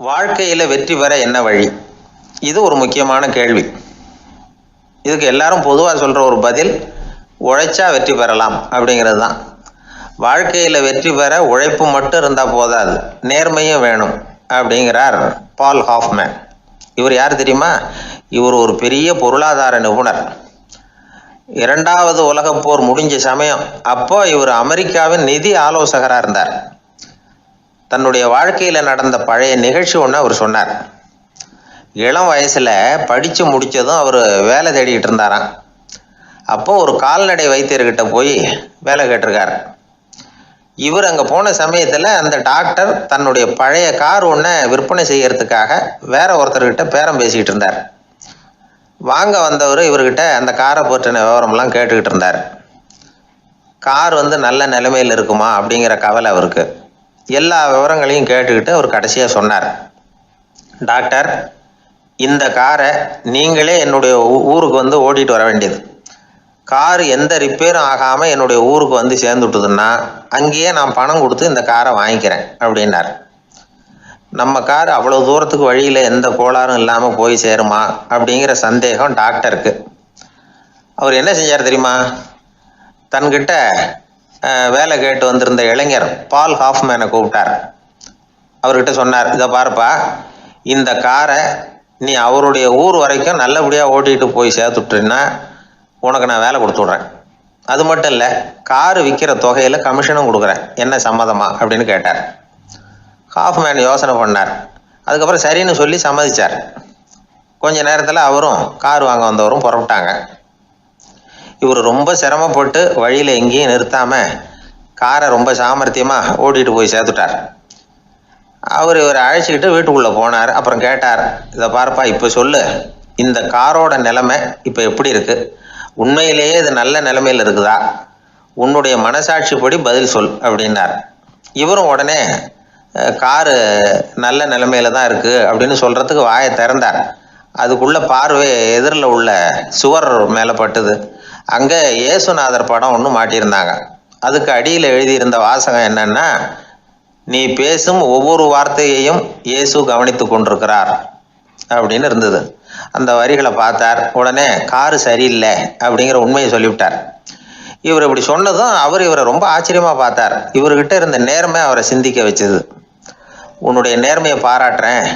வாழ்க்கையில் வெற்றி பெற என்ன வழி? இது ஒரு முக்கியமான கேள்வி. இதுக்கு எல்லாரும் பொதுவாக சொல்கிற ஒரு பதில், உழைச்சா வெற்றி பெறலாம் அப்படிங்கிறது தான். வாழ்க்கையில் வெற்றி பெற உழைப்பு மட்டும் இருந்தால் போதாது, நேர்மையும் வேணும் அப்படிங்கிறார் பால் ஹாஃப்மேன். இவர் யார் தெரியுமா? இவர் ஒரு பெரிய பொருளாதார நிபுணர். இரண்டாவது உலகப் போர் முடிஞ்ச சமயம் அப்போ இவர் அமெரிக்காவின் நிதி ஆலோசகராக இருந்தார். தன்னுடைய வாழ்க்கையில் நடந்த பழைய நிகழ்ச்சி ஒன்று அவர் சொன்னார். இளம் வயசில் படித்து முடித்ததும் அவர் வேலை தேடிக்கிட்டு இருந்தாராம். அப்போ ஒரு கால்நடை வைத்தியர்கிட்ட போய் வேலை கேட்டிருக்கார். இவர் அங்கே போன சமயத்தில் அந்த டாக்டர் தன்னுடைய பழைய கார் ஒன்றை விற்பனை செய்யறதுக்காக வேற ஒருத்தர்கிட்ட பேரம் பேசிக்கிட்டு இருந்தார். வாங்க வந்தவர் இவர்கிட்ட அந்த காரை பற்றின விவரம்லாம் கேட்டுக்கிட்டு இருந்தார். கார் நல்ல நிலைமையில் இருக்குமா அப்படிங்கிற கவலை அவருக்கு. எல்லா விவரங்களையும் கேட்டுக்கிட்டு அவர் கடைசியாக சொன்னார், டாக்டர், இந்த காரை நீங்களே என்னுடைய ஊருக்கு ஓட்டிகிட்டு வர வேண்டியது. கார் எந்த ரிப்பேரும் ஆகாமல் என்னுடைய ஊருக்கு சேர்ந்துட்டுதுன்னா அங்கேயே நான் பணம் கொடுத்து இந்த காரை வாங்கிக்கிறேன் அப்படின்னார். நம்ம கார் அவ்வளோ தூரத்துக்கு வழியில் எந்த கோளாறும் இல்லாமல் போய் சேருமா அப்படிங்கிற சந்தேகம் டாக்டருக்கு. அவர் என்ன செஞ்சார் தெரியுமா? தன்கிட்ட வேலை கேட்டு வந்திருந்த இளைஞர் பால் ஹாஃப்மேனை கூப்பிட்டார். அவர்கிட்ட சொன்னார், இதை பாருப்பா, இந்த காரை நீ அவருடைய ஊர் வரைக்கும் நல்லபடியாக ஓட்டிகிட்டு போய் சேர்த்துட்டீன்னா உனக்கு நான் வேலை கொடுத்து விட்றேன். அது மட்டும் இல்லை, காரு விற்கிற தொகையில் கமிஷனும் கொடுக்குறேன், என்ன சம்மதமா அப்படின்னு கேட்டார். ஹாஃப்மேன் யோசனை பண்ணார். அதுக்கப்புறம் சரின்னு சொல்லி சம்மதிச்சார். கொஞ்ச நேரத்தில் அவரும் கார் வாங்க வந்தவரும் புறப்பட்டாங்க. இவர் ரொம்ப சிரமப்பட்டு வழியில் எங்கேயும் நிறுத்தாமல் காரை ரொம்ப சாமர்த்தியமாக ஓட்டிகிட்டு போய் சேர்த்துட்டார். இவரை அழைச்சிக்கிட்டு வீட்டுக்குள்ளே போனார். அப்புறம் கேட்டார், இதை பார்ப்பா, இப்போ சொல்லு, இந்த காரோட நிலைமை இப்போ எப்படி இருக்குது? உண்மையிலேயே இது நல்ல நிலைமையில் இருக்குதா? உன்னுடைய மனசாட்சிப்படி பதில் சொல் அப்படின்னார். இவரும் உடனே காரு நல்ல நிலைமையில தான் இருக்குது அப்படின்னு சொல்கிறதுக்கு வாயை திறந்தார். அதுக்குள்ளே பார்வை எதிரில் உள்ள சுவர் மேலே பட்டுது. அங்கே இயேசுநாதர் படம் ஒன்று மாட்டியிருந்தாங்க. அதுக்கு அடியில் எழுதியிருந்த வாசகம் என்னன்னா, நீ பேசும் ஒவ்வொரு வார்த்தையையும் இயேசு கவனித்து கொண்டிருக்கிறார் அப்படின்னு இருந்தது. அந்த வரிகளை பார்த்தார். உடனே காரு சரியில்லை அப்படிங்கிற உண்மையை சொல்லிவிட்டார். இவர் இப்படி சொன்னதும் இவரை ரொம்ப ஆச்சரியமாக பார்த்தார். இவர்கிட்ட இருந்த நேர்மை அவரை சிந்திக்க வச்சது. உன்னுடைய நேர்மையை பாராட்டுறேன்,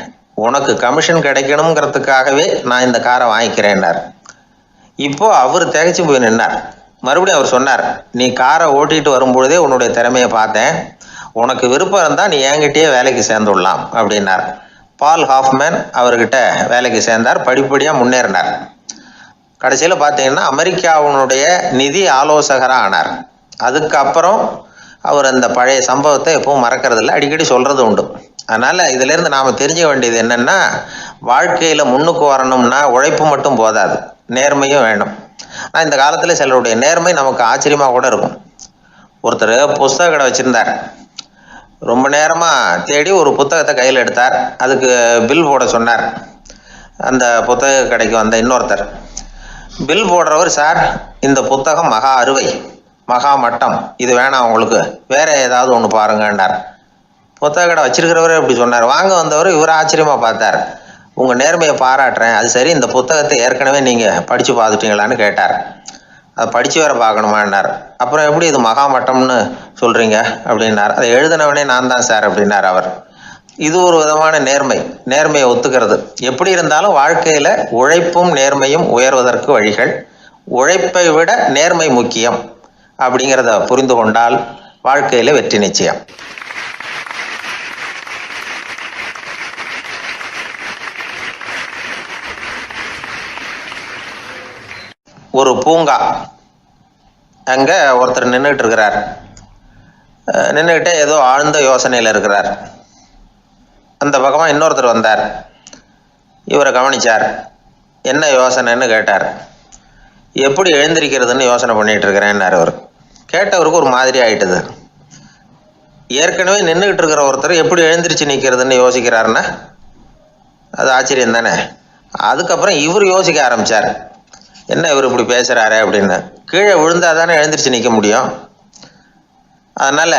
உனக்கு கமிஷன் கிடைக்கணுங்கிறதுக்காகவே நான் இந்த காரை வாங்கிக்கிறேன்னார். இப்போ அவர் திகைச்சு போய் நின்னார். மறுபடியும் அவர் சொன்னார், நீ காரை ஓட்டிகிட்டு வரும்பொழுதே உன்னுடைய திறமையை பார்த்தேன், உனக்கு விருப்பம் இருந்தால் நீ என்கிட்டயே வேலைக்கு சேர்ந்துடலாம் அப்படின்னார். பால் ஹாஃப்மேன் அவர்கிட்ட வேலைக்கு சேர்ந்தார். படிப்படியாக முன்னேறினார். கடைசியில் பார்த்தீங்கன்னா அமெரிக்காவினுடைய நிதி ஆலோசகராக ஆனார். அதுக்கப்புறம் அவர் அந்த பழைய சம்பவத்தை எப்பவும் மறக்கிறதில்ல, அடிக்கடி சொல்கிறது உண்டு. அதனால் இதிலேருந்து நாம் தெரிஞ்சுக்க வேண்டியது என்னென்னா, வாழ்க்கையில் முன்னுக்கு வரணும்னா உழைப்பு மட்டும் போதாது, நேர்மையும் வேணும். ஆனால் இந்த காலத்தில் சிலருடைய நேர்மை நமக்கு ஆச்சரியமாக கூட இருக்கும். ஒருத்தர் புஸ்தக கடை வச்சுருந்தார். ரொம்ப நேரமாக தேடி ஒரு புத்தகத்தை கையில் எடுத்தார். அதுக்கு பில் போட சொன்னார். அந்த புத்தக கடைக்கு வந்த இன்னொருத்தர் பில் போடுறவர், சார், இந்த புத்தகம் மகா அறுவை, மகா மட்டம், இது வேணாம், உங்களுக்கு வேற ஏதாவது ஒன்று பாருங்கன்னார். புத்தக கடை வச்சிருக்கிறவரே இப்படி சொன்னார். வாங்க வந்தவர் இவர் ஆச்சரியமாக பார்த்தார். உங்கள் நேர்மையை பாராட்டுறேன், அது சரி, இந்த புத்தகத்தை ஏற்கனவே நீங்கள் படித்து பார்த்துட்டீங்களான்னு கேட்டார். அதை படித்து வேற பார்க்கணுமான்னார். அப்புறம் எப்படி இது மகாமட்டம்னு சொல்கிறீங்க அப்படின்னார். அதை எழுதினவனே நான் தான் சார் அப்படின்னார் அவர். இது ஒரு விதமான நேர்மை, நேர்மையை ஒத்துக்கிறது. எப்படி இருந்தாலும் வாழ்க்கையில் உழைப்பும் நேர்மையும் உயர்வதற்கு வழிகள். உழைப்பை விட நேர்மை முக்கியம் அப்படிங்கிறத புரிந்து கொண்டால் வாழ்க்கையில் வெற்றி நிச்சயம். ஒரு பூங்கா, அங்கே ஒருத்தர் நின்றுட்டு இருக்கிறார். நின்றுக்கிட்டே ஏதோ ஆழ்ந்த யோசனையில் இருக்கிறார். அந்த பக்கமாக இன்னொருத்தர் வந்தார். இவரை கவனித்தார். என்ன யோசனைன்னு கேட்டார். எப்படி எழுந்திருக்கிறதுன்னு யோசனை பண்ணிகிட்டு இருக்கிறேன்னார் அவர். கேட்டவருக்கு ஒரு மாதிரி ஆயிட்டுது. ஏற்கனவே நின்றுக்கிட்டு இருக்கிற ஒருத்தர் எப்படி எழுந்திரிச்சு நிற்கிறதுன்னு யோசிக்கிறாருன்னா அது ஆச்சரியம் தானே. அதுக்கப்புறம் இவர் யோசிக்க ஆரம்பித்தார், என்ன இவர் இப்படி பேசுகிறாரு அப்படின்னு. கீழே விழுந்தால் தானே எழுந்திரிச்சு நிற்க முடியும். அதனால்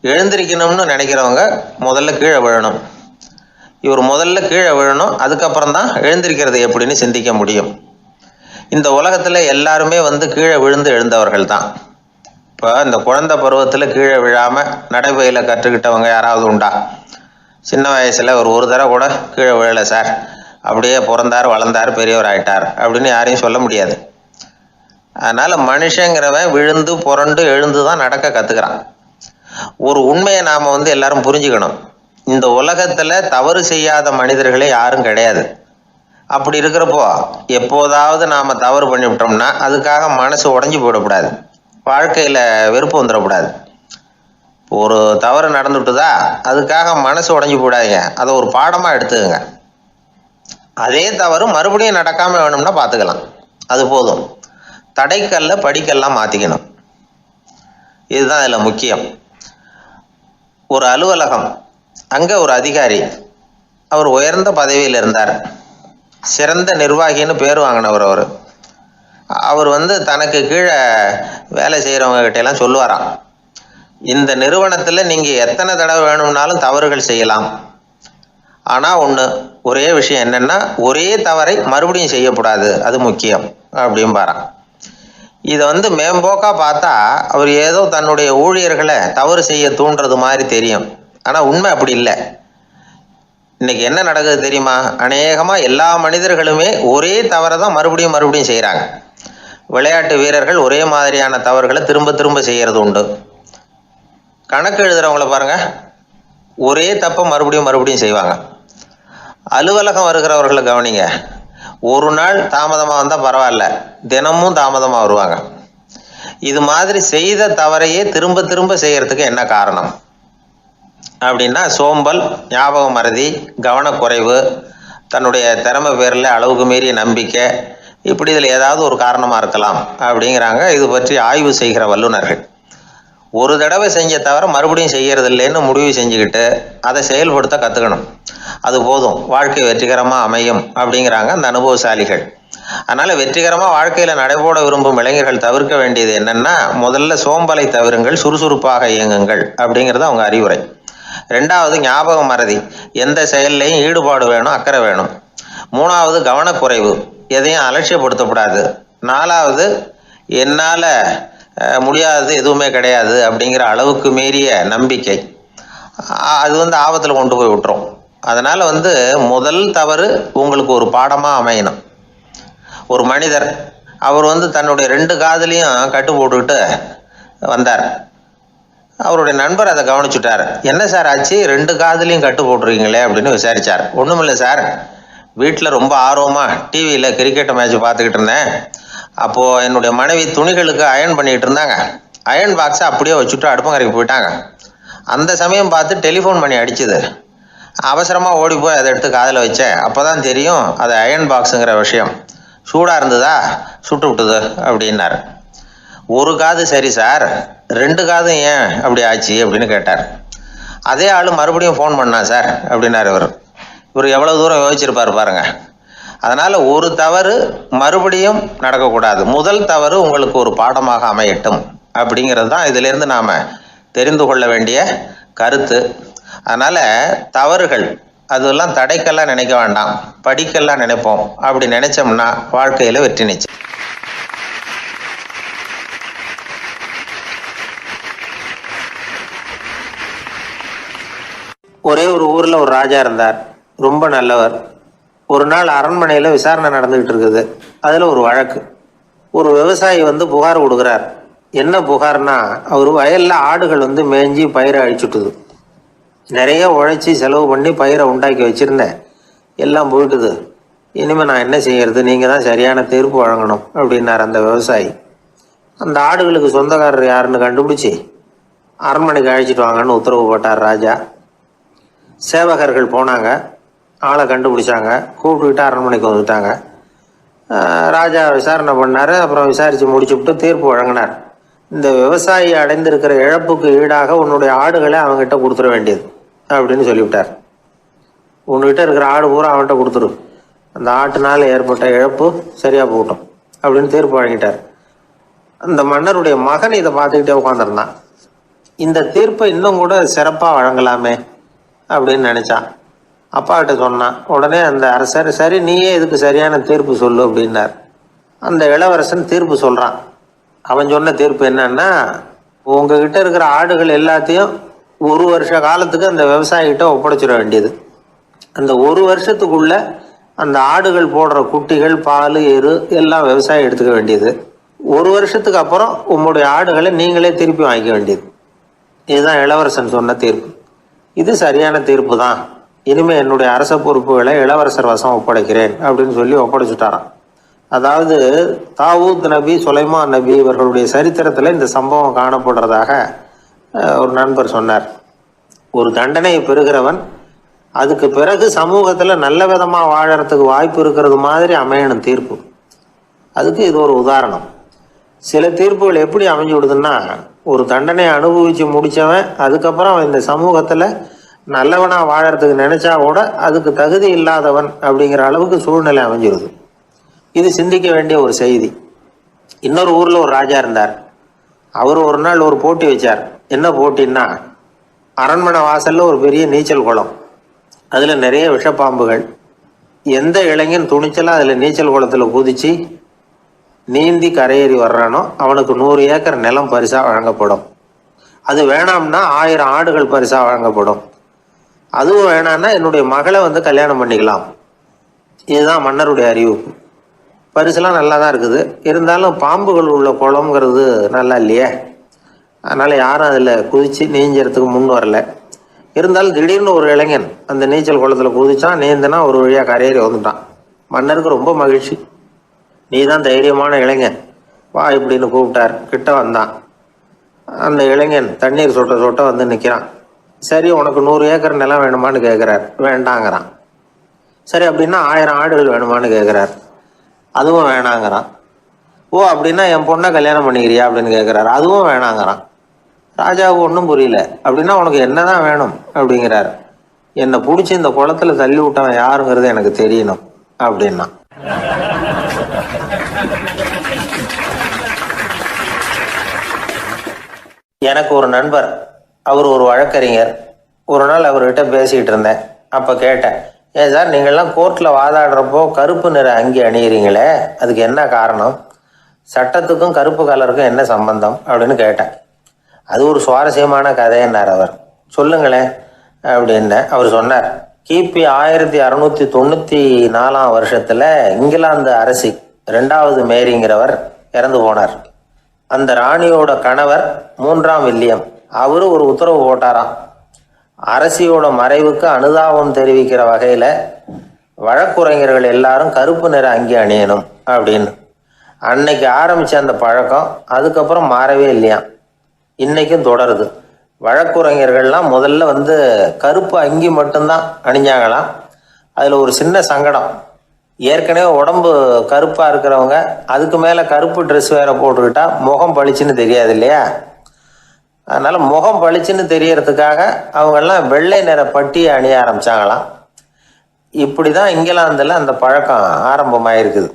எழுந்திரிக்கணும்னு நினைக்கிறவங்க முதல்ல கீழே விழணும். இவர் முதல்ல கீழே விழணும், அதுக்கப்புறம் தான் எழுந்திருக்கிறது எப்படின்னு சிந்திக்க முடியும். இந்த உலகத்தில் எல்லாருமே கீழே விழுந்து எழுந்தவர்கள் தான். இப்போ இந்த குழந்தை பருவத்தில் கீழே விழாமல் நடைபயில கற்றுக்கிட்டவங்க யாராவது உண்டா? சின்ன வயசில் ஒரு தடவை கூட கீழே விழலை சார், அப்படியே பிறந்தார் வளர்ந்தார் பெரியவர் ஆயிட்டார் அப்படின்னு யாரையும் சொல்ல முடியாது. அதனால் மனுஷங்கிறவன் விழுந்து புரண்டு எழுந்து தான் நடக்க கற்றுக்கிறான். ஒரு உண்மையை நாம் எல்லாரும் புரிஞ்சுக்கணும். இந்த உலகத்தில் தவறு செய்யாத மனிதர்களே யாரும் கிடையாது. அப்படி இருக்கிறப்போ எப்போதாவது நாம் தவறு பண்ணிவிட்டோம்னா அதுக்காக மனசு உடஞ்சி போயிடக்கூடாது, வாழ்க்கையில் வெறுப்பு வந்துடக்கூடாது. ஒரு தவறு நடந்துவிட்டுதா அதுக்காக மனசு உடஞ்சி போடாதீங்க, அதை ஒரு பாடமாக எடுத்துக்கங்க. அதே தவறு மறுபடியும் நடக்காமல் வேணும்னா பார்த்துக்கலாம், அது போதும். தடைக்கல்ல படிக்கல்லாம் மாற்றிக்கணும், இதுதான் இதில் முக்கியம். ஒரு அலுவலகம், அங்கே ஒரு அதிகாரி, அவர் உயர்ந்த பதவியில் இருந்தார், சிறந்த நிர்வாகின்னு பேர் வாங்கினவர். அவர் தனக்கு கீழே வேலை செய்கிறவங்க கிட்டெல்லாம் சொல்லுவாராம், இந்த நிறுவனத்தில் நீங்கள் எத்தனை தடவை வேணும்னாலும் தவறுகள் செய்யலாம், ஆனால் ஒரே விஷயம் என்னென்னா ஒரே தவறை மறுபடியும் செய்யக்கூடாது, அது முக்கியம் அப்படிம்பாராம். இதை மேம்போக்காக பார்த்தா அவர் ஏதோ தன்னுடைய ஊழியர்களை தவறு செய்ய தூண்டுறது மாதிரி தெரியும். ஆனால் உண்மை அப்படி இல்லை. இன்னைக்கு என்ன நடக்குது தெரியுமா? அநேகமாக எல்லா மனிதர்களுமே ஒரே தவறை தான் மறுபடியும் மறுபடியும் செய்கிறாங்க. விளையாட்டு வீரர்கள் ஒரே மாதிரியான தவறுகளை திரும்ப திரும்ப செய்கிறது உண்டு. கணக்கு எழுதுகிறவங்கள பாருங்கள், ஒரே தப்பை மறுபடியும் மறுபடியும் செய்வாங்க. அலுவலகம் வருகிறவர்களை கவனிங்க, ஒரு நாள் தாமதமாக வந்தால் பரவாயில்ல, தினமும் தாமதமாக வருவாங்க. இது மாதிரி செய்த தவறையே திரும்ப திரும்ப செய்கிறதுக்கு என்ன காரணம் அப்படின்னா, சோம்பல், ஞாபக மறதி, கவனக்குறைவு, தன்னுடைய திறமை பேரில் அளவுக்கு மீறிய நம்பிக்கை, இப்படி இதில் ஏதாவது ஒரு காரணமாக இருக்கலாம் அப்படிங்கிறாங்க இது பற்றி ஆய்வு செய்கிற வல்லுநர்கள். ஒரு தடவை செஞ்ச தவிர மறுபடியும் செய்கிறது இல்லைன்னு முடிவு செஞ்சுக்கிட்டு அதை செயல்படுத்த கற்றுக்கணும், அது போதும், வாழ்க்கை வெற்றிகரமாக அமையும் அப்படிங்கிறாங்க அந்த அனுபவசாலிகள். அதனால் வெற்றிகரமாக வாழ்க்கையில் நடைபோட விரும்பும் இளைஞர்கள் தவிர்க்க வேண்டியது என்னென்னா, முதல்ல சோம்பலை தவிருங்கள், சுறுசுறுப்பாக இயங்குங்கள் அப்படிங்கிறது அவங்க அறிவுரை. ரெண்டாவது ஞாபக மறதி, எந்த செயல்லையும் ஈடுபாடு வேணும், அக்கறை வேணும். மூணாவது கவனக்குறைவு, எதையும் அலட்சியப்படுத்தக்கூடாது. நாலாவது என்னால் முடியாதது எதுவுமே கிடையாது அப்படிங்கிற அளவுக்கு மீறிய நம்பிக்கை, அது ஆபத்தில் கொண்டு போய் விட்டுரும். அதனால் முதல் தவறு உங்களுக்கு ஒரு பாடமாக அமையணும். ஒரு மனிதர், அவர் தன்னுடைய 2 காதுலையும் கட்டு போட்டுக்கிட்டு வந்தார். அவருடைய நண்பர் அதை கவனிச்சுட்டார். என்ன சார் ஆச்சு, 2 காதுலையும் கட்டு போட்டுருக்கீங்களே அப்படின்னு விசாரித்தார். ஒன்றுமில்லை சார், வீட்டில் ரொம்ப ஆர்வமாக டிவியில் கிரிக்கெட் மேட்ச் பார்த்துக்கிட்டு இருந்தேன். அப்போது என்னுடைய மனைவி துணிகளுக்கு அயர்ன் பண்ணிக்கிட்டு இருந்தாங்க. அயர்ன் பாக்ஸை அப்படியே வச்சுட்டு அடுப்பங்கரைக்கு போயிட்டாங்க. அந்த சமயம் பார்த்து டெலிஃபோன் பண்ணி அடிச்சுது. அவசரமாக ஓடி போய் அதை எடுத்து காதில் வச்சேன். அப்போ தான் தெரியும் அது அயர்ன் பாக்ஸுங்கிற விஷயம். சூடாக இருந்ததா, சுட்டு விட்டுது அப்படின்னார். ஒரு காது சரி சார், 2 காதும் ஏன் அப்படி ஆச்சு அப்படின்னு கேட்டார். அதே ஆள் மறுபடியும் ஃபோன் பண்ணா சார் அப்படின்னார். இவர் எவ்வளோ தூரம் யோசிச்சிருப்பார் பாருங்க. அதனால் ஒரு தவறு மறுபடியும் நடக்கக்கூடாது, முதல் தவறு உங்களுக்கு ஒரு பாடமாக அமையட்டும் அப்படிங்கிறது தான் இதிலேருந்து நாம் தெரிந்து கொள்ள வேண்டிய கருத்து. அதனால் தவறுகள் அதெல்லாம் தடைக்கெல்லாம் நினைக்க வேண்டாம், படிக்கெல்லாம் நினைப்போம். அப்படி நினைச்சோம்னா வாழ்க்கையில் வெற்றி நிச்சயம். ஒரே ஒரு ஊரில் ஒரு ராஜா இருந்தார், ரொம்ப நல்லவர். ஒரு நாள் அரண்மனையில் விசாரணை நடந்துக்கிட்டு இருக்குது. அதில் ஒரு வழக்கு. ஒரு விவசாயி புகார் கொடுக்குறார். என்ன புகார்னா, அவர் வயலில் ஆடுகள் மேய்ஞ்சி பயிரை அழிச்சுட்டுது. நிறைய உழைச்சி செலவு பண்ணி பயிரை உண்டாக்கி வச்சுருந்தேன், எல்லாம் போயிட்டுது. இனிமேல் நான் என்ன செய்யறது, நீங்கள் தான் சரியான தீர்ப்பு வழங்கணும் அப்படின்னார் அந்த விவசாயி. அந்த ஆடுகளுக்கு சொந்தக்காரர் யாருன்னு கண்டுபிடிச்சி அரண்மனைக்கு அழைச்சிட்டு வாங்கன்னு உத்தரவு போட்டார் ராஜா. சேவகர்கள் போனாங்க, ஆளை கண்டுபிடிச்சாங்க, கூப்பிட்டுக்கிட்டு அரண்மனைக்கு வந்துட்டாங்க. ராஜா விசாரணை பண்ணார். அப்புறம் விசாரித்து முடிச்சுவிட்டு தீர்ப்பு வழங்கினார். இந்த விவசாயி அடைந்திருக்கிற இழப்புக்கு ஈடாக உன்னுடைய ஆடுகளை அவங்ககிட்ட கொடுத்துட வேண்டியது அப்படின்னு சொல்லிவிட்டார். உன்கிட்ட இருக்கிற ஆடு பூரா அவன்கிட்ட கொடுத்துரு, அந்த ஆட்டுனால் ஏற்பட்ட இழப்பு சரியாக போகட்டும் அப்படின்னு தீர்ப்பு வழங்கிட்டார். அந்த மன்னருடைய மகன் இதை பார்த்துக்கிட்டே உட்காந்துருந்தான். இந்த தீர்ப்பை இன்னும் கூட சிறப்பாக வழங்கலாமே அப்படின்னு நினச்சான். அப்பாக்கிட்ட சொன்னான். உடனே அந்த அரசர், சரி நீயே இதுக்கு சரியான தீர்ப்பு சொல்லு அப்படின்னார். அந்த இளவரசன் தீர்ப்பு சொல்கிறான். அவன் சொன்ன தீர்ப்பு என்னன்னா, உங்ககிட்ட இருக்கிற ஆடுகள் எல்லாத்தையும் ஒரு வருஷ காலத்துக்கு அந்த விவசாயிகிட்ட ஒப்படைச்சிட வேண்டியது. அந்த ஒரு வருஷத்துக்குள்ள அந்த ஆடுகள் போடுற குட்டிகள், பால், எரு எல்லாம் விவசாயி எடுத்துக்க வேண்டியது. ஒரு வருஷத்துக்கு அப்புறம் உங்களுடைய ஆடுகளை நீங்களே திருப்பி வாங்கிக்க வேண்டியது. இதுதான் இளவரசன் சொன்ன தீர்ப்பு. இது சரியான தீர்ப்பு தான். இனிமேல் என்னுடைய அரச பொறுப்புகளை இளவரசர் வசம் ஒப்படைக்கிறேன் அப்படின்னு சொல்லி ஒப்படைச்சுட்டாராம். அதாவது தாவூத் நபி, சுலைமான் நபி இவர்களுடைய சரித்திரத்தில் இந்த சம்பவம் காணப்படுறதாக ஒரு நண்பர் சொன்னார். ஒரு தண்டனையை பெறுகிறவன் அதுக்கு பிறகு சமூகத்தில் நல்ல விதமாக வாழறதுக்கு வாய்ப்பு இருக்கிறது மாதிரி அமையணும் தீர்ப்பு. அதுக்கு இது ஒரு உதாரணம். சில தீர்ப்புகள் எப்படி அமைஞ்சு விடுதுன்னா, ஒரு தண்டனையை அனுபவித்து முடித்தவன் அதுக்கப்புறம் அவன் இந்த சமூகத்தில் நல்லவனாக வாழறதுக்கு நினச்சா கூட அதுக்கு தகுதி இல்லாதவன் அப்படிங்கிற அளவுக்கு சூழ்நிலை அமைஞ்சிருது. இது சிந்திக்க வேண்டிய ஒரு செய்தி. இன்னொரு ஊரில் ஒரு ராஜா இருந்தார். அவர் ஒரு நாள் ஒரு போட்டி வச்சார். என்ன போட்டின்னா, அரண்மனை வாசலில் ஒரு பெரிய நீச்சல் குளம், அதில் நிறைய விஷப்பாம்புகள். எந்த இளைஞன் துணிச்சலாக அதில் நீச்சல் குளத்தில் குதித்து நீந்தி கரையேறி வர்றானோ அவனுக்கு 100 ஏக்கர் நிலம் பரிசாக வழங்கப்படும். அது வேணாம்னா 1000 ஆடுகள் பரிசாக வழங்கப்படும். அதுவும் வேணான்னா என்னுடைய மகளை கல்யாணம் பண்ணிக்கலாம். இதுதான் மன்னருடைய அறிவிப்பு. பரிசுலாம் நல்லா தான் இருக்குது. இருந்தாலும் பாம்புகள் உள்ள குளம்ங்கிறது நல்லா இல்லையே. அதனால் யாரும் அதில் குதித்து நீஞ்சறதுக்கு முன் வரல. இருந்தாலும் திடீர்னு ஒரு இளைஞன் அந்த நீச்சல் குளத்தில் குதிச்சான். நீந்தினா ஒரு வழியாக கரையேறி வந்துட்டான். மன்னருக்கு ரொம்ப மகிழ்ச்சி. நீ தான் தைரியமான இளைஞன், வா இப்படின்னு கூப்பிட்டார். கிட்ட வந்தான். அந்த இளைஞன் தண்ணீர் சொட்ட சொட்ட நிற்கிறான். சரி, உனக்கு 100 ஏக்கர் நிலம் வேணுமான்னு கேட்குறார். வேண்டாங்கிறான். சரி, அப்படின்னா 1000 ஆடுகள் வேணுமான்னு கேட்குறார். அதுவும் வேணாங்கிறான். ஓ, அப்படின்னா என் பொண்ணை கல்யாணம் பண்ணிக்கிறியா அப்படின்னு கேட்குறாரு. அதுவும் வேணாங்கிறான். ராஜாவுக்கு ஒன்றும் புரியல. அப்படின்னா உனக்கு என்னதான் வேணும் அப்படிங்கிறார். என்னை பிடிச்சி இந்த குளத்துல தள்ளி விட்டவன் யாருங்கிறது எனக்கு தெரியணும் அப்படின்னா. எனக்கு ஒரு நண்பர், அவர் ஒரு வழக்கறிஞர். ஒரு நாள் அவர்கிட்ட பேசிக்கிட்டு இருந்தேன். அப்போ கேட்டேன், ஏன் சார் நீங்கள்லாம் கோர்ட்டில் வாதாடுறப்போ கருப்பு நிற அங்கி அணியிறீங்களே, அதுக்கு என்ன காரணம்? சட்டத்துக்கும் கருப்பு கலருக்கும் என்ன சம்பந்தம் அப்படின்னு கேட்டேன். அது ஒரு சுவாரஸ்யமான கதைன்னார் அவர். சொல்லுங்களேன் அப்படின்னு அவர் சொன்னார். கிபி 1694 வருஷத்தில் இங்கிலாந்து அரசி 2வது மேரிங்கிறவர் இறந்து போனார். அந்த ராணியோட கணவர் 3ஆம் வில்லியம், அவரு ஒரு உத்தரவு போட்டாராம். அரசியோட மறைவுக்கு அனுதாபம் தெரிவிக்கிற வகையில் வழக்குரைஞர்கள் எல்லாரும் கருப்பு நிற அங்கி அணியணும் அப்படின்னு. அன்னைக்கு ஆரம்பித்த அந்த பழக்கம் அதுக்கப்புறம் மாறவே இல்லையாம். இன்னைக்கும் தொடருது. வழக்குரைஞர்கள்லாம் முதல்ல கருப்பு அங்கி மட்டும்தான் அணிஞ்சாங்களாம். அதில் ஒரு சின்ன சங்கடம். ஏற்கனவே உடம்பு கருப்பாக இருக்கிறவங்க அதுக்கு மேலே கருப்பு ட்ரெஸ் வேற போட்டுக்கிட்டா முகம் பளிச்சுன்னு தெரியாது இல்லையா? அதனால் முகம் பளிச்சுன்னு தெரியறதுக்காக அவங்கெல்லாம் வெள்ளை நிற பட்டியை அணிய ஆரம்பித்தாங்களாம். இப்படி தான் இங்கிலாந்தில் அந்த பழக்கம் ஆரம்பமாயிருக்குது.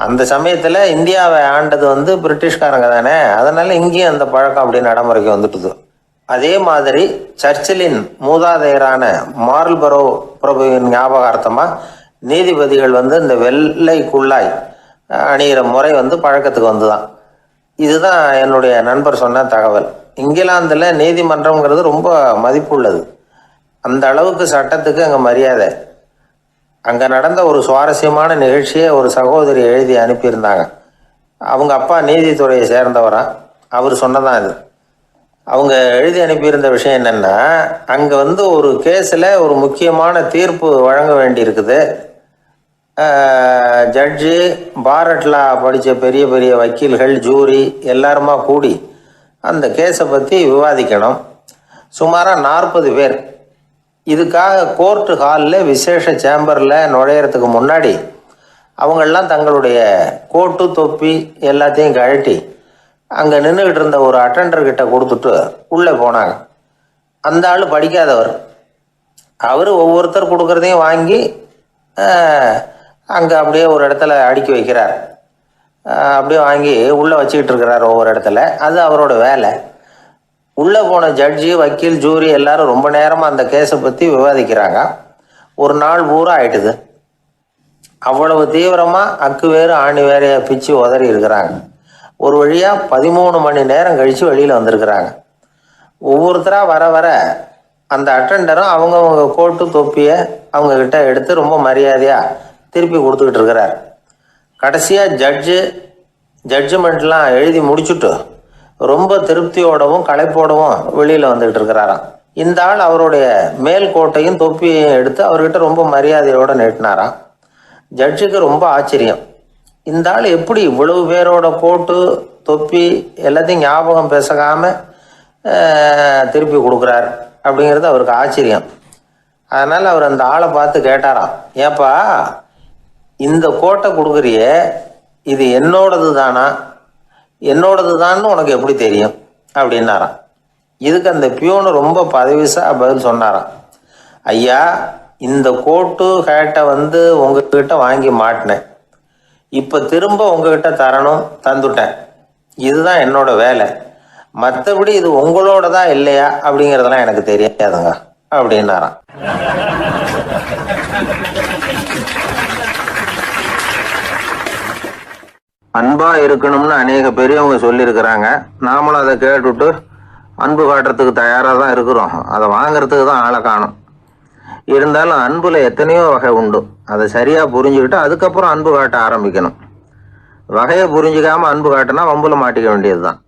அந்த சமயத்தில் இந்தியாவை ஆண்டது பிரிட்டிஷ்காரங்க தானே, அதனால் இங்கேயும் அந்த பழக்கம் அப்படி நடைமுறைக்கு வந்துட்டுது. அதே மாதிரி சர்ச்சிலின் மூதாதையரான மார்ல்பரோ பிரபுவின் ஞாபகார்த்தமாக நீதிபதிகள் இந்த வெள்ளை குள்ளாய் அணிகிற முறை பழக்கத்துக்கு வந்துதான். இதுதான் என்னுடைய நண்பர் சொன்ன தகவல். இங்கிலாந்தில் நீதிமன்றம்ங்கிறது ரொம்ப மதிப்புள்ளது. அந்த அளவுக்கு சட்டத்துக்கு அங்கே மரியாதை. அங்கே நடந்த ஒரு சுவாரஸ்யமான நிகழ்ச்சியை ஒரு சகோதரி எழுதி அனுப்பியிருந்தாங்க. அவங்க அப்பா நீதித்துறையை சேர்ந்தவரா. அவர் சொன்னதான் இது. அவங்க எழுதி அனுப்பியிருந்த விஷயம் என்னென்னா, அங்கே ஒரு கேஸில் ஒரு முக்கியமான தீர்ப்பு வழங்க வேண்டியிருக்குது. ஜட்ஜு, பாரட்லா படித்த பெரிய பெரிய வக்கீல்கள், ஜூரி எல்லாருமா கூடி அந்த கேஸை பற்றி விவாதிக்கணும். சுமாராக 40 பேர். இதுக்காக கோர்ட்டு ஹாலில் விசேஷ சேம்பரில் நுழையிறதுக்கு முன்னாடி அவங்களெலாம் தங்களுடைய கோட்டு தொப்பி எல்லாத்தையும் கழட்டி அங்கே நின்றுக்கிட்டு இருந்த ஒரு அட்டண்டர்கிட்ட கொடுத்துட்டு உள்ளே போனாங்க. அந்த ஆள் படிக்காதவர். அவர் ஒவ்வொருத்தர் கொடுக்குறதையும் வாங்கி அங்கே அப்படியே ஒரு இடத்துல அடுக்கி வைக்கிறார். அப்படியே வாங்கி உள்ளே வச்சுக்கிட்டு இருக்கிறார் ஒவ்வொரு இடத்துல. அது அவரோட வேலை. உள்ளே போன ஜட்ஜி, வக்கீல், ஜூரி எல்லாரும் ரொம்ப நேரமாக அந்த கேஸை பற்றி விவாதிக்கிறாங்க. ஒரு நாள் பூரா ஆயிட்டுது. அவ்வளவு தீவிரமா அக்கு வேறு ஆணி வேறையா பிச்சு உதறி இருக்கிறாங்க. ஒரு வழியா 13 மணி நேரம் கழிச்சு வெளியில வந்திருக்கிறாங்க. ஒவ்வொருத்தரா வர வர அந்த அட்டெண்டரும் அவங்கவுங்க கோட்டு தொப்பிய அவங்க கிட்ட எடுத்து ரொம்ப மரியாதையா திருப்பி கொடுத்துக்கிட்டு இருக்கிறார். கடைசியா ஜட்ஜ்மெண்ட்லாம் எழுதி முடிச்சுட்டு ரொம்ப திருப்தியோடவும் களைப்போடவும் வெளியில வந்துகிட்டு இருக்கிறாராம். இந்த ஆள் அவருடைய மேல் கோட்டையும் தொப்பியையும் எடுத்து அவர்கிட்ட ரொம்ப மரியாதையோட நீட்டினாராம். ஜட்ஜுக்கு ரொம்ப ஆச்சரியம். இந்த ஆள் எப்படி இவ்வளவு பேரோட கோட்டு தொப்பி எல்லாத்தையும் ஞாபகம் பேசாம திருப்பி கொடுக்குறார் அப்படிங்கிறது அவருக்கு ஆச்சரியம். அதனால அவர் அந்த ஆளை பார்த்து கேட்டாராம், ஏப்பா இந்த கோட்டை கொடுக்குறிய இது என்னோடது தானா, என்னோடது தான்னு உனக்கு எப்படி தெரியும் அப்படின்னாராம். இதுக்கு அந்த பியூனு ரொம்ப பதவிசா பதில் சொன்னாராம், ஐயா இந்த கோட்டு ஹேட்டை உங்ககிட்ட வாங்கி மாட்டினேன், இப்போ திரும்ப உங்ககிட்ட தரணும், தந்துட்டேன், இதுதான் என்னோட வேலை, மற்றபடி இது உங்களோட தான் இல்லையா அப்படிங்கிறதெல்லாம் எனக்கு தெரியாதுங்க அப்படின்னாராம். அன்பா இருக்கணும்னு அநேக பெரியவங்க சொல்லியிருக்கிறாங்க. நாமளும் அதை கேட்டுட்டு அன்பு காட்டுறதுக்கு தயாராக தான் இருக்கிறோம். அதை வாங்கிறதுக்கு தான் ஆளை காணும். இருந்தாலும் அன்புல எத்தனையோ வகை உண்டு. அதை சரியா புரிஞ்சுக்கிட்டு அதுக்கப்புறம் அன்பு காட்ட ஆரம்பிக்கணும். வகையை புரிஞ்சுக்காம அன்பு காட்டினா வம்புல மாட்டிக்க வேண்டியது தான்.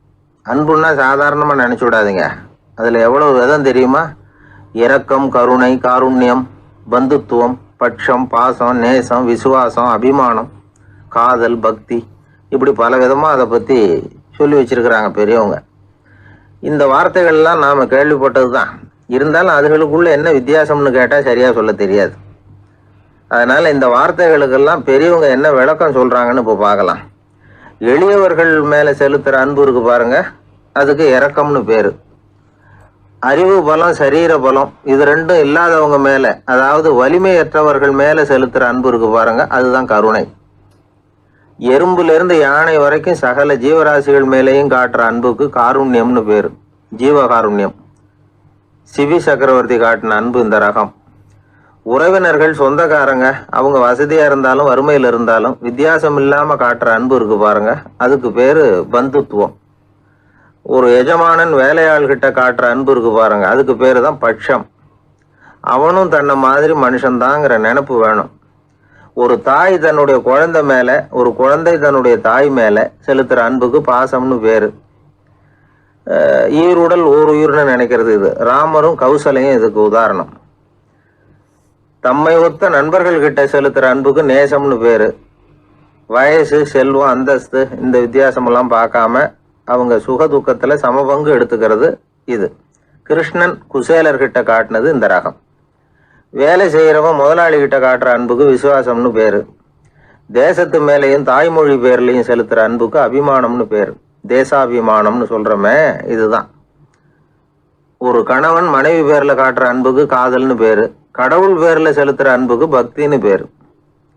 அன்புன்னா சாதாரணமாக நினைச்சு விடாதீங்க. அதில் எவ்வளவு விதம் தெரியுமா? இரக்கம், கருணை, காருண்யம், பந்துத்துவம், பட்சம், பாசம், நேசம், விசுவாசம், அபிமானம், காதல், பக்தி, இப்படி பல விதமாக அதை பற்றி சொல்லி வச்சிருக்கிறாங்க பெரியவங்க. இந்த வார்த்தைகள்லாம் நாம் கேள்விப்பட்டது தான். இருந்தாலும் அதுகளுக்குள்ள என்ன வித்தியாசம்னு கேட்டால் சரியாக சொல்ல தெரியாது. அதனால் இந்த வார்த்தைகளுக்கெல்லாம் பெரியவங்க என்ன விளக்கம் சொல்கிறாங்கன்னு இப்போ பார்க்கலாம். எளியவர்கள் மேலே செலுத்துகிற அன்பு இருக்கு பாருங்க, அதுக்கு இரக்கம்னு பேர். அறிவு பலம், சரீர பலம், இது ரெண்டும் இல்லாதவங்க மேலே, அதாவது வலிமையற்றவர்கள் மேலே செலுத்துகிற அன்பு இருக்கு பாருங்க, அதுதான் கருணை. எறும்புலேருந்து யானை வரைக்கும் சகல ஜீவராசிகள் மேலேயும் காட்டுற அன்புக்கு காருண்யம்னு பேர், ஜீவகாருண்யம். சிவி சக்கரவர்த்தி காட்டின அன்பு இந்த ரகம். உறவினர்கள், சொந்தக்காரங்க, அவங்க வசதியா இருந்தாலும் வறுமையில் இருந்தாலும் வித்தியாசம் இல்லாம காட்டுற அன்பு இருக்கு பாருங்க, அதுக்கு பேரு பந்துத்துவம். ஒரு எஜமானன் வேலையாள்கிட்ட காட்டுற அன்பு இருக்கு பாருங்க, அதுக்கு பேரு தான் பட்சம். அவனும் தன்னை மாதிரி மனுஷன்தாங்கிற நினைப்பு வேணும். ஒரு தாய் தன்னுடைய குழந்தை மேல, ஒரு குழந்தை தன்னுடைய தாய் மேல செலுத்துற அன்புக்கு பாசம்னு பேரு. ஈருடல் ஓர் உயிர்னு நினைக்கிறது இது. ராமரும் கௌசலையும் இதுக்கு உதாரணம். தம்மை ஒத்த நண்பர்கள் கிட்ட செலுத்துற அன்புக்கு நேசம்னு பேரு. வயசு, செல்வம், அந்தஸ்து இந்த வித்தியாசமெல்லாம் பார்க்காம அவங்க சுக துக்கத்துல சமபங்கு எடுத்துக்கிறது இது. கிருஷ்ணன் குசேலர்கிட்ட காட்டினது இந்த ரகம். வேலை செய்யறவன் முதலாளி கிட்ட காட்டுற அன்புக்கு விசுவாசம்னு பேரு. தேசத்து மேலையும் தாய்மொழி பேர்லையும் செலுத்துற அன்புக்கு அபிமானம்னு பேரு. தேசாபிமானம்னு சொல்றமே இதுதான். ஒரு கணவன் மனைவி பேர்ல காட்டுற அன்புக்கு காதல்னு பேரு. கடவுள் பேர்ல செலுத்துற அன்புக்கு பக்தின்னு பேரு.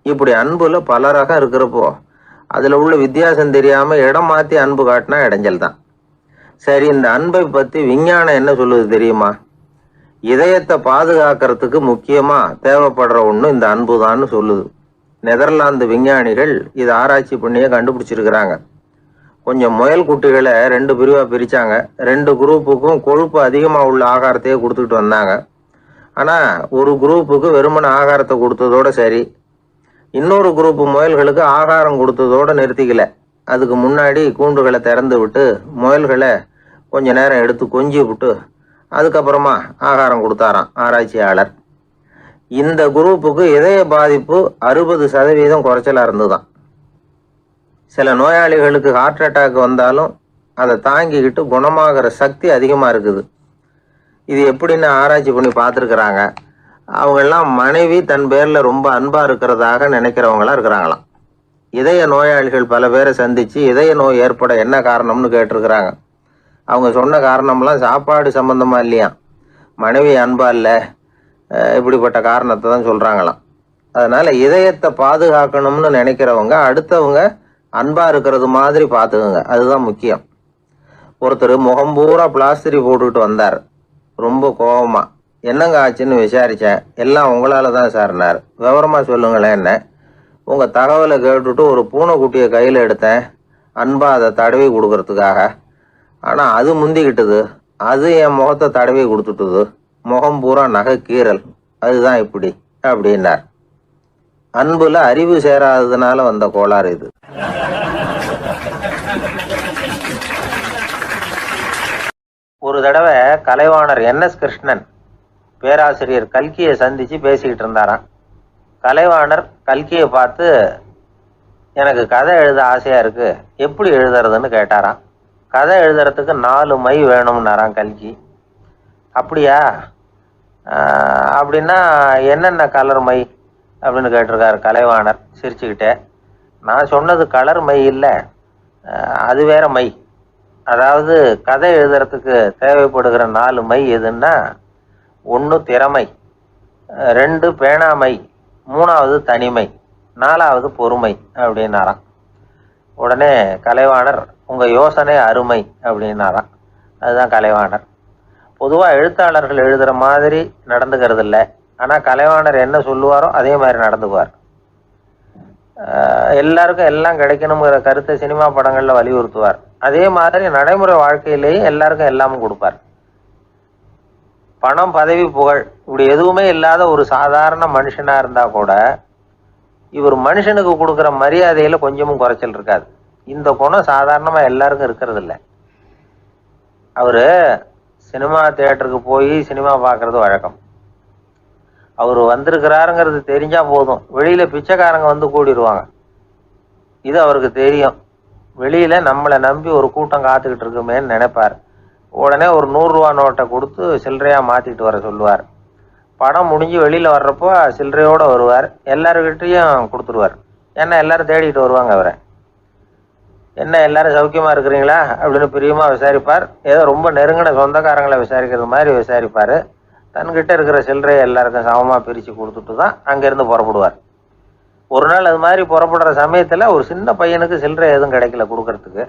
இப்படி அன்புல பல ரகம் இருக்கிறப்போ அதுல உள்ள வித்தியாசம் தெரியாம இடம் மாத்தி அன்பு காட்டினா இடைஞ்சல் தான். சரி, இந்த அன்பை பத்தி விஞ்ஞானம் என்ன சொல்லுது தெரியுமா? இதயத்தை பாதுகாக்கிறதுக்கு முக்கியமா தேவைப்படுற ஒண்ணு இந்த அன்பு தான்னு சொல்லுது. நெதர்லாந்து விஞ்ஞானிகள் இதை ஆராய்ச்சி பண்ணியே கண்டுபிடிச்சிருக்கிறாங்க. கொஞ்சம் முயல் குட்டிகளை 2 பிரிவா பிரிச்சாங்க. 2 குரூப்புக்கும் கொழுப்பு அதிகமா உள்ள ஆகாரத்தையே கொடுத்துக்கிட்டு வந்தாங்க. ஆனா ஒரு குரூப்புக்கு வெறுமன ஆகாரத்தை கொடுத்ததோட சரி, இன்னொரு குரூப் முயல்களுக்கு ஆகாரம் கொடுத்ததோட நிறுத்திக்கல. அதுக்கு முன்னாடி கூண்டுகளை திறந்து விட்டு முயல்களை கொஞ்ச நேரம் எடுத்து கொஞ்சி விட்டு அதுக்கப்புறமா ஆகாரம் கொடுத்தாராம் ஆராய்ச்சியாளர். இந்த குரூப்புக்கு இதய பாதிப்பு 60% குறைச்சலா இருந்துதான். சில நோயாளிகளுக்கு ஹார்ட் அட்டாக் வந்தாலும் அதை தாங்கிக்கிட்டு குணமாகிற சக்தி அதிகமா இருக்குது. இது எப்படின்னு ஆராய்ச்சி பண்ணி பார்த்துருக்குறாங்க. அவங்கெல்லாம் மனைவி தன் பேர்ல ரொம்ப அன்பா இருக்கிறதாக நினைக்கிறவங்களா இருக்கிறாங்களாம். இதய நோயாளிகள் பல பேரை சந்திச்சு இதய நோய் ஏற்பட என்ன காரணம்னு கேட்டிருக்கிறாங்க. அவங்க சொன்ன காரணம்லாம் சாப்பாடு சம்பந்தமா இல்லையா, மனைவி அன்பா இல்லை, இப்படிப்பட்ட காரணத்தை தான் சொல்றாங்களாம். அதனால இதயத்தை பாதுகாக்கணும்னு நினைக்கிறவங்க அடுத்தவங்க அன்பா இருக்கிறது மாதிரி பார்த்துக்குங்க, அதுதான் முக்கியம். ஒருத்தர் முகம் பூரா பிளாஸ்டரி போட்டுக்கிட்டு வந்தார் ரொம்ப கோபமா. என்னங்க ஆச்சுன்னு விசாரித்தேன். எல்லாம் உங்களால் தான் சார்னார். விவரமாக சொல்லுங்களேன் என்ன. உங்கள் தகவலை கேட்டுட்டு ஒரு பூனைக்குட்டியை கையில் எடுத்தேன், அன்பா அதை தடவி கொடுக்கறதுக்காக. ஆனால் அது முந்திக்கிட்டது. அது என் முகத்தை தடவி கொடுத்துட்டுது. முகம் பூரா நகை கீறல். அதுதான் இப்படி அப்படின்னார். அன்புல அறிவு சேராததுனால வந்த கோளாறு இது. ஒரு தடவை கலைவாணர் NS கிருஷ்ணன் பேராசிரியர் கல்கியை சந்திச்சு பேசிக்கிட்டு இருந்தாராம். கலைவாணர் கல்கியை பார்த்து, எனக்கு கதை எழுத ஆசையா இருக்கு, எப்படி எழுதுறதுன்னு கேட்டாராம். கதை எழுதுறதுக்கு 4 மை வேணும்னாராம் கல்கி. அப்படியா, அப்படின்னா என்னென்ன கலர் மை அப்படின்னு கேட்டிருக்காரு கலைவாணர் சிரிச்சுக்கிட்டே. நான் சொன்னது கலர் மை இல்லை, அது வேற மை. அதாவது கதை எழுதுறதுக்கு தேவைப்படுகிற 4 மை எதுன்னா, 1 திறமை, 2 பேணாமை, 3வது தனிமை, 4வது பொறுமை அப்படின்னாராம். உடனே கலைவாணர், உங்கள் யோசனை அருமை அப்படின்னாராம். அதுதான் கலைவாணர். பொதுவாக எழுத்தாளர்கள் எழுதுகிற மாதிரி நடந்துக்கிறது இல்லை. ஆனால் கலைவாணர் என்ன சொல்லுவாரோ அதே மாதிரி நடந்துக்குவார். எல்லாருக்கும் எல்லாம் கிடைக்கணுங்கிற கருத்தை சினிமா படங்களில் வலியுறுத்துவார். அதே மாதிரி நடைமுறை வாழ்க்கையிலேயே எல்லாருக்கும் எல்லாமும் கொடுப்பார். பணம், பதவி, புகழ் இப்படி எதுவுமே இல்லாத ஒரு சாதாரண மனுஷனாக இருந்தால் கூட இவர் மனுஷனுக்கு கொடுக்குற மரியாதையில் கொஞ்சமும் குறைச்சல் இருக்காது. இந்த குணம் சாதாரணமாக எல்லாருக்கும் இருக்கிறது இல்லை. அவர் சினிமா தியேட்டருக்கு போய் சினிமா பார்க்குறது வழக்கம். அவர் வந்திருக்கிறாருங்கிறது தெரிஞ்சால் போதும், வெளியில் பிச்சைக்காரங்க வந்து கூடிடுவாங்க. இது அவருக்கு தெரியும். வெளியில் நம்மளை நம்பி ஒரு கூட்டம் காத்துக்கிட்டு இருக்குமேன்னு நினைப்பார். உடனே ஒரு 100 ரூபா நோட்டை கொடுத்து சில்லறையாக மாற்றிட்டு வர சொல்லுவார். படம் முடிஞ்சு வெளியில் வர்றப்போ சில்லறையோடு வருவார். எல்லாருக்கிட்டையும் கொடுத்துருவார். ஏன்னா எல்லாரும் தேடிட்டு வருவாங்க அவரை. என்ன எல்லாரும் சௌக்கியமாக இருக்கிறீங்களா அப்படின்னு பிரியமாக விசாரிப்பார். ஏதோ ரொம்ப நெருங்கின சொந்தக்காரங்களை விசாரிக்கிறது மாதிரி விசாரிப்பார். தன்கிட்ட இருக்கிற சில்லறையை எல்லாருக்கும் சமமாக பிரித்து கொடுத்துட்டு தான் அங்கேருந்து புறப்படுவார். ஒரு நாள் அது மாதிரி புறப்படுற சமயத்தில் ஒரு சின்ன பையனுக்கு சில்லறை எதுவும் கிடைக்கல கொடுக்கறதுக்கு.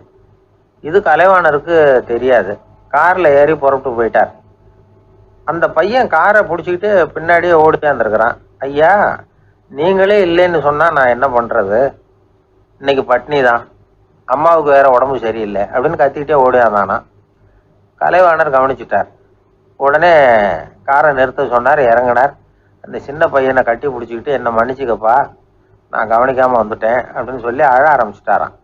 இது கலைவாணருக்கு தெரியாது. காரில் ஏறி புறப்பட்டு போயிட்டார். அந்த பையன் காரை பிடிச்சிக்கிட்டு பின்னாடியே ஓடியாந்துருக்கிறான். ஐயா, நீங்களே இல்லைன்னு சொன்னால் நான் என்ன பண்ணுறது, இன்னைக்கு பட்னி தான், அம்மாவுக்கு வேற உடம்பு சரியில்லை அப்படின்னு கத்திக்கிட்டே ஓடியாந்தானா. கலைவாணர் கவனிச்சுட்டார். உடனே காரை நிறுத்த சொன்னார். இறங்கினார். அந்த சின்ன பையனை கட்டி பிடிச்சிக்கிட்டு, என்னை மன்னிச்சுக்கப்பா, நான் கவனிக்காமல் வந்துட்டேன் அப்படின்னு சொல்லி அழ ஆரம்பிச்சிட்டாராம்.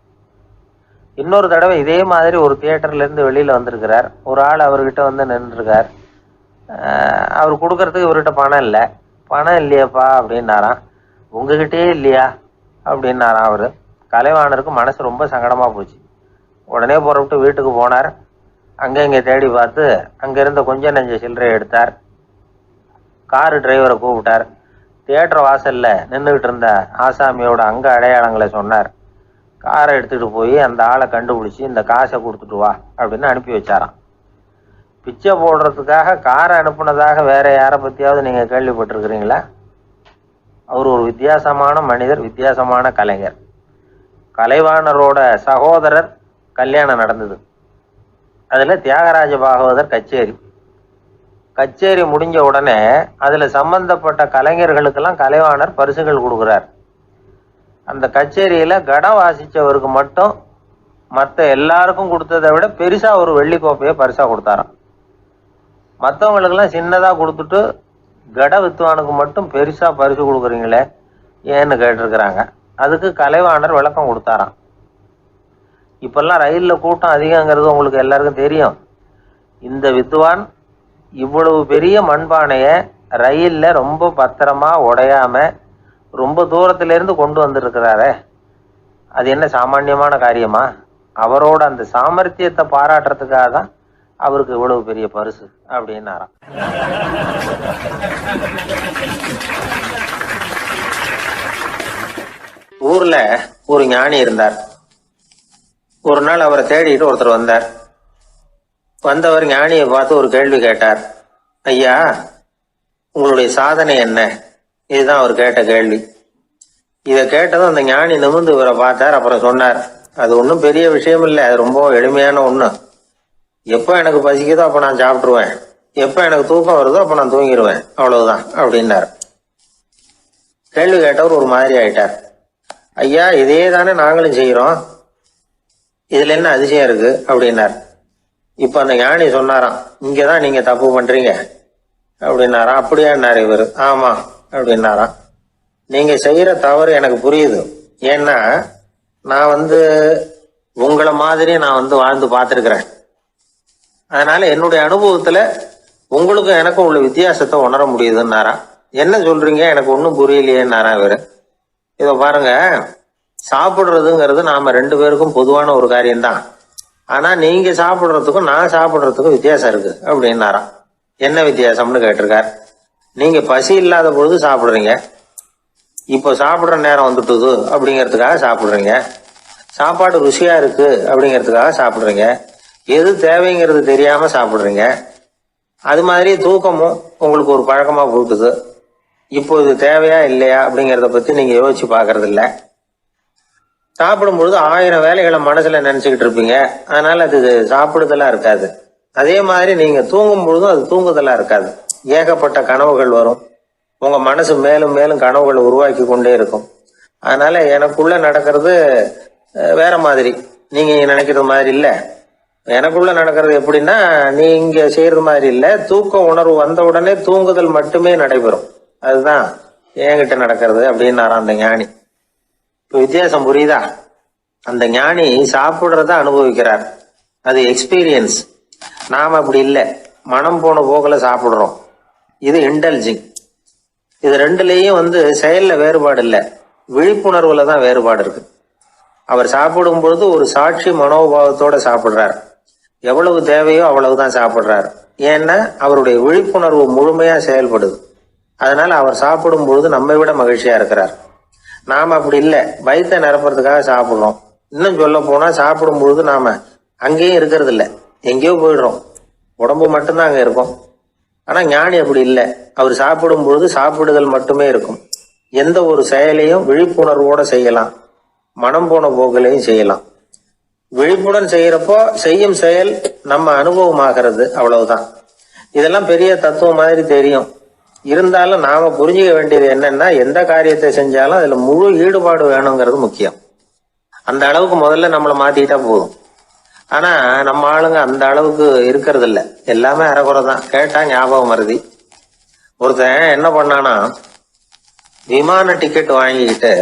இன்னொரு தடவை இதே மாதிரி ஒரு தியேட்டர்லேருந்து வெளியில் வந்திருக்கிறார். ஒரு ஆள் அவர்கிட்ட வந்து நின்றுருக்கார். அவர் கொடுக்கறதுக்கு இவர்கிட்ட பணம் இல்லை. பணம் இல்லையாப்பா அப்படின்னாராம். உங்ககிட்டே இல்லையா அப்படின்னாராம் அவர். கலைவாணருக்கு மனசு ரொம்ப சங்கடமாக போச்சு. உடனே புறப்பட்டு வீட்டுக்கு போனார். அங்கே இங்கே தேடி பார்த்து அங்கேருந்த கொஞ்சம் நெஞ்ச சில்லறை எடுத்தார். காரு டிரைவரை கூப்பிட்டார். தியேட்டர் வாசலில் நின்றுக்கிட்டு இருந்த ஆசாமியோட அங்க அடையாளங்களை சொன்னார். காரை எடுத்துகிட்டு போய் அந்த ஆளை கண்டுபிடிச்சி இந்த காசை கொடுத்துட்டு வா அப்படின்னு அனுப்பி வச்சாராம். பிச்சை போடுறதுக்காக காரை அனுப்புனதாக வேற யாரை பற்றியாவது நீங்கள் கேள்விப்பட்டிருக்கிறீங்களா? அவர் ஒரு வித்தியாசமான மனிதர், வித்தியாசமான கலைஞர். கலைவாணரோட சகோதரர் கல்யாணம் நடந்தது. அதில் தியாகராஜ பாகவதர் கச்சேரி முடிஞ்ச உடனே அதில் சம்பந்தப்பட்ட கலைஞர்களுக்கெல்லாம் கலைவாணர் பரிசுகள் கொடுக்குறார். அந்த கச்சேரியில் கடம் வாசித்தவருக்கு மட்டும் மற்ற எல்லாருக்கும் கொடுத்ததை விட பெருசாக ஒரு வெள்ளிக்கோப்பையை பரிசாக கொடுத்தாராம். மற்றவங்களுக்கெல்லாம் சின்னதாக கொடுத்துட்டு கட வித்துவானுக்கு மட்டும் பெருசாக பரிசு கொடுக்குறீங்களே ஏன்னு கேட்டிருக்கிறாங்க. அதுக்கு கலைவாணர் விளக்கம் கொடுத்தாராம். இப்பெல்லாம் ரயிலில் கூட்டம் அதிகங்கிறது உங்களுக்கு எல்லாருக்கும் தெரியும். இந்த வித்துவான் இவ்வளவு பெரிய மண்பானையை ரயிலில் ரொம்ப பத்திரமா உடையாம ரொம்ப தூரத்திலேருந்து கொண்டு வந்துருக்கிறாரே, அது என்ன சாமானியமான காரியமா? அவரோட அந்த சாமர்த்தியத்தை பாராட்டுறதுக்காக தான் அவருக்கு இவ்வளவு பெரிய பரிசு அப்படின்னாராம். ஊர்ல ஒரு ஞானி இருந்தார். ஒரு நாள் அவரை தேடிட்டு ஒருத்தர் வந்தார். வந்தவர் ஞானியை பார்த்து ஒரு கேள்வி கேட்டார். ஐயா, உங்களுடைய சாதனை என்ன? இதுதான் அவர் கேட்ட கேள்வி. இதை கேட்டதும் அந்த ஞானி நிமிர்ந்து இவரை பார்த்தார். அப்புறம் சொன்னார், அது ஒன்றும் பெரிய விஷயம் இல்லை, அது ரொம்ப எளிமையான ஒன்று. எப்போ எனக்கு பசிக்குதோ அப்போ நான் சாப்பிட்ருவேன். எப்போ எனக்கு தூக்கம் வருதோ அப்போ நான் தூங்கிடுவேன், அவ்வளவுதான் அப்படின்னாரு. கேள்வி கேட்டவர் ஒரு மாதிரி ஆயிட்டார். ஐயா, இதே தானே நாங்களும் செய்கிறோம், இதுல என்ன அதிசயம் இருக்கு அப்படின்னார். இப்போ அந்த ஞானி சொன்னாராம், இங்கே தான் நீங்கள் தப்பு பண்ணுறீங்க அப்படின்னாராம். அப்படியான்னாரு இவர். ஆமாம் அப்படின்னாராம். நீங்கள் செய்கிற தவறு எனக்கு புரியுது. ஏன்னா நான் உங்களை மாதிரி நான் வாழ்ந்து பார்த்துருக்குறேன். அதனால என்னுடைய அனுபவத்தில் உங்களுக்கும் எனக்கும் உள்ள வித்தியாசத்தை உணர முடியுதுன்னாரா. என்ன சொல்றீங்க, எனக்கு ஒன்றும் புரியலையேன்னாரா இவர். இதை பாருங்க, சாப்பிட்றதுங்கிறது நாம 2 பேருக்கும் பொதுவான ஒரு காரியம்தான். ஆனா நீங்க சாப்பிட்றதுக்கும் நான் சாப்பிட்றதுக்கும் வித்தியாசம் இருக்கு அப்படின்னாராம். என்ன வித்தியாசம்னு கேட்டிருக்கார். நீங்க பசி இல்லாத பொழுது சாப்பிட்றீங்க, இப்போ சாப்பிட்ற நேரம் வந்துட்டுது அப்படிங்கிறதுக்காக சாப்பிட்றீங்க. சாப்பாடு ருசியா இருக்கு அப்படிங்கிறதுக்காக சாப்பிட்றீங்க. எது தேவைங்கிறது தெரியாம சாப்பிட்றீங்க. அது மாதிரி தூக்கமும் உங்களுக்கு ஒரு பழக்கமா போட்டுது. இப்போ இது தேவையா இல்லையா அப்படிங்கிறத பத்தி நீங்க யோசிச்சு பாக்குறது இல்ல. சாப்பிடும் பொழுது 1000 வேலைகளை மனசுல நினைச்சுக்கிட்டு இருப்பீங்க. அதனால அது சாப்பிடுதலா இருக்காது. அதே மாதிரி நீங்க தூங்கும் பொழுதும் அது தூங்குதலா இருக்காது. ஏகப்பட்ட கனவுகள் வரும். உங்க மனசு மேலும் மேலும் கனவுகளை உருவாக்கி கொண்டே இருக்கும். அதனால எனக்குள்ள நடக்கிறது வேற மாதிரி, நீங்க நினைக்கிறது மாதிரி இல்ல. எனக்குள்ள நடக்கிறது எப்படின்னா, நீங்க செய்யறது மாதிரி இல்ல. தூக்க உணர்வு வந்த உடனே தூங்குதல் மட்டுமே நடைபெறும். அதுதான் என்கிட்ட நடக்கிறது அப்படின்னாராம் அந்த ஞானி. இப்ப வித்தியாசம் புரியுதா? அந்த ஞானி சாப்பிடுறத அனுபவிக்கிறார், அது எக்ஸ்பீரியன்ஸ். நாம அப்படி இல்லை, மனம் போன போக்குல சாப்பிடுறோம். இது இன்டெலிஜிங். இது ரெண்டுலேயும் செயல்ல வேறுபாடு இல்லை, விழிப்புணர்வுல தான் வேறுபாடு இருக்கு. அவர் சாப்பிடும் பொழுது ஒரு சாட்சி மனோபாவத்தோட சாப்பிடுறார். எவ்வளவு தேவையோ அவ்வளவுதான் சாப்பிடுறார். ஏன்னா அவருடைய விழிப்புணர்வு முழுமையா செயல்படுது. அதனால அவர் சாப்பிடும் பொழுது நம்மை விட மகிழ்ச்சியா இருக்கிறார். நாம அப்படி இல்லை, வயிற்றை நிரப்புறதுக்காக சாப்பிடுறோம். இன்னும் சொல்ல போனா சாப்பிடும் பொழுது நாம அங்கேயும் இருக்கிறது இல்லை, எங்கேயோ போயிடுறோம். உடம்பு மட்டும்தான் அங்க இருக்கும். ஆனா ஞானி அப்படி இல்லை. அவர் சாப்பிடும் பொழுது சாப்பிடுதல் மட்டுமே இருக்கும். எந்த ஒரு செயலையும் விழிப்புணர்வோட செய்யலாம், மனம் போன போக்கிலையும் செய்யலாம். விழிப்புடன் செய்யறப்போ செய்யும் செயல் நம்ம அனுபவமாகிறது, அவ்வளவுதான். இதெல்லாம் பெரிய தத்துவம் மாதிரி தெரியும். இருந்தாலும் நாம புரிஞ்சுக்க வேண்டியது என்னன்னா, எந்த காரியத்தை செஞ்சாலும் அதுல முழு ஈடுபாடு வேணுங்கிறது முக்கியம். அந்த அளவுக்கு முதல்ல நம்மளை மாத்திக்கிட்டா போதும். ஆனா நம்ம ஆளுங்க அந்த அளவுக்கு இருக்கிறது இல்ல, எல்லாமே அரைகுறை தான். கேட்டா ஞாபகம் மருதி. ஒருத்தன் என்ன பண்ணானா, விமான டிக்கெட் வாங்கிக்கிட்டு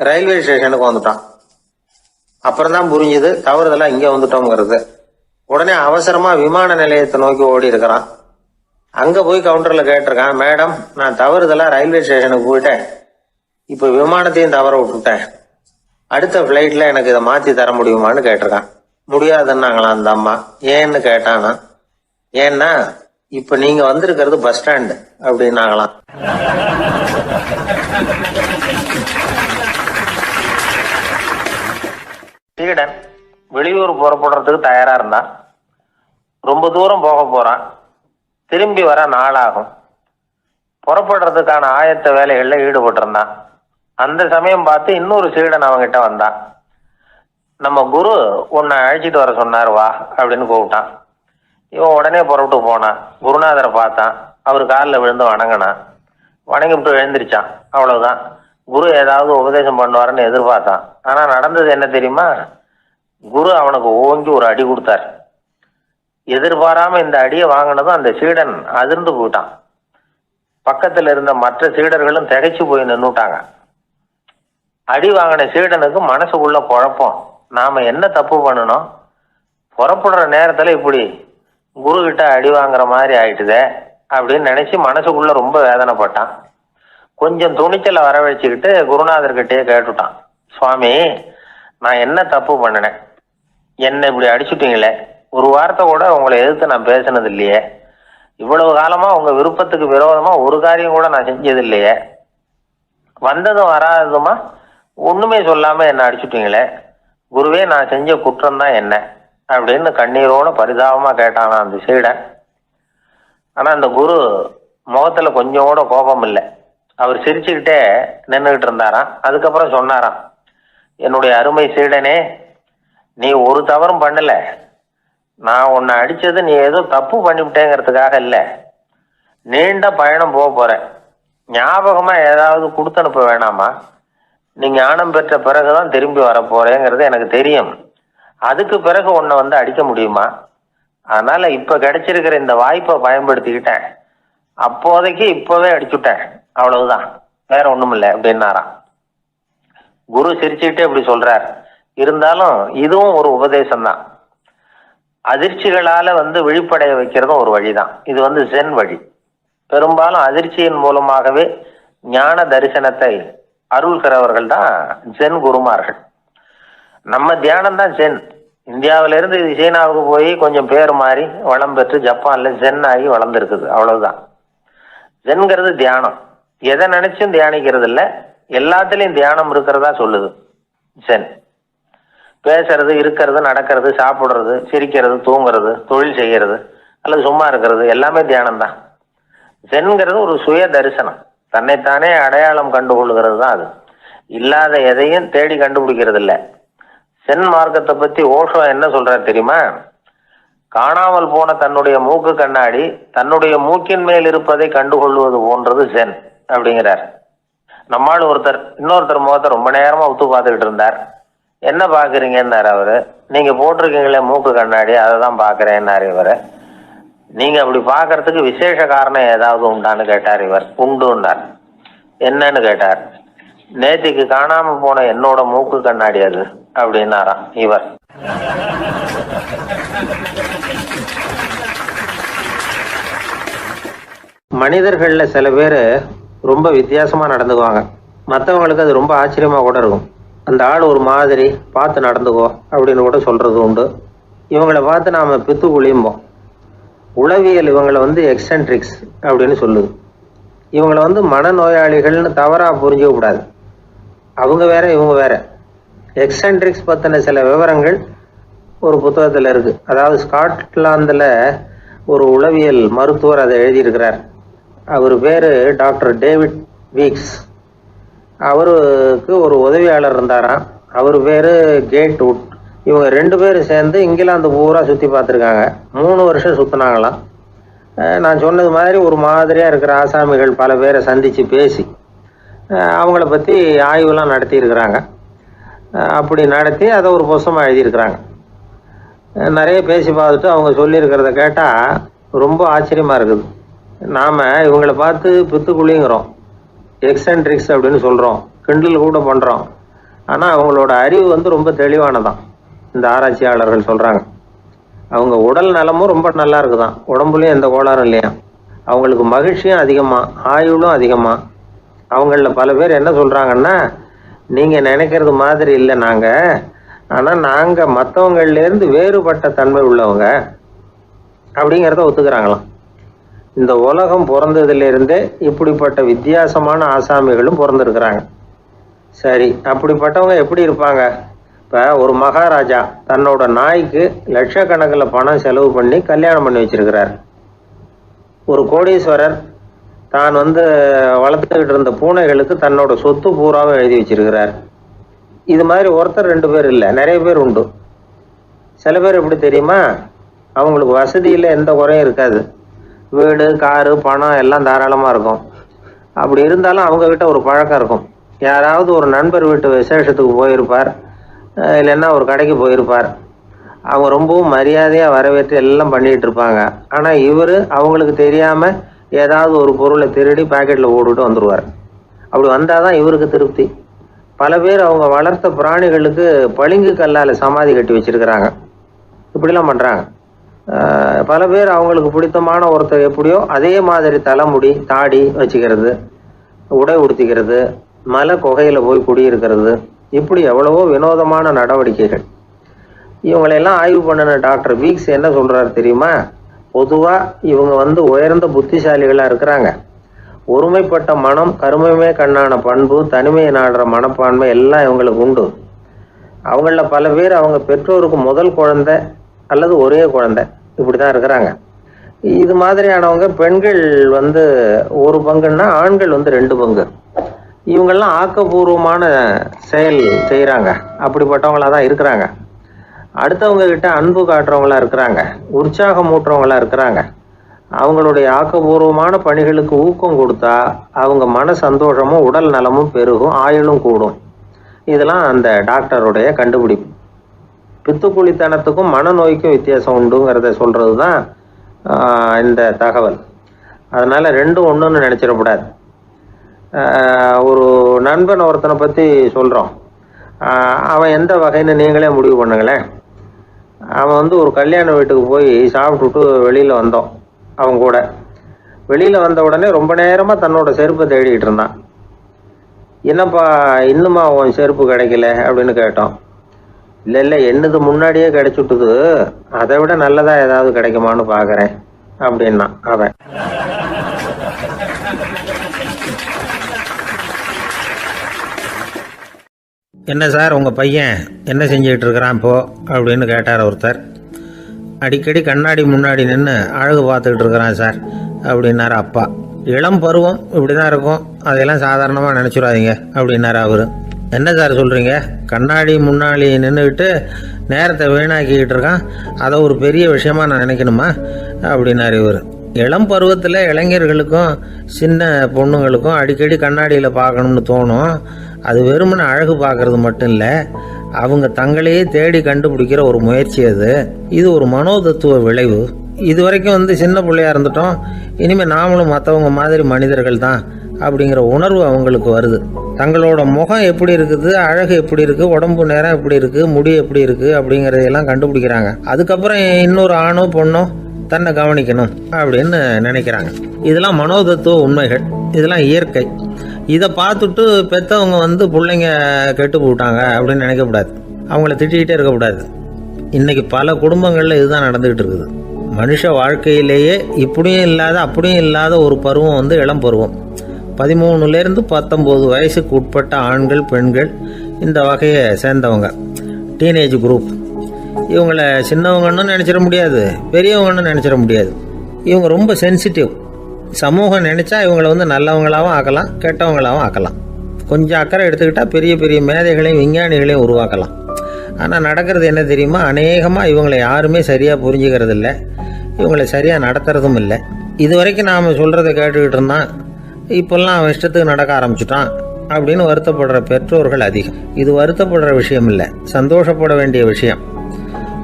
ரயில்வே ஸ்டேஷனுக்கு வந்துட்டான். அப்புறம் தான் புரிஞ்சுது தவறுதெல்லாம் இங்க வந்துட்டோங்கிறது. உடனே அவசரமா விமான நிலையத்தை நோக்கி ஓடி இருக்கிறான். அங்க போய் கவுண்டர்ல கேட்டிருக்கான், மேடம் நான் தவறுதெல்லாம் ரயில்வே ஸ்டேஷனுக்கு போயிட்டேன், இப்ப விமானத்தையும் தவற விட்டுட்டேன், அடுத்த பிளைட்ல எனக்கு இதை மாத்தி தர முடியுமான்னு கேட்டிருக்கான். முடியாதுன்னாங்களாம் அந்த அம்மா. ஏன்னு கேட்டானா, ஏன்னா இப்ப நீங்க வந்திருக்கிறது பஸ் ஸ்டாண்டு அப்படின்னாங்களாம். சீடன் வெளியூர் புறப்படுறதுக்கு தயாரா இருந்தான். ரொம்ப தூரம் போக போறான், திரும்பி வர நாளாகும். புறப்படுறதுக்கான ஆயத்த வேலைகள்ல ஈடுபட்டிருந்தான். அந்த சமயம் பார்த்து இன்னொரு சீடன் அவங்கிட்ட வந்தான். நம்ம குரு உன்னை அழைச்சிட்டு வர சொன்னார், வா அப்படின்னு கூப்பிட்டான். இவன் உடனே புறப்பட்டு போனான். குருநாதரை பார்த்தான். அவர் காலில் விழுந்து வணங்கினான். வணங்கிவிட்டு எழுந்திரிச்சான். அவ்வளவுதான். குரு ஏதாவது உபதேசம் பண்ணுவாருன்னு எதிர்பார்த்தான். ஆனா நடந்தது என்ன தெரியுமா? குரு அவனுக்கு ஓங்கி ஒரு அடி கொடுத்தார். எதிர்பாராம இந்த அடியை வாங்கினதும் அந்த சீடன் அதிர்ந்து போயிட்டான். பக்கத்துல இருந்த மற்ற சீடர்களும் திகைச்சு போய் நின்னுட்டாங்க. அடி வாங்கின சீடனுக்கு மனசுக்குள்ள குழப்பம், நாம என்ன தப்பு பண்ணணும், புறப்படுற நேரத்துல இப்படி குரு கிட்ட அடி வாங்குற மாதிரி ஆயிட்டுதே அப்படின்னு நினைச்சு மனசுக்குள்ள ரொம்ப வேதனைப்பட்டான். கொஞ்சம் துணிச்சலை வரவழைச்சுக்கிட்டு குருநாதர்கிட்டயே கேட்டுட்டான், சுவாமி நான் என்ன தப்பு பண்ணினேன், என்னை இப்படி அடிச்சுட்டீங்களே, ஒரு வார்த்தை கூட உங்களை எதிர்த்து நான் பேசினது இல்லையே, இவ்வளவு காலமா உங்க விருப்பத்துக்கு விரோதமா ஒரு காரியம் கூட நான் செஞ்சது இல்லையே, வந்ததும் வராததுமா ஒண்ணுமே சொல்லாம என்ன அடிச்சுட்டீங்களே, குருவே நான் செஞ்ச குற்றம் தான் என்ன அப்படின்னு கண்ணீரோட பரிதாபமா கேட்டானா அந்த சீடன். ஆனா அந்த குரு முகத்துல கொஞ்சம் கூட கோபம் இல்லை. அவர் சிரிச்சுக்கிட்டே நின்றுகிட்டு இருந்தாராம். அதுக்கப்புறம் சொன்னாராம், என்னுடைய அருமை சீடனே, நீ ஒரு தவறும் பண்ணல, நான் உன்னை அடிச்சது நீ ஏதோ தப்பு பண்ணிவிட்டேங்கிறதுக்காக இல்லை, நீண்ட பயணம் போக போறேன், ஞாபகமா ஏதாவது கொடுத்து அனுப்ப வேணாமா? நீ ஞானம் பெற்ற பிறகுதான் திரும்பி வர போறேங்கிறது எனக்கு தெரியும். அதுக்கு பிறகு உன்னை வந்து அடிக்க முடியுமா? அதனால இப்ப கிடைச்சிருக்கிற இந்த வாய்ப்பை பயன்படுத்திக்கிட்டேன், அப்போதைக்கு இப்பவே அடிச்சுட்டேன், அவ்வளவுதான், வேற ஒண்ணும் இல்லை அப்படின்னாராம். குரு சிரிச்சுக்கிட்டே இப்படி சொல்றார். இருந்தாலும் இதுவும் ஒரு உபதேசம் தான். அதிர்ச்சிகளால வந்து விழிப்படைய வைக்கிறதும் ஒரு வழிதான். இது வந்து ஜென் வழி. பெரும்பாலும் அதிர்ச்சியின் மூலமாகவே ஞான தரிசனத்தை அருள்கிறவர்கள் தான் ஜென் குருமார்கள். நம்ம தியானம் தான் ஜென். இந்தியாவிலிருந்து இது சீனாவுக்கு போய் கொஞ்சம் பேர் மாறி வளம் பெற்று ஜப்பான்ல ஜென் ஆகி வளர்ந்துருக்குது, அவ்வளவுதான். ஜென்கிறது தியானம். எதை நினைச்சும் தியானிக்கிறது இல்லை, எல்லாத்துலயும் தியானம் இருக்கிறதா சொல்லுது ஜென். பேசுறது, இருக்கிறது, நடக்கிறது, சாப்பிடுறது, சிரிக்கிறது, தூங்குறது, தொழில் செய்யறது அல்லது சும்மா இருக்கிறது எல்லாமே தியானம் தான். ஜென்கிறது ஒரு சுய தரிசனம், தன்னைத்தானே அடையாளம் கண்டுகொள்கிறது தான் அது. இல்லாத எதையும் தேடி கண்டுபிடிக்கிறது இல்லை. சென் மார்க்கத்தை பத்தி ஓஷோ என்ன சொல்றாரு தெரியுமா? காணாமல் போன தன்னுடைய மூக்கு கண்ணாடி தன்னுடைய மூக்கின் மேல் இருப்பதை கண்டுகொள்வது போன்றது ஜென் அப்படிங்கிறார். நம்மால் இன்னொருத்தர் முகத்தை ரொம்ப நேரமா உத்து பார்த்துக்கிட்டு இருந்தார். என்ன பாக்குறீங்கன்னாரு அவரு. நீங்க போட்டிருக்கீங்களே மூக்கு கண்ணாடி, அதை தான் பாக்குறேன்னாரு இவரு. நீங்க அப்படி பாக்குறதுக்கு விசேஷ காரணம் ஏதாவது உண்டான்னு கேட்டார் இவர். உண்டுன்னார். என்னன்னு கேட்டார். நேத்திக்கு காணாம போன என்னோட மூக்கு கண்ணாடி அது அப்படின்னாராம் இவர். மனிதர்கள்ல சில பேர் ரொம்ப வித்தியாசமா நடந்துக்குவாங்க. மற்றவங்களுக்கு அது ரொம்ப ஆச்சரியமா கூட இருக்கும். அந்த ஆள் ஒரு மாதிரி பார்த்து நடந்துக்கோ அப்படின்னு கூட சொல்றது உண்டு. இவங்களை பார்த்து நாம பித்து குளியும்போம். உளவியல் இவங்களை வந்து எக்ஸென்ட்ரிக்ஸ் அப்படின்னு சொல்லுது. இவங்களை வந்து மனநோயாளிகள்னு தவறா புரிஞ்சுக்க கூடாது. அவங்க வேற இவங்க வேற. எக்ஸென்ட்ரிக்ஸ் பற்றின சில விவரங்கள் ஒரு புத்தகத்தில் இருக்கு. அதாவது ஸ்காட்லாந்தில் ஒரு உளவியல் மருத்துவர் அதை எழுதியிருக்கிறார். அவர் பேர் டாக்டர் டேவிட் வீக்ஸ். அவருக்கு ஒரு உதவியாளர் இருந்தாராம். அவர் பேர் கேட் வுட். இவங்க 2 பேரும் சேர்ந்து இங்கிலாந்து பூரா சுற்றி பார்த்துருக்காங்க. 3 வருஷம் சுற்றினாங்களாம். நான் சொன்னது மாதிரி ஒரு மாதிரியாக இருக்கிற ஆசாமிகள் பல பேரை சந்தித்து பேசி அவங்கள பற்றி ஆய்வுலாம் நடத்தியிருக்கிறாங்க. அப்படி நடத்தி அதை ஒரு புஸ்தகமாக எழுதியிருக்கிறாங்க. நிறைய பேசி பார்த்துட்டு அவங்க சொல்லியிருக்கிறத கேட்டால் ரொம்ப ஆச்சரியமாக இருக்குது. நாம் இவங்களை பார்த்து பித்துக்குழிங்கிறோம், எக்ஸென்ட்ரிக்ஸ் அப்படின்னு சொல்கிறோம், கிண்டல் கூட பண்ணுறோம். ஆனால் அவங்களோட அறிவு வந்து ரொம்ப தெளிவானதான். இந்த ஆராய்ச்சியாளர்கள் சொல்கிறாங்க. அவங்க உடல் நலமும் ரொம்ப நல்லா இருக்குதான், உடம்புலையும் எந்த கோளாறும் இல்லையா. அவங்களுக்கு மகிழ்ச்சியும் அதிகமாக, ஆயுளும் அதிகமாக. அவங்களில் பல பேர் என்ன சொல்கிறாங்கன்னா, நீங்கள் நினைக்கிறது மாதிரி இல்லை நாங்கள், ஆனால் நாங்கள் மற்றவங்கள்லேருந்து வேறுபட்ட தன்மை உள்ளவங்க அப்படிங்கிறத ஒத்துக்கிறாங்களாம். இந்த உலகம் பிறந்ததுலேருந்தே இப்படிப்பட்ட வித்தியாசமான ஆசாமிகளும் பிறந்திருக்கிறாங்க. சரி, அப்படிப்பட்டவங்க எப்படி இருப்பாங்க? இப்போ ஒரு மகாராஜா தன்னோட நாய்க்கு லட்சக்கணக்கில் பணம் செலவு பண்ணி கல்யாணம் பண்ணி வச்சிருக்கிறார். ஒரு கோடீஸ்வரர் தான் வளர்த்துக்கிட்டு இருந்த பூனைகளுக்கு தன்னோட சொத்து பூராவும் எழுதி வச்சிருக்கிறார். இது மாதிரி ஒருத்தர் 2 பேர் இல்லை, நிறைய பேர் உண்டு. சில பேர் எப்படி தெரியுமா? அவங்களுக்கு வசதியில் எந்த குறையும் இருக்காது. வீடு, காரு, பணம் எல்லாம் தாராளமாக இருக்கும். அப்படி இருந்தாலும் அவங்கக்கிட்ட ஒரு பழக்கம் இருக்கும். யாராவது ஒரு நண்பர் வீட்டு விசேஷத்துக்கு போயிருப்பார், இல்லைன்னா ஒரு கடைக்கு போயிருப்பார். அவங்க ரொம்பவும் மரியாதையாக வரவேற்று எல்லாம் பண்ணிகிட்டு இருப்பாங்க. ஆனால் இவர் அவங்களுக்கு தெரியாமல் ஏதாவது ஒரு பொருளை திருடி பாக்கெட்டில் போட்டுட்டு வந்துடுவார். அப்படி வந்தால் தான் இவருக்கு திருப்தி. பல பேர் அவங்க வளர்த்த பிராணிகளுக்கு பளிங்கு கல்லால் சமாதி கட்டி வச்சிருக்கிறாங்க. இப்படிலாம் பண்ணுறாங்க. பல பேர் அவங்களுக்கு பிடித்தமான ஒருத்தர் எப்படியோ அதே மாதிரி தலைமுடி, தாடி வச்சுக்கிறது, உடை உடுத்திக்கிறது, மலை குகையில் போய் குடியிருக்கிறது, இப்படி எவ்வளவோ வினோதமான நடவடிக்கைகள். இவங்களெல்லாம் ஆய்வு பண்ணின டாக்டர் வீக்ஸ் என்ன சொல்கிறாரு தெரியுமா? பொதுவாக இவங்க உயர்ந்த புத்திசாலிகளாக இருக்கிறாங்க. ஒருமைப்பட்ட மனம், கருமையுமே கண்ணான பண்பு, தனிமையை நாடுற மனப்பான்மை எல்லாம் இவங்களுக்கு உண்டு. அவங்களில் பல பேர் அவங்க பெற்றோருக்கு முதல் குழந்தை அல்லது ஒரே குழந்தை, இப்படி தான் இருக்கிறாங்க. இது மாதிரியானவங்க பெண்கள் 1 பங்குன்னா ஆண்கள் 2 பங்கு. இவங்கெல்லாம் ஆக்கப்பூர்வமான செயல் செய்கிறாங்க. அப்படிப்பட்டவங்களாக தான் இருக்கிறாங்க. அடுத்தவங்க கிட்ட அன்பு காட்டுறவங்களா இருக்கிறாங்க, உற்சாகம் ஊட்டுறவங்களா இருக்கிறாங்க. அவங்களுடைய ஆக்கப்பூர்வமான பணிகளுக்கு ஊக்கம் கொடுத்தா அவங்க மன சந்தோஷமும் உடல் நலமும் பெருகும், ஆயுளும் கூடும். இதெல்லாம் அந்த டாக்டருடைய கண்டுபிடிப்பு. பித்துக்குழித்தனத்துக்கும் மனநோய்க்கும் வித்தியாசம் உண்டுங்கிறத சொல்றது தான் இந்த தகவல். அதனால ரெண்டும் ஒன்றுன்னு நினச்சிடக்கூடாது. ஒரு நண்பன் ஒருத்தனை பற்றி சொல்கிறோம். அவன் எந்த வகைன்னு நீங்களே முடிவு பண்ணுங்களேன். அவன் ஒரு கல்யாண வீட்டுக்கு போய் சாப்பிட்டுட்டு வெளியில் வந்தோம். அவன் கூட வெளியில் வந்த உடனே ரொம்ப நேரமாக தன்னோட செருப்பை தேடிக்கிட்டு இருந்தான். என்னப்பா இன்னுமா உன் செருப்பு கிடைக்கல அப்படின்னு கேட்டோம். இல்லை என்னது முன்னாடியே கிடைச்சுட்டுது, அதை விட நல்லதா ஏதாவது கிடைக்குமான்னு பார்க்குறேன் அப்படின்னா அவன். என்ன சார் உங்கள் பையன் என்ன செஞ்சுக்கிட்டு இருக்கிறான் இப்போ அப்படின்னு கேட்டார் ஒருத்தர். அடிக்கடி கண்ணாடி முன்னாடி நின்று அழகு பார்த்துக்கிட்டு இருக்கிறான் சார் அப்படின்னாரு அப்பா. இளம் பருவம் இப்படி தான் இருக்கும், அதையெல்லாம் சாதாரணமாக நினச்சிடாதீங்க அப்படின்னாரு அவர். என்ன சார் சொல்கிறீங்க, கண்ணாடி முன்னாடி நின்றுக்கிட்டு நேரத்தை வீணாக்கிக்கிட்டு இருக்கான், அதை ஒரு பெரிய விஷயமா நான் நினைக்கணுமா அப்படின்னாரு இவர். இளம் பருவத்தில் இளைஞர்களுக்கும் சின்ன பொண்ணுங்களுக்கும் அடிக்கடி கண்ணாடியில் பார்க்கணும்னு தோணும். அது வெறுமனே அழகு பார்க்கறது மட்டும் இல்லை, அவங்க தங்களையே தேடி கண்டுபிடிக்கிற ஒரு முயற்சி அது. இது ஒரு மனோதத்துவ விளைவு. இது வரைக்கும் சின்ன பிள்ளையா இருந்துட்டோம், இனிமேல் நாமளும் மற்றவங்க மாதிரி மனிதர்கள் தான் அப்படிங்கிற உணர்வு அவங்களுக்கு வருது. தங்களோட முகம் எப்படி இருக்குது, அழகு எப்படி இருக்குது, உடம்பு நேரம் எப்படி இருக்குது, முடி எப்படி இருக்குது அப்படிங்கிறதையெல்லாம் கண்டுபிடிக்கிறாங்க. அதுக்கப்புறம் இன்னொரு ஆணோ பொண்ணோ தன்னை கவனிக்கணும் அப்படின்னு நினைக்கிறாங்க. இதெல்லாம் மனோதத்துவ உண்மைகள், இதெல்லாம் இயற்கை. இதை பார்த்துட்டு பெற்றவங்க பிள்ளைங்க கெட்டு போட்டாங்க அப்படின்னு நினைக்கக்கூடாது, அவங்கள திட்டிகிட்டே இருக்கக்கூடாது. இன்றைக்கி பல குடும்பங்களில் இதுதான் நடந்துக்கிட்டு இருக்குது. மனுஷ வாழ்க்கையிலேயே இப்படியும் இல்லாத அப்படியும் இல்லாத ஒரு பருவம் இளம் பருவம். 13லேருந்து 19 வயசுக்கு உட்பட்ட ஆண்கள் பெண்கள் இந்த வகையை சேர்ந்தவங்க, டீனேஜ் குரூப். இவங்களை சின்னவங்கன்னு நினச்சிட முடியாது, பெரியவங்கன்னு நினச்சிட முடியாது. இவங்க ரொம்ப சென்சிட்டிவ். சமூகம் நினச்சா இவங்களை நல்லவங்களாகவும் ஆக்கலாம், கெட்டவங்களாகவும் ஆக்கலாம். கொஞ்சம் அக்கறை எடுத்துக்கிட்டால் பெரிய பெரிய மேதைகளையும் விஞ்ஞானிகளையும் உருவாக்கலாம். ஆனால் நடக்கிறது என்ன தெரியுமா, அநேகமாக இவங்களை யாருமே சரியாக புரிஞ்சுக்கிறது இல்லை, இவங்களை சரியாக நடத்துறதும் இல்லை. இது வரைக்கும் நாம் சொல்கிறத கேட்டுக்கிட்டு இருந்தான், இப்போல்லாம் அவன் இஷ்டத்துக்கு நடக்க ஆரம்பிச்சுட்டான் அப்படின்னு வருத்தப்படுற பெற்றோர்கள் அதிகம். இது வருத்தப்படுற விஷயம் இல்லை, சந்தோஷப்பட வேண்டிய விஷயம்.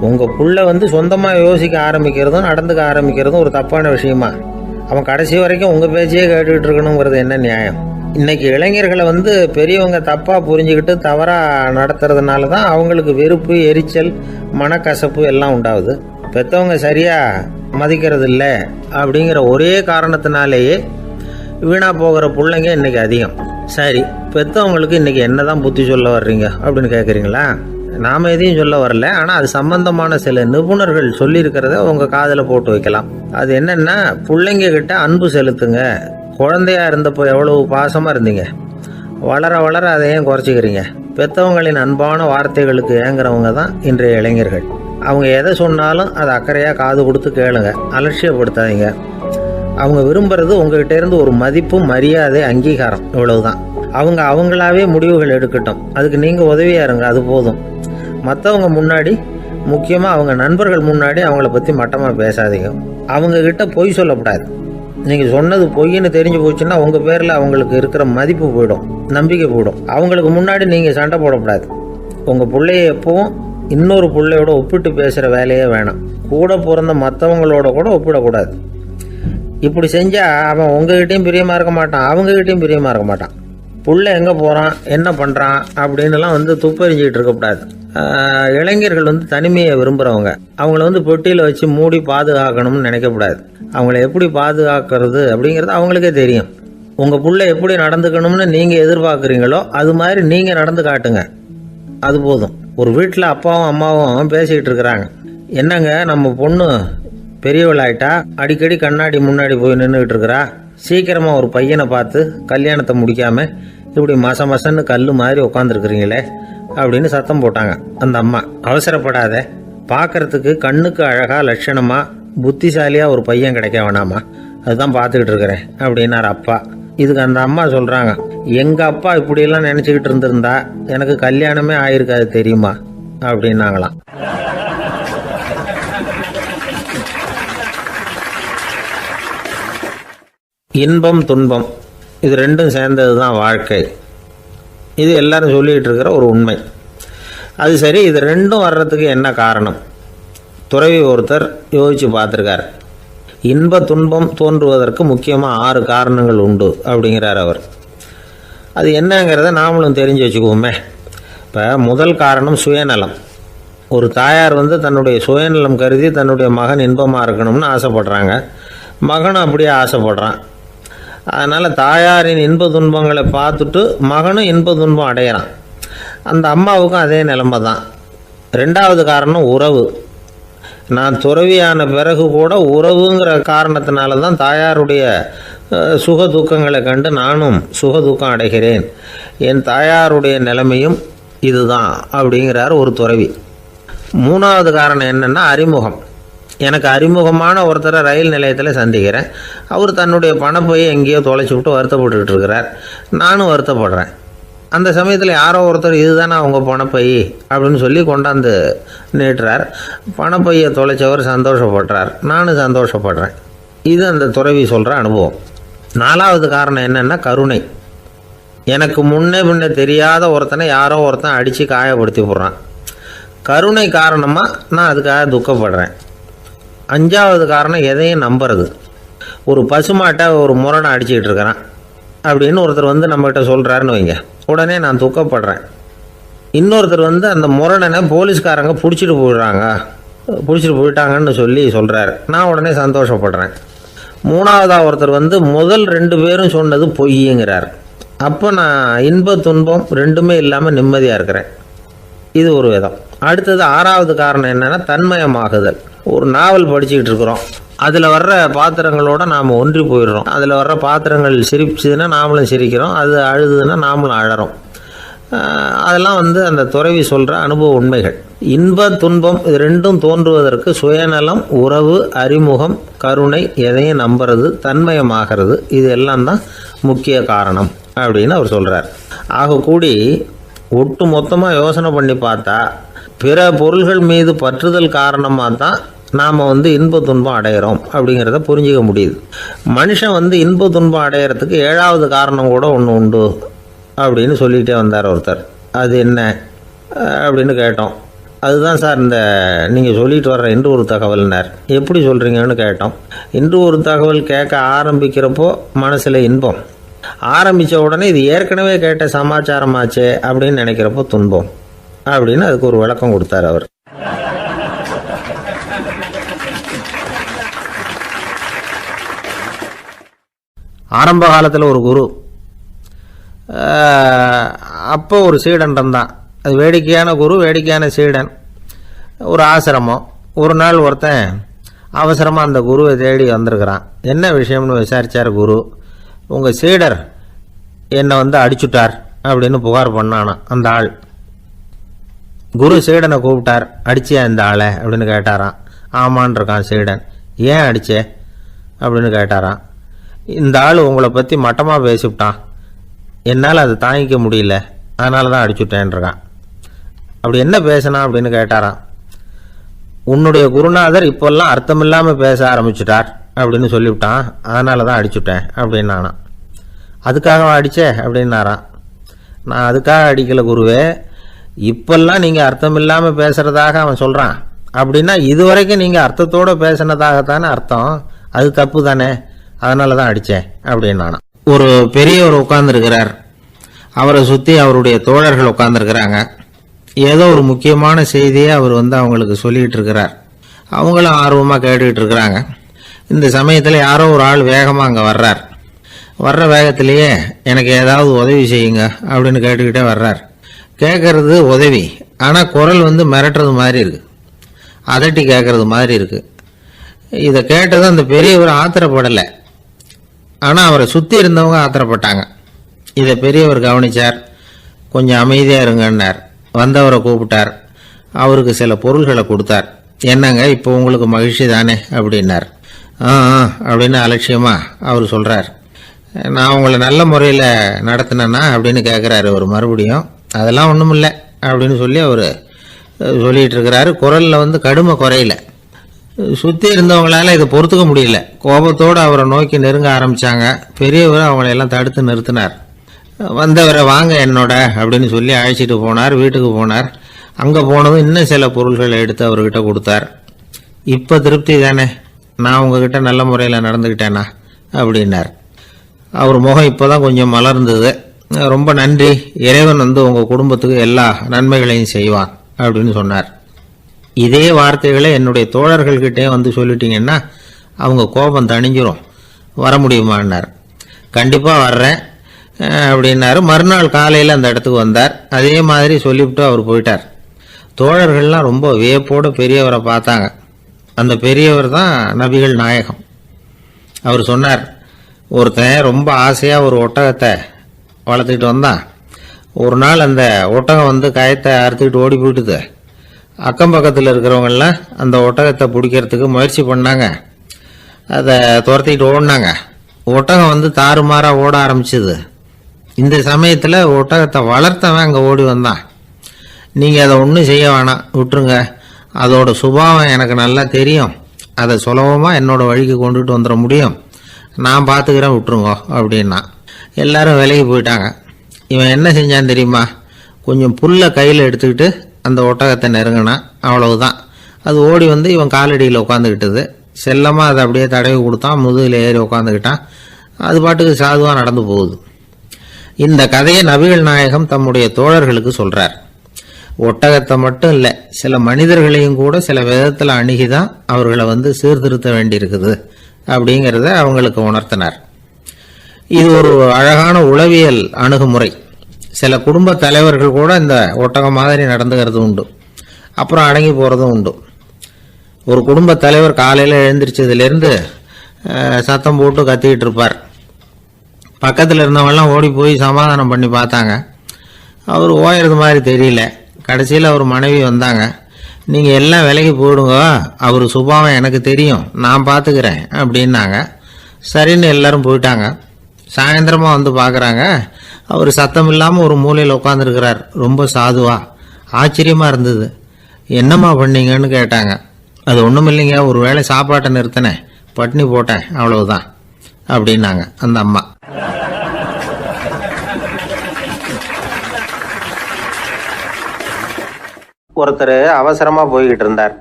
உங்கள் புள்ள சொந்தமாக யோசிக்க ஆரம்பிக்கிறதும் நடந்துக்க ஆரம்பிக்கிறதும் ஒரு தப்பான விஷயமா? அவன் கடைசி வரைக்கும் உங்கள் பேச்சையே கேட்டுக்கிட்டு இருக்கணுங்கிறது என்ன நியாயம்? இன்றைக்கி இளைஞர்களை பெரியவங்க தப்பாக புரிஞ்சுக்கிட்டு தவறாக நடத்துறதுனால தான் அவங்களுக்கு வெறுப்பு, எரிச்சல், மனக்கசப்பு எல்லாம் உண்டாகுது. பெற்றவங்க சரியாக மதிக்கிறது இல்லை அப்படிங்கிற ஒரே காரணத்தினாலேயே வீணாக போகிற பிள்ளைங்க இன்றைக்கி அதிகம். சரி, பெற்றவங்களுக்கு இன்றைக்கி என்ன தான் புத்தி சொல்ல வர்றீங்க அப்படின்னு கேட்குறீங்களா? நாம் எதையும் சொல்ல வரல, ஆனால் அது சம்பந்தமான சில நிபுணர்கள் சொல்லியிருக்கிறத உங்கள் காதில் போட்டு வைக்கலாம். அது என்னென்னா, பிள்ளைங்க கிட்ட அன்பு செலுத்துங்க. குழந்தையா இருந்தப்போ எவ்வளவு பாசமாக இருந்தீங்க, வளர வளர அதை ஏன் குறைச்சிக்கிறீங்க? பெற்றவங்களின் அன்பான வார்த்தைகளுக்கு ஏங்குறவங்க தான் இன்றைய இளைஞர்கள். அவங்க எதை சொன்னாலும் அதை அக்கறையாக காது கொடுத்து கேளுங்க, அலட்சியப்படுத்தாதீங்க. அவங்க விரும்புறது உங்ககிட்ட இருந்து ஒரு மதிப்பு, மரியாதை, அங்கீகாரம், இவ்வளவுதான். அவங்க அவங்களாவே முடிவுகள் எடுக்கட்டும், அதுக்கு நீங்கள் உதவியாக இருங்க, அது போதும். மற்றவங்க முன்னாடி, முக்கியமாக அவங்க நண்பர்கள் முன்னாடி அவங்கள பற்றி மட்டமாக பேசாதீங்க. அவங்கக்கிட்ட பொய் சொல்லக்கூடாது. நீங்கள் சொன்னது பொய்ன்னு தெரிஞ்சு போச்சுன்னா உங்கள் பேரில் அவங்களுக்கு இருக்கிற மதிப்பு போயிடும், நம்பிக்கை போயிடும். அவங்களுக்கு முன்னாடி நீங்கள் சண்டை போடக்கூடாது. உங்கள் பிள்ளைய எப்பவும் இன்னொரு பிள்ளையோட ஒப்பிட்டு பேசுகிற வேலையே வேணாம். கூட பிறந்த மற்றவங்களோட கூட ஒப்பிடக்கூடாது. இப்படி செஞ்சால் அவன் உங்ககிட்டையும் பிரியமாக இருக்க மாட்டான், அவங்ககிட்டையும் பிரியமாக இருக்க மாட்டான். புள்ள எங்கே போகிறான், என்ன பண்ணுறான் அப்படின்னுலாம் துப்பறிஞ்சிக்கிட்டு இருக்கக்கூடாது. இளைஞர்கள் தனிமையை விரும்புகிறவங்க. அவங்கள பெட்டியில் வச்சு மூடி பாதுகாக்கணும்னு நினைக்கக்கூடாது. அவங்கள எப்படி பாதுகாக்கிறது அப்படிங்கிறது அவங்களுக்கே தெரியும். உங்கள் புள்ள எப்படி நடந்துக்கணும்னு நீங்கள் எதிர்பார்க்குறீங்களோ அது மாதிரி நீங்கள் நடந்து காட்டுங்க, அது போதும். ஒரு வீட்டில் அப்பாவும் அம்மாவும் பேசிக்கிட்டு இருக்கிறாங்க. என்னங்க, நம்ம பொண்ணு பெரியவளாயிட்டா, அடிக்கடி கண்ணாடி முன்னாடி போய் நின்றுக்கிட்டு இருக்கிறா, சீக்கிரமாக ஒரு பையனை பார்த்து கல்யாணத்தை முடிக்காமல் இப்படி மசன்னு கல் மாதிரி உட்காந்துருக்குறீங்களே அப்படின்னு சத்தம் போட்டாங்க அந்த அம்மா. அவசரப்படாத, பார்க்கறதுக்கு கண்ணுக்கு அழகாக லட்சணமாக புத்திசாலியாக ஒரு பையன் கிடைக்க வேணாமா, அதுதான் பார்த்துக்கிட்டு இருக்கிறேன் அப்படின்னார் அப்பா. இதுக்கு அந்த அம்மா சொல்கிறாங்க, எங்கள் அப்பா இப்படியெல்லாம் நினச்சிக்கிட்டு இருந்திருந்தா எனக்கு கல்யாணமே ஆயிருக்காது தெரியுமா அப்படின்னாங்களாம். இன்பம் துன்பம் இது ரெண்டும் சேர்ந்தது தான் வாழ்க்கை. இது எல்லாரும் சொல்லிகிட்டு இருக்கிற ஒரு உண்மை. அது சரி, இது ரெண்டும் வர்றதுக்கு என்ன காரணம்? துறவி ஒருத்தர் யோசித்து பார்த்துருக்கார். இன்ப துன்பம் தோன்றுவதற்கு முக்கியமாக 6 காரணங்கள் உண்டு அப்படிங்கிறார் அவர். அது என்னங்கிறத நாமளும் தெரிஞ்சு வச்சுக்குவோமே. இப்போ முதல் காரணம் சுயநலம். ஒரு தாயார் தன்னுடைய சுயநலம் கருதி தன்னுடைய மகன் இன்பமாக இருக்கணும்னு ஆசைப்படுறாங்க. மகனும் அப்படியே ஆசைப்படுறான். அதனால் தாயாரின் இன்ப துன்பங்களை பார்த்துட்டு மகனும் இன்ப துன்பம் அடையிறான். அந்த அம்மாவுக்கும் அதே நிலைமை தான். 2வது காரணம் உறவு. நான் துறவியான பிறகு கூட உறவுங்கிற காரணத்தினால தான் தாயாருடைய சுக துக்கங்களை கண்டு நானும் சுக துக்கம் அடைகிறேன். என் தாயாருடைய நிலைமையும் இதுதான் அப்படிங்கிறார் ஒரு துறவி. 3வது காரணம் என்னென்னா அறிமுகம். எனக்கு அறிமுகமான ஒருத்தரை ரயில் நிலையத்தில் சந்திக்கிறேன். அவர் தன்னுடைய பணப்பையை எங்கேயோ தொலைச்சி விட்டு வருத்தப்பட்டுக்கிட்டு இருக்கிறார். நானும் வருத்தப்படுறேன். அந்த சமயத்தில் யாரோ ஒருத்தர் இதுதானே அவங்க பணப்பை அப்படின்னு சொல்லி கொண்டாந்து நீட்டுறார். பணப்பையை தொலைச்சவர் சந்தோஷப்படுறார். நானும் சந்தோஷப்படுறேன். இது அந்த துறவி சொல்கிற அனுபவம். 4வது காரணம் என்னென்னா கருணை. எனக்கு முன்னே தெரியாத ஒருத்தனை யாரோ ஒருத்தன் அடித்து காயப்படுத்தி போடுறான். கருணை காரணமாக நான் அதுக்காக துக்கப்படுறேன். 5வது காரணம் எதையும் நம்புறது. ஒரு பசுமாட்டை ஒரு முரணை அடிச்சுக்கிட்டு இருக்கிறான் அப்படின்னு ஒருத்தர் நம்மகிட்ட சொல்கிறாருன்னு வைங்க, உடனே நான் துக்கப்படுறேன். இன்னொருத்தர் அந்த முரணனை போலீஸ்காரங்க பிடிச்சிட்டு போயிட்டாங்கன்னு சொல்கிறாரு. நான் உடனே சந்தோஷப்படுறேன். 3வதாக ஒருத்தர் முதல் 2 பேரும் சொன்னது பொய்யுங்கிறார். அப்போ நான் இன்ப துன்பம் ரெண்டுமே இல்லாமல் நிம்மதியாக இருக்கிறேன். இது ஒரு விதம். அடுத்தது 6வது காரணம் என்னென்னா தன்மயமாகுதல். ஒரு நாவல் படிச்சுக்கிட்டு இருக்கிறோம். அதில் வர்ற பாத்திரங்களோட நாம் ஒன்றி போயிடுறோம். அதில் வர்ற பாத்திரங்கள் சிரிச்சுதுன்னா நாமளும் சிரிக்கிறோம், அது அழுதுன்னா நாமளும் அழறோம். அதெல்லாம் அந்த துறவி சொல்கிற அனுபவ உண்மைகள். இன்ப துன்பம் இது ரெண்டும் தோன்றுவதற்கு சுயநலம், உறவு, அறிமுகம், கருணை, எதையும் நம்புறது, தன்மயமாகிறது, இது எல்லாம் தான் முக்கிய காரணம் அப்படின்னு அவர் சொல்கிறார். ஆகக்கூடி ஒட்டு மொத்தமாக யோசனை பண்ணி பார்த்தா பிற பொருள்கள் மீது பற்றுதல் காரணமாக தான் நாம் இன்ப துன்பம் அடைகிறோம் அப்படிங்கிறத புரிஞ்சிக்க முடியுது. மனுஷன் இன்ப துன்பம் அடைகிறதுக்கு 7வது காரணம் கூட ஒன்று உண்டு அப்படின்னு சொல்லிகிட்டே வந்தார் ஒருத்தர். அது என்ன அப்படின்னு கேட்டோம். அதுதான் சார் இந்த நீங்கள் சொல்லிட்டு வர்ற இன்று ஒரு தகவல்னார். எப்படி சொல்கிறீங்கன்னு கேட்டோம். இன்று ஒரு தகவல் கேட்க ஆரம்பிக்கிறப்போ மனசில் இன்பம், ஆரம்பித்த உடனே இது ஏற்கனவே கேட்ட சமாச்சாரமாச்சே அப்படின்னு நினைக்கிறப்போ துன்பம் அப்படின்னு அதுக்கு ஒரு விளக்கம் கொடுத்தார் அவர். ஆரம்ப காலத்தில் ஒரு குரு, அப்போ ஒரு சீடன் இருந்தான். அது வேடிக்கையான குரு, வேடிக்கையான சீடன். ஒரு ஆசிரமம். ஒரு நாள் ஒருத்தன் அவசரமாக அந்த குருவை தேடி வந்திருக்கிறான். என்ன விஷயம்னு விசாரித்தார் குரு. உங்கள் சீடர் என்னை அடிச்சுட்டார் அப்படின்னு புகார் பண்ணானா அந்த ஆள். குரு சீடனை கூப்பிட்டார். அடிச்சியா இந்த ஆளை அப்படின்னு கேட்டாராம். ஆமான் இருக்கான் சீடன். ஏன் அடிச்சே அப்படின்னு கேட்டாராம். இந்த ஆள் உங்களை பற்றி மட்டமாக பேசிவிட்டான், என்னால் அதை தாங்கிக்க முடியல, அதனால தான் அடிச்சுட்டேன்ருக்கான். அப்படி என்ன பேசினா அப்படின்னு கேட்டாராம். உன்னுடைய குருநாதர் இப்போல்லாம் அர்த்தமில்லாமல் பேச ஆரம்பிச்சுட்டார் அப்படின்னு சொல்லிவிட்டான், அதனால தான் அடிச்சுட்டேன் அப்படின்னு நானா. அதுக்காக அடித்தே அப்படின்னாராம். நான் அதுக்காக அடிக்கலை குருவே, இப்பெல்லாம் நீங்கள் அர்த்தமில்லாமல் பேசுகிறதாக அவன் சொல்கிறான் அப்படின்னா இதுவரைக்கும் நீங்கள் அர்த்தத்தோடு பேசினதாகத்தானே அர்த்தம், அது தப்பு தானே, அதனால தான் அடித்தேன் அப்படின்னு நானா. ஒரு பெரியவர் உட்கார்ந்துருக்கிறார். அவரை சுற்றி அவருடைய தோழர்கள் உட்கார்ந்துருக்கிறாங்க. ஏதோ ஒரு முக்கியமான செய்தியை அவர் அவங்களுக்கு சொல்லிகிட்டு இருக்கிறார். அவங்களும் ஆர்வமாக கேட்டுக்கிட்டு இருக்கிறாங்க. இந்த சமயத்தில் யாரோ ஒரு ஆள் வேகமாக அங்கே வர்றார். வர்ற வேகத்திலேயே எனக்கு ஏதாவது உதவி செய்யுங்க அப்படின்னு கேட்டுக்கிட்டே வர்றார். கேட்கறது உதவி, ஆனால் குரல் மிரட்டுறது மாதிரி இருக்குது, அதட்டி கேட்கறது மாதிரி இருக்குது. இதை கேட்டது அந்த பெரியவர் ஆத்திரப்படலை, ஆனால் அவரை சுற்றி இருந்தவங்க ஆத்திரப்பட்டாங்க. இதை பெரியவர் கவனித்தார். கொஞ்சம் அமைதியாக இருங்கன்னார். வந்தவரை கூப்பிட்டார். அவருக்கு சில பொருள்களை கொடுத்தார். என்னங்க இப்போ உங்களுக்கு மகிழ்ச்சி தானே அப்படின்னார். அப்படின்னு அலட்சியமாக அவர் சொல்கிறார். நான் உங்களை நல்ல முறையில் நடத்தினேன்னா அப்படின்னு கேட்குறாரு அவர் மறுபடியும். அதெல்லாம் ஒன்றும் இல்லை அப்படின்னு சொல்லி அவர் சொல்லிகிட்டு இருக்கிறாரு. குரலில் வந்து கடுமை குறையில. சுற்றி இருந்தவங்களால இதை பொறுத்துக்க முடியல. கோபத்தோடு அவரை நோக்கி நெருங்க ஆரம்பித்தாங்க. பெரியவர் அவங்களையெல்லாம் தடுத்து நிறுத்தினார். வந்தவரை வாங்க என்னோட அப்படின்னு சொல்லி அழைச்சிட்டு போனார். வீட்டுக்கு போனார். அங்கே போனதும் இன்னும் சில பொருள்களை எடுத்து அவர்கிட்ட கொடுத்தார். இப்போ திருப்தி தானே, நான் உங்ககிட்ட நல்ல முறையில் நடந்துக்கிட்டேனா அப்படின்னார். அவர் முகம் இப்போ தான் கொஞ்சம் மலர்ந்தது. ரொம்ப நன்றி, இறைவன் வந்து உங்கள் குடும்பத்துக்கு எல்லா நன்மைகளையும் செய்வான் அப்படின்னு சொன்னார். இதே வார்த்தைகளை என்னுடைய தோழர்கள்கிட்டே வந்து சொல்லிட்டீங்கன்னா அவங்க கோபம் தணிஞ்சிரும், வர முடியுமான்னார். கண்டிப்பாக வர்றேன் அப்படின்னாரு. மறுநாள் காலையில் அந்த இடத்துக்கு வந்தார். அதே மாதிரி சொல்லிவிட்டு அவர் போயிட்டார். தோழர்கள்லாம் ரொம்ப வியப்போடு பெரியவரை பார்த்தாங்க. அந்த பெரியவர் தான் நபிகள் நாயகம். அவர் சொன்னார், ஒருத்தன் ரொம்ப ஆசையாக ஒரு ஒட்டகத்தை வளர்த்துக்கிட்டு வந்தான். ஒரு நாள் அந்த ஒட்டகம் வந்து கயத்தை அறுத்துக்கிட்டு ஓடி போயிட்டுது. அக்கம் பக்கத்தில் இருக்கிறவங்கெல்லாம் அந்த ஒட்டகத்தை பிடிக்கிறதுக்கு முயற்சி பண்ணாங்க. அதை துரத்திக்கிட்டு ஓடினாங்க. ஒட்டகம் வந்து தாறுமாறாக ஓட ஆரம்பிச்சுது. இந்த சமயத்தில் ஒட்டகத்தை வளர்த்தவன் அங்கே ஓடி வந்தான். நீங்கள் அதை ஒன்றும் செய்ய வேணாம், விட்டுருங்க, அதோட சுபாவம் எனக்கு நல்லா தெரியும், அதை சுலபமாக என்னோட வழிக்கு கொண்டுட்டு வந்துட முடியும், நான் பார்த்துக்கிறேன், விட்டுருங்கோ அப்படின்னா. எல்லாரும் விலகி போயிட்டாங்க. இவன் என்ன செஞ்சான் தெரியுமா? கொஞ்சம் புல்லை கையில் எடுத்துக்கிட்டு அந்த ஒட்டகத்தை நெருங்கினான். அவ்வளவுதான். அது ஓடி வந்து இவன் காலடியில் உட்காந்துக்கிட்டது. செல்லமாக அதை அப்படியே தடவி கொடுத்தான். முதுகில் ஏறி உட்காந்துக்கிட்டான். அது பாட்டுக்கு சாதுவாக நடந்து போகுது. இந்த கதையை நபிகள் நாயகம் தம்முடைய தோழர்களுக்கு சொல்கிறார். ஒட்டகத்தை மட்டும் இல்லை, சில மனிதர்களையும் கூட சில விதத்தில் அணுகிதான் அவர்களை வந்து சீர்திருத்த வேண்டியிருக்குது அப்படிங்கிறத அவங்களுக்கு உணர்த்தினார். இது ஒரு அழகான உளவியல் அணுகுமுறை. சில குடும்ப தலைவர்கள் கூட இந்த ஒட்டகம் மாதிரி நடந்துக்கிறது உண்டு, அப்புறம் அடங்கி போகிறதும் உண்டு. ஒரு குடும்ப தலைவர் காலையில் எழுந்திரிச்சதுலேருந்து சத்தம் போட்டு கத்திக்கிட்டு இருப்பார். பக்கத்தில் இருந்தவங்கெல்லாம் ஓடி போய் சமாதானம் பண்ணி பார்த்தாங்க. அவர் ஓயறது மாதிரி தெரியல. கடைசியில் அவர் மனைவி வந்தாங்க. நீங்கள் எல்லாம் விலைக்கு போயிடுங்க, அவர் சுபாவம் எனக்கு தெரியும், நான் பார்த்துக்கிறேன் அப்படின்னாங்க. சரின்னு எல்லாரும் போயிட்டாங்க. சாயந்தரமாக வந்து பார்க்குறாங்க, அவர் சத்தம் இல்லாமல் ஒரு மூலையில் உட்காந்துருக்கிறார். ரொம்ப சாதுவா. ஆச்சரியமாக இருந்தது. என்னம்மா பண்ணீங்கன்னு கேட்டாங்க. அது ஒன்றும் இல்லைங்க, ஒரு வேளை சாப்பாட்டை நிறுத்தினேன், பட்னி போட்டேன், அவ்வளவுதான் அப்படின்னாங்க அந்த அம்மா. ஒருத்தர் அவசரமாக போய்கிட்டு இருந்தார்.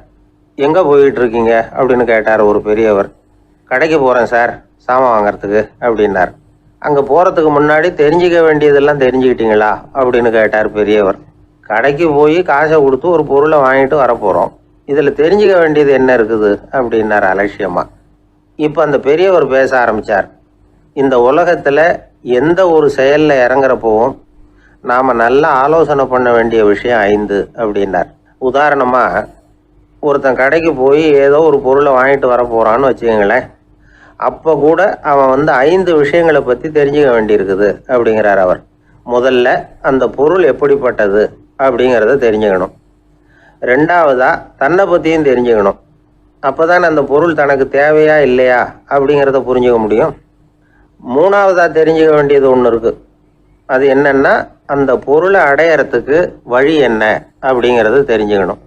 எங்கே போய்கிட்டு இருக்கீங்க அப்படின்னு கேட்டார் ஒரு பெரியவர். கடைக்கு போகிறேன் சார், சாமான் வாங்கிறதுக்கு அப்படின்னார். அங்கே போகிறதுக்கு முன்னாடி தெரிஞ்சிக்க வேண்டியதெல்லாம் தெரிஞ்சுக்கிட்டீங்களா அப்படின்னு கேட்டார் பெரியவர். கடைக்கு போய் காசை கொடுத்து ஒரு பொருளை வாங்கிட்டு வரப்போகிறோம், இதில் தெரிஞ்சிக்க வேண்டியது என்ன இருக்குது அப்படின்னார் அலட்சியமாக. இப்போ அந்த பெரியவர் பேச ஆரம்பித்தார். இந்த உலகத்தில் எந்த ஒரு செயலில் இறங்குறப்போவும் நாம் நல்லா ஆலோசனை பண்ண வேண்டிய விஷயம் 5 அப்படின்னார். உதாரணமாக, ஒருத்தன் கடைக்கு போய் ஏதோ ஒரு பொருளை வாங்கிட்டு வர போகிறான்னு வச்சுக்கோங்களேன். அப்போ கூட அவன் வந்து 5 விஷயங்களை பற்றி தெரிஞ்சுக்க வேண்டியிருக்குது அப்படிங்கிறார் அவர். முதல்ல அந்த பொருள் எப்படிப்பட்டது அப்படிங்கிறத தெரிஞ்சுக்கணும். ரெண்டாவதாக தன்னை பற்றியும் தெரிஞ்சுக்கணும். அப்போ தானே அந்த பொருள் தனக்கு தேவையா இல்லையா அப்படிங்கிறத புரிஞ்சுக்க முடியும். மூணாவதாக தெரிஞ்சுக்க வேண்டியது ஒன்று இருக்குது. அது என்னன்னா, அந்த பொருளை அடையறதுக்கு வழி என்ன அப்படிங்கிறது தெரிஞ்சுக்கணும்.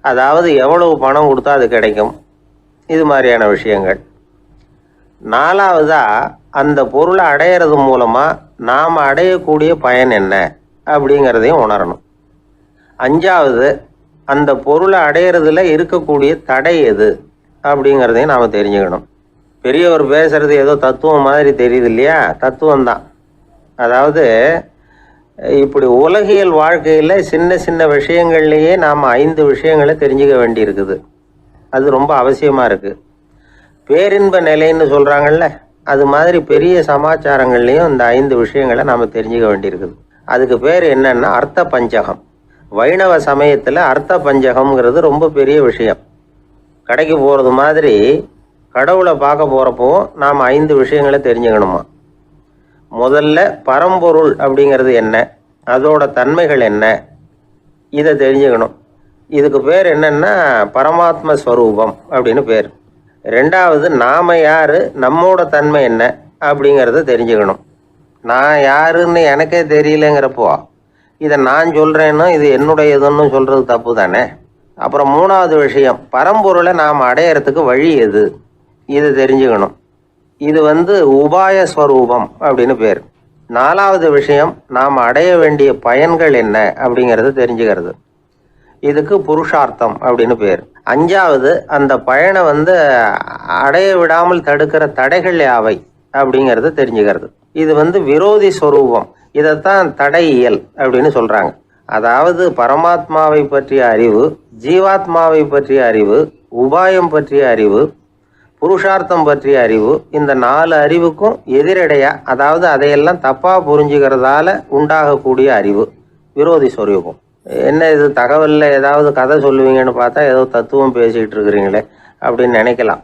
அதாவது எவ்வளவு பணம் கொடுத்தா அது கிடைக்கும், இது மாதிரியான விஷயங்கள். நாலாவதா, அந்த பொருளை அடையிறது மூலமாக நாம் அடையக்கூடிய பயன் என்ன அப்படிங்கிறதையும் உணரணும். அஞ்சாவது, அந்த பொருளை அடையிறதுல இருக்கக்கூடிய தடை எது அப்படிங்கிறதையும் நாம் தெரிஞ்சுக்கணும். பெரியவர் பேசுறது ஏதோ தத்துவம் மாதிரி தெரியுது இல்லையா? தத்துவம் தான். அதாவது இப்படி உலகியல் வாழ்க்கையில் சின்ன சின்ன விஷயங்கள்லேயே நாம் 5 விஷயங்களை தெரிஞ்சுக்க வேண்டியிருக்குது. அது ரொம்ப அவசியமாக இருக்குது. பேரின்ப நிலைன்னு சொல்கிறாங்கல்ல, அது மாதிரி பெரிய சமாச்சாரங்கள்லேயும் இந்த 5 விஷயங்களை நாம் தெரிஞ்சுக்க வேண்டியிருக்குது. அதுக்கு பேர் என்னன்னா அர்த்த பஞ்சகம். வைணவ சமயத்தில் அர்த்த பஞ்சகம்ங்கிறது ரொம்ப பெரிய விஷயம். கடைக்கு போகிறது மாதிரி கடவுளை பார்க்க போகிறப்போ நாம் 5 விஷயங்களை தெரிஞ்சுக்கணுமா. முதல்ல பரம்பொருள் அப்படிங்கிறது என்ன, அதோட தன்மைகள் என்ன, இதை தெரிஞ்சுக்கணும். இதுக்கு பேர் என்னன்னா பரமாத்ம ஸ்வரூபம் அப்படின்னு பேர். ரெண்டாவது, நாம யாரு, நம்மோட தன்மை என்ன அப்படிங்கிறத தெரிஞ்சுக்கணும். நான் யாருன்னு எனக்கே தெரியலங்கிறப்போ இதை நான் சொல்கிறேன்னு இது என்னுடையதுன்னு சொல்கிறது தப்பு தானே. அப்புறம் மூணாவது விஷயம், பரம்பொருளை நாம் அடையிறதுக்கு வழி எது, இது தெரிஞ்சுக்கணும். இது உபாய ஸ்வரூபம் அப்படின்னு பேர். நாலாவது விஷயம், நாம் அடைய வேண்டிய பயன்கள் என்ன அப்படிங்கிறது தெரிஞ்சுக்கிறது. இதுக்கு புருஷார்த்தம் அப்படின்னு பேர். அஞ்சாவது, அந்த பயனை அடைய விடாமல் தடுக்கிற தடைகள் யாவை அப்படிங்கிறது தெரிஞ்சுக்கிறது. இது விரோதி ஸ்வரூபம். இதைத்தான் தடையியல் அப்படின்னு சொல்றாங்க. அதாவது பரமாத்மாவை பற்றிய அறிவு, ஜீவாத்மாவை பற்றிய அறிவு, உபாயம் பற்றிய அறிவு, புருஷார்த்தம் பற்றிய அறிவு, இந்த 4 அறிவுக்கும் எதிரடையா, அதாவது அதையெல்லாம் தப்பா புரிஞ்சுக்கிறதால உண்டாகக்கூடிய அறிவு விரோதி ஸ்வரூபம். என்ன இது தகவலில் ஏதாவது கதை சொல்லுவீங்கன்னு பார்த்தா ஏதோ தத்துவம் பேசிகிட்டு இருக்கிறீங்களே அப்படின்னு நினைக்கலாம்.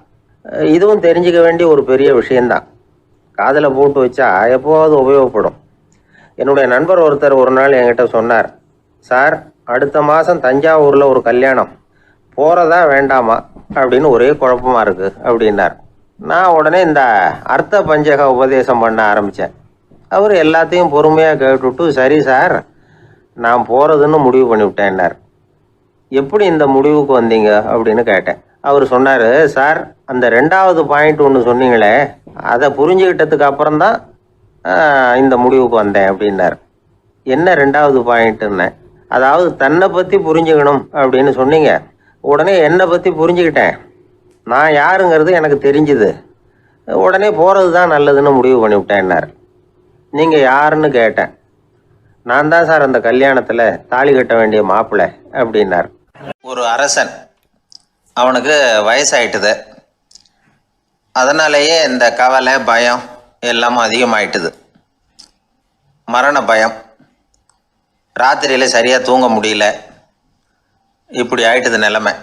இதுவும் தெரிஞ்சுக்க வேண்டிய ஒரு பெரிய விஷயந்தான். காதில் போட்டு வச்சா எப்போவாவது உபயோகப்படும். என்னுடைய நண்பர் ஒருத்தர் ஒரு நாள் என்கிட்ட சொன்னார், சார் அடுத்த மாதம் தஞ்சாவூரில் ஒரு கல்யாணம், போகிறதா வேண்டாமா அப்படின்னு ஒரே குழப்பமாக இருக்குது அப்படின்னார். நான் உடனே இந்த அர்த்த பஞ்சக உபதேசம் பண்ண ஆரம்பித்தேன். அவர் எல்லாத்தையும் பொறுமையாக கேட்டுவிட்டு, சரி சார் நான் போகிறதுன்னு முடிவு பண்ணிவிட்டேன்னார். எப்படி இந்த முடிவுக்கு வந்தீங்க அப்படின்னு கேட்டேன். அவர் சொன்னார், சார் அந்த 2வது பாயிண்ட் ஒன்று சொன்னீங்களே, அதை புரிஞ்சுக்கிட்டதுக்கு அப்புறம்தான் இந்த முடிவுக்கு வந்தேன் அப்படின்னார். என்ன 2வது பாயிண்ட்டுன்னு? அதாவது தன்னை பற்றி புரிஞ்சுக்கணும் அப்படின்னு சொன்னீங்க. உடனே என்னை பற்றி புரிஞ்சுக்கிட்டேன், நான் யாருங்கிறது எனக்கு தெரிஞ்சுது, உடனே போகிறது தான் நல்லதுன்னு முடிவு பண்ணிவிட்டேன்னார். நீங்கள் யாருன்னு கேட்டேன். நான் தான் சார் அந்த கல்யாணத்தில் தாலி கட்ட வேண்டிய மாப்பிள்ளை அப்படின்னார். ஒரு அரசன், அவனுக்கு வயசாயிட்டுது. அதனாலேயே இந்த கவலை பயம் எல்லாமும் அதிகமாயிட்டுது. மரண பயம், ராத்திரியில் சரியாக தூங்க முடியல, இப்படி ஆயிட்டுது நிலைமை.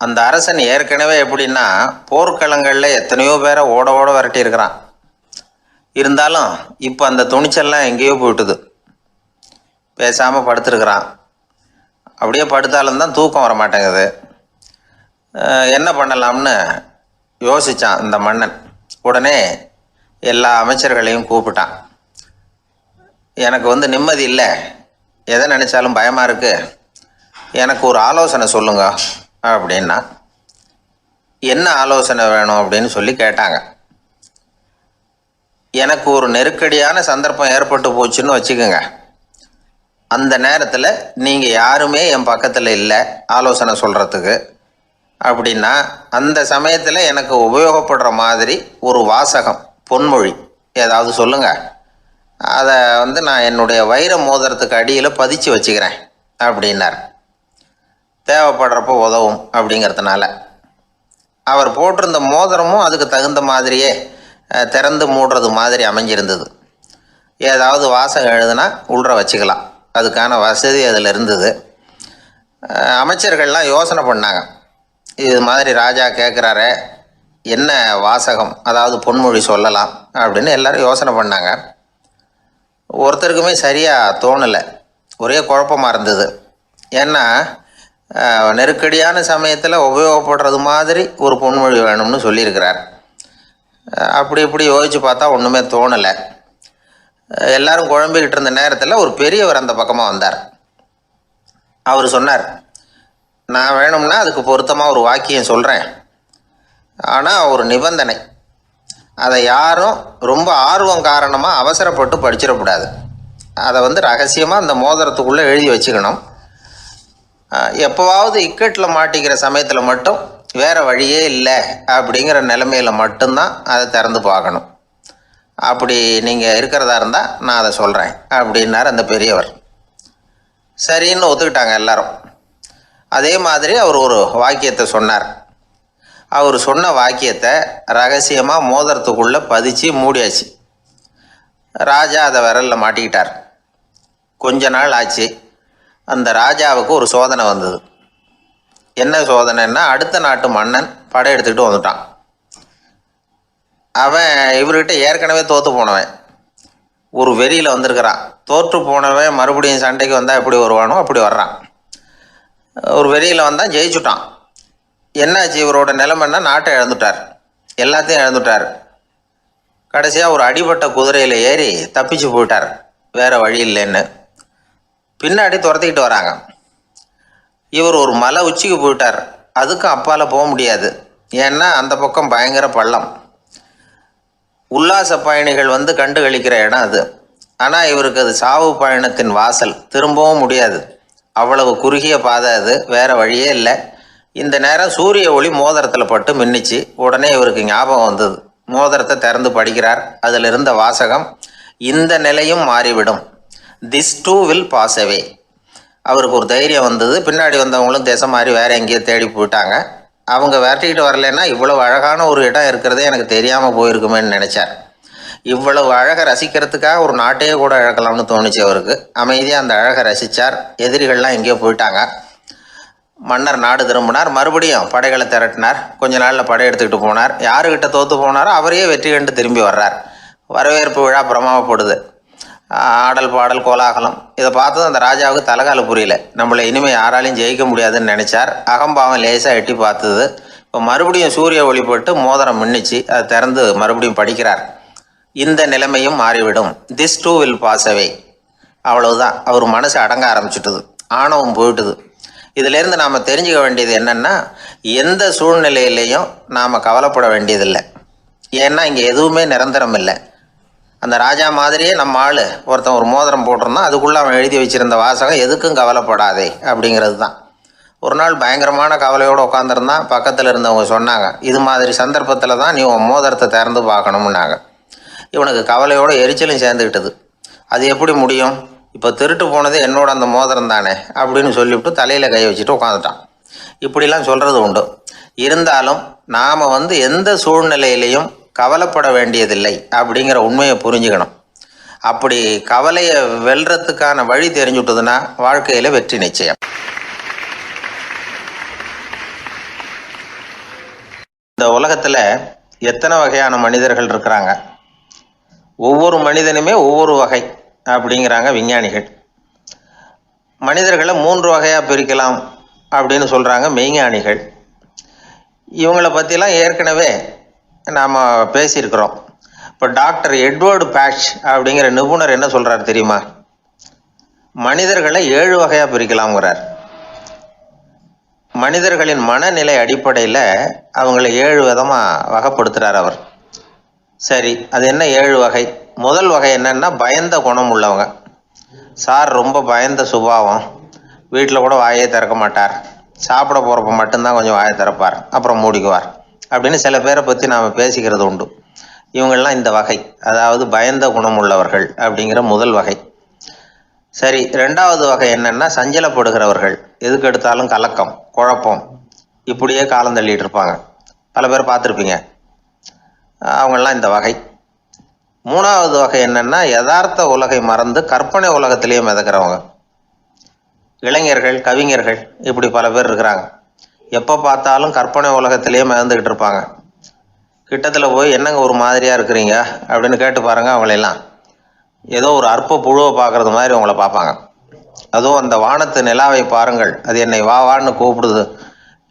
அந்த அரசன் ஏற்கனவே எப்படின்னா போர்க்களங்களில் எத்தனையோ பேரை ஓட ஓட விரட்டி இருக்கிறான். இருந்தாலும் இப்போ அந்த துணிச்சல்லாம் எங்கேயோ போயிட்டுது. பேசாமல் படுத்துருக்குறான். அப்படியே படுத்தாலும் தான் தூக்கம் வர மாட்டேங்குது. என்ன பண்ணலாம்னு யோசித்தான் இந்த மன்னன். உடனே எல்லா அமைச்சர்களையும் கூப்பிட்டான். எனக்கு நிம்மதி இல்லை, எதை நினச்சாலும் பயமாக இருக்குது, எனக்கு ஒரு ஆலோசனை சொல்லுங்க அப்படின்னா. என்ன ஆலோசனை வேணும் அப்படின்னு சொல்லி கேட்டாங்க. எனக்கு ஒரு நெருக்கடியான சந்தர்ப்பம் ஏற்பட்டு போச்சுன்னு வச்சுக்கோங்க. அந்த நேரத்தில் நீங்கள் யாருமே என் பக்கத்தில் இல்லை ஆலோசனை சொல்கிறதுக்கு அப்படின்னா, அந்த சமயத்தில் எனக்கு உபயோகப்படுற மாதிரி ஒரு வாசகம், பொன்மொழி ஏதாவது சொல்லுங்கள். அதை நான் என்னுடைய வைர மோதிரத்துக்கு அடியில் பதிச்சு வச்சுக்கிறேன் அப்படின்னார். தேவைப்படுறப்போ உதவும் அப்படிங்கிறதுனால. அவர் போட்டிருந்த மோதிரமும் அதுக்கு தகுந்த மாதிரியே திறந்து மூடுறது மாதிரி அமைஞ்சிருந்தது. ஏதாவது வாசகம் எழுதுனா உள்ற வச்சுக்கலாம், அதுக்கான வசதி அதில் இருந்தது. அமைச்சர்கள்லாம் யோசனை பண்ணாங்க, இது மாதிரி ராஜா கேட்குறாரு, என்ன வாசகம் அதாவது பொன்மொழி சொல்லலாம் அப்படின்னு எல்லாரும் யோசனை பண்ணாங்க. ஒருத்தருக்குமே சரியாக தோணலை, ஒரே குழப்பமாக இருந்தது. ஏன்னா நெருக்கடியான சமயத்தில் உபயோகப்படுறது மாதிரி ஒரு பொன்மொழி வேணும்னு சொல்லியிருக்கிறார். அப்படி இப்படி யோசித்து பார்த்தா ஒன்றுமே தோணலை. எல்லாரும் குழம்பிக்கிட்டு இருந்த நேரத்தில் ஒரு பெரியவர் அந்த பக்கமாக வந்தார். அவர் சொன்னார், நான் வேணும்னா அதுக்கு பொருத்தமாக ஒரு வாக்கியம் சொல்கிறேன், ஆனால் ஒரு நிபந்தனை. அதை யாரும் ரொம்ப ஆர்வம் காரணமாக அவசரப்பட்டு படிச்சிடக்கூடாது. அதை ரகசியமாக அந்த மோதிரத்துக்குள்ளே எழுதி வச்சுக்கணும். எப்போவாவது இக்கட்டில் மாட்டிக்கிற சமயத்தில் மட்டும் வேறு வழியே இல்லை அப்படிங்கிற நிலைமையில் மட்டும்தான் அதை திறந்து பார்க்கணும். அப்படி நீங்கள் இருக்கிறதா இருந்தால் நான் அதை சொல்கிறேன் அப்படின்னார் அந்த பெரியவர். சரின்னு ஒத்துக்கிட்டாங்க எல்லாரும். அதே மாதிரி அவர் ஒரு வாக்கியத்தை சொன்னார். அவர் சொன்ன வாக்கியத்தை ரகசியமாக மோதிரத்துக்குள்ளே பதிச்சு மூடியாச்சு. ராஜா அதை விரலில் மாட்டிக்கிட்டார். கொஞ்ச நாள் ஆச்சு. அந்த ராஜாவுக்கு ஒரு சோதனை வந்தது. என்ன சோதனைன்னா, அடுத்த நாட்டு மன்னன் படையெடுத்துக்கிட்டு வந்துட்டான். அவன் இவர்கிட்ட ஏற்கனவே தோற்று போனவன், ஒரு வெறியில் வந்திருக்கிறான். தோற்று போனவன் மறுபடியும் சண்டைக்கு வந்தால் எப்படி வருவானோ அப்படி வர்றான். ஒரு வெறியில் வந்தான், ஜெயிச்சுட்டான். என்னாச்சு இவரோட நிலைமைன்னா, நாட்டை இழந்துட்டார், எல்லாத்தையும் இழந்துட்டார். கடைசியாக ஒரு அடிபட்ட குதிரையில் ஏறி தப்பிச்சு போயிட்டார், வேறு வழி இல்லைன்னு. பின்னாடி துரத்திக்கிட்டு வராங்க. இவர் ஒரு மலை உச்சிக்கு போயிட்டார். அதுக்கும் அப்பால் போக முடியாது. ஏன்னா அந்த பக்கம் பயங்கர பள்ளம். உல்லாச பயணிகள் வந்து கண்டு கழிக்கிற இடம் அது. ஆனால் இவருக்கு அது சாவு பயணத்தின் வாசல், திரும்பவும் முடியாது. அவ்வளவு குறுகிய பாதை அது, வேறு வழியே இல்லை. இந்த நேரம் சூரிய ஒளி மோதிரத்தில் பட்டு மின்னிச்சு. உடனே இவருக்கு ஞாபகம் வந்தது. மோதிரத்தை திறந்து படிக்கிறார். அதில் இருந்த வாசகம், இந்த நிலையும் மாறிவிடும், this too will pass away. அவருக்கு ஒரு தைரியம் வந்தது. பின்னாடி வந்தவங்களும் திசை மாதிரி வேறு எங்கேயோ தேடி போயிட்டாங்க. அவங்க விரட்டிக்கிட்டு வரலைன்னா இவ்வளவு அழகான ஒரு இடம் இருக்கிறதே எனக்கு தெரியாமல் போயிருக்குமேன்னு நினச்சார். இவ்வளவு அழகை ரசிக்கிறதுக்காக ஒரு நாட்டையே கூட இழக்கலாம்னு தோணுச்சு அவருக்கு. அமைதியாக அந்த அழகை ரசித்தார். எதிரிகள்லாம் எங்கேயோ போயிட்டாங்க. மன்னர் நாடு திரும்பினார். மறுபடியும் படைகளை திரட்டினார். கொஞ்ச நாளில் படை எடுத்துக்கிட்டு போனார். யாருக்கிட்ட தோற்று போனாரோ அவரையே வெற்றி கண்டு திரும்பி வர்றார். வரவேற்பு விழா பிரமாவப்படுது. ஆடல் பாடல் கோலாகலம். இதை பார்த்ததும் அந்த ராஜாவுக்கு தலைகால புரியல. நம்மளை இனிமேல் யாராலையும் ஜெயிக்க முடியாதுன்னு நினச்சார். அகம்பாவம் லேசாக எட்டி பார்த்தது. இப்போ மறுபடியும் சூரிய ஒளிப்பட்டு மோதிரம் மின்னிச்சு. அதை திறந்து மறுபடியும் படிக்கிறார். இந்த நிலைமையும் மாறிவிடும், this too will pass away. அவ்வளவுதான். அவர் மனசு அடங்க ஆரம்பிச்சுட்டுது. ஆணவம் போயிட்டுது. இதிலேருந்து நாம் தெரிஞ்சுக்க வேண்டியது என்னென்னா, எந்த சூழ்நிலையிலையும் நாம் கவலைப்பட வேண்டியதில்லை. ஏன்னா இங்கே எதுவுமே நிரந்தரம் இல்லை. அந்த ராஜா மாதிரியே நம்ம ஆள் ஒருத்தன் ஒரு மோதிரம் போட்டிருந்தான். அதுக்குள்ளே அவன் எழுதி வச்சுருந்த வாசகம், எதுக்கும் கவலைப்படாதே அப்படிங்கிறது தான். ஒரு நாள் பயங்கரமான கவலையோடு உட்காந்துருந்தான். பக்கத்தில் இருந்தவங்க சொன்னாங்க, இது மாதிரி சந்தர்ப்பத்தில் தான் நீ உன் மோதிரத்தை திறந்து பார்க்கணும்னாங்க. இவனுக்கு கவலையோடு எரிச்சலும் சேர்ந்துக்கிட்டது. அது எப்படி முடியும், இப்போ திருட்டு போனது என்னோட அந்த மோதிரம் தானே அப்படின்னு சொல்லிவிட்டு தலையில் கை வச்சுட்டு உட்காந்துட்டான். இப்படிலாம் சொல்கிறது உண்டு. இருந்தாலும் நாம் எந்த சூழ்நிலையிலையும் கவலைப்பட வேண்டியதில்லை அப்படிங்கிற உண்மையை புரிஞ்சுக்கணும். அப்படி கவலையை வெல்றதுக்கான வழி தெரிஞ்சுட்டதுன்னா வாழ்க்கையில் வெற்றி நிச்சயம். இந்த உலகத்தில் எத்தனை வகையான மனிதர்கள் இருக்கிறாங்க, ஒவ்வொரு மனிதனுமே ஒவ்வொரு வகை அப்படிங்கிறாங்க விஞ்ஞானிகள். மனிதர்களை 3 வகையாக பிரிக்கலாம் அப்படின்னு சொல்கிறாங்க மெய்ஞானிகள். இவங்களை பற்றிலாம் ஏற்கனவே நாம் பேசியிருக்கிறோம். இப்போ டாக்டர் எட்வர்டு பேட்ச் அப்படிங்கிற நிபுணர் என்ன சொல்கிறார் தெரியுமா? மனிதர்களை 7 வகையாக பிரிக்கலாம்ங்கிறார். மனிதர்களின் மனநிலை அடிப்படையில் அவங்கள 7 விதமாக வகைப்படுத்துகிறார் அவர். சரி, அது என்ன 7 வகை? முதல் வகை என்னன்னா, பயந்த குணம் உள்ளவங்க. சார் ரொம்ப பயந்த சுபாவம், வீட்டில் கூட வாயே திறக்க மாட்டார், சாப்பிட போகிறப்ப மட்டும்தான் கொஞ்சம் வாயை திறப்பார், அப்புறம் மூடிக்குவார் அப்படின்னு சில பேரை பற்றி நாம் பேசிக்கிறது உண்டு. இவங்கெல்லாம் இந்த வகை, அதாவது பயந்த குணம் உள்ளவர்கள் அப்படிங்கிற முதல் வகை. சரி, 2வது வகை என்னன்னா, சஞ்சலப்படுகிறவர்கள். எதுக்கு எடுத்தாலும் கலக்கம், குழப்பம், இப்படியே காலம் தள்ளிட்டு இருப்பாங்க. பல பேர் பார்த்துருப்பீங்க. அவங்கெல்லாம் இந்த வகை. 3வது வகை என்னன்னா, யதார்த்த உலகை மறந்து கற்பனை உலகத்திலேயே மிதக்கிறவங்க. இளைஞர்கள், கவிஞர்கள், இப்படி பல பேர் இருக்கிறாங்க. எப்போ பார்த்தாலும் கற்பனை உலகத்திலேயே மிதந்துக்கிட்டு இருப்பாங்க. கிட்டத்தில் போய் என்னங்க ஒரு மாதிரியாக இருக்கிறீங்க அப்படின்னு கேட்டு பாருங்க, அவங்களெல்லாம் ஏதோ ஒரு அற்ப புழுவை பார்க்குறது மாதிரி அவங்கள பார்ப்பாங்க. அதுவும் அந்த வானத்து நிலாவை பாருங்கள், அது என்னை வா வான்னு கூப்பிடுது,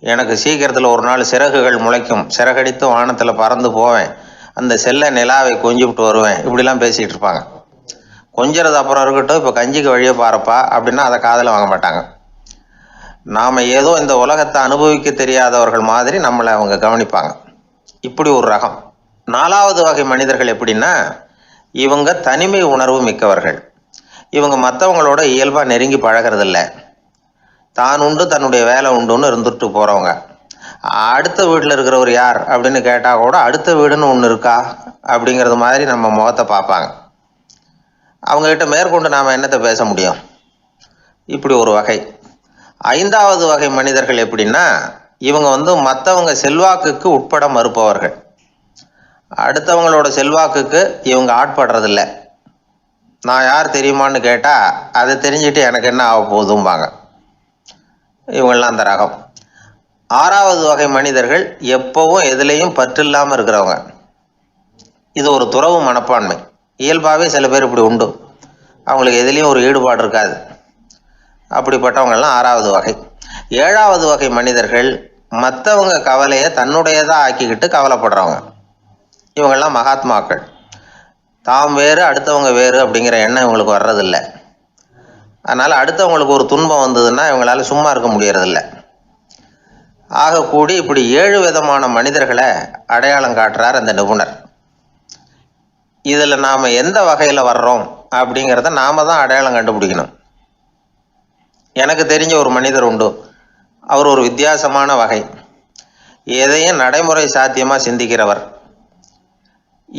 எனக்கு சீக்கிரத்தில் ஒரு நாள் சிறகுகள் முளைக்கும், சிறகடித்து வானத்தில் பறந்து போவேன், அந்த செல்ல நிலாவை கொஞ்சிவிட்டு வருவேன், இப்படிலாம் பேசிகிட்டு இருப்பாங்க. கொஞ்சிறது அப்புறம் இருக்கட்டும், இப்போ கஞ்சிக்கு வழியே பாருப்பா அப்படின்னா அதை காதில் வாங்க மாட்டாங்க. நாம் ஏதோ இந்த உலகத்தை அனுபவிக்க தெரியாதவர்கள் மாதிரி நம்மளை அவங்க கவனிப்பாங்க. இப்படி ஒரு ரகம். 4வது வகை மனிதர்கள் எப்படின்னா, இவங்க தனிமை உணர்வு மிக்கவர்கள். இவங்க மற்றவங்களோட இயல்பாக நெருங்கி பழகிறதில்ல. தான் உண்டு தன்னுடைய வேலை உண்டுன்னு இருந்துட்டு போகிறவங்க. அடுத்த வீட்டில் இருக்கிறவர் யார் அப்படின்னு கேட்டால் கூட அடுத்த வீடுன்னு ஒன்று இருக்கா அப்படிங்கிறது மாதிரி நம்ம முகத்தை பார்ப்பாங்க. அவங்ககிட்ட மேற்கொண்டு நாம் என்னத்தை பேச முடியும்? இப்படி ஒரு வகை. 5வது வகை மனிதர்கள் எப்படின்னா, இவங்க மற்றவங்க செல்வாக்குக்கு உட்பட மறுப்பவர்கள். அடுத்தவங்களோட செல்வாக்குக்கு இவங்க ஆட்படுறதில்ல. நான் யார் தெரியுமான்னு கேட்டால் அதை தெரிஞ்சுட்டு எனக்கு என்ன ஆக போகுதும்பாங்க. இவங்கெல்லாம் அந்த ரகம். 6வது வகை மனிதர்கள் எப்பவும் எதுலேயும் பற்று இல்லாமல் இருக்கிறவங்க. இது ஒரு துறவு மனப்பான்மை. இயல்பாகவே சில பேர் இப்படி உண்டு. அவங்களுக்கு எதுலேயும் ஒரு ஈடுபாடு இருக்காது. அப்படிப்பட்டவங்கெல்லாம் 6வது வகை. 7வது வகை மனிதர்கள் மற்றவங்க கவலையை தன்னுடையதாக ஆக்கிக்கிட்டு கவலைப்படுறவங்க. இவங்கெல்லாம் மகாத்மாக்கள். தாம் வேறு அடுத்தவங்க வேறு அப்படிங்கிற எண்ணம் இவங்களுக்கு வர்றதில்லை. அதனால் அடுத்தவங்களுக்கு ஒரு துன்பம் வந்ததுன்னா இவங்களால சும்மா இருக்க முடியறதில்ல. ஆகக்கூடி இப்படி 7 விதமான மனிதர்களை அடையாளம் காட்டுறார் அந்த நிபுணர். இதில் நாம் எந்த வகையில் வர்றோம் அப்படிங்கிறத நாம் தான் அடையாளம் கண்டுபிடிக்கணும். எனக்கு தெரிஞ்ச ஒரு மனிதர் உண்டு. அவர் ஒரு வித்தியாசமான வகை. எதையும் நடைமுறை சாத்தியமாக சிந்திக்கிறவர்.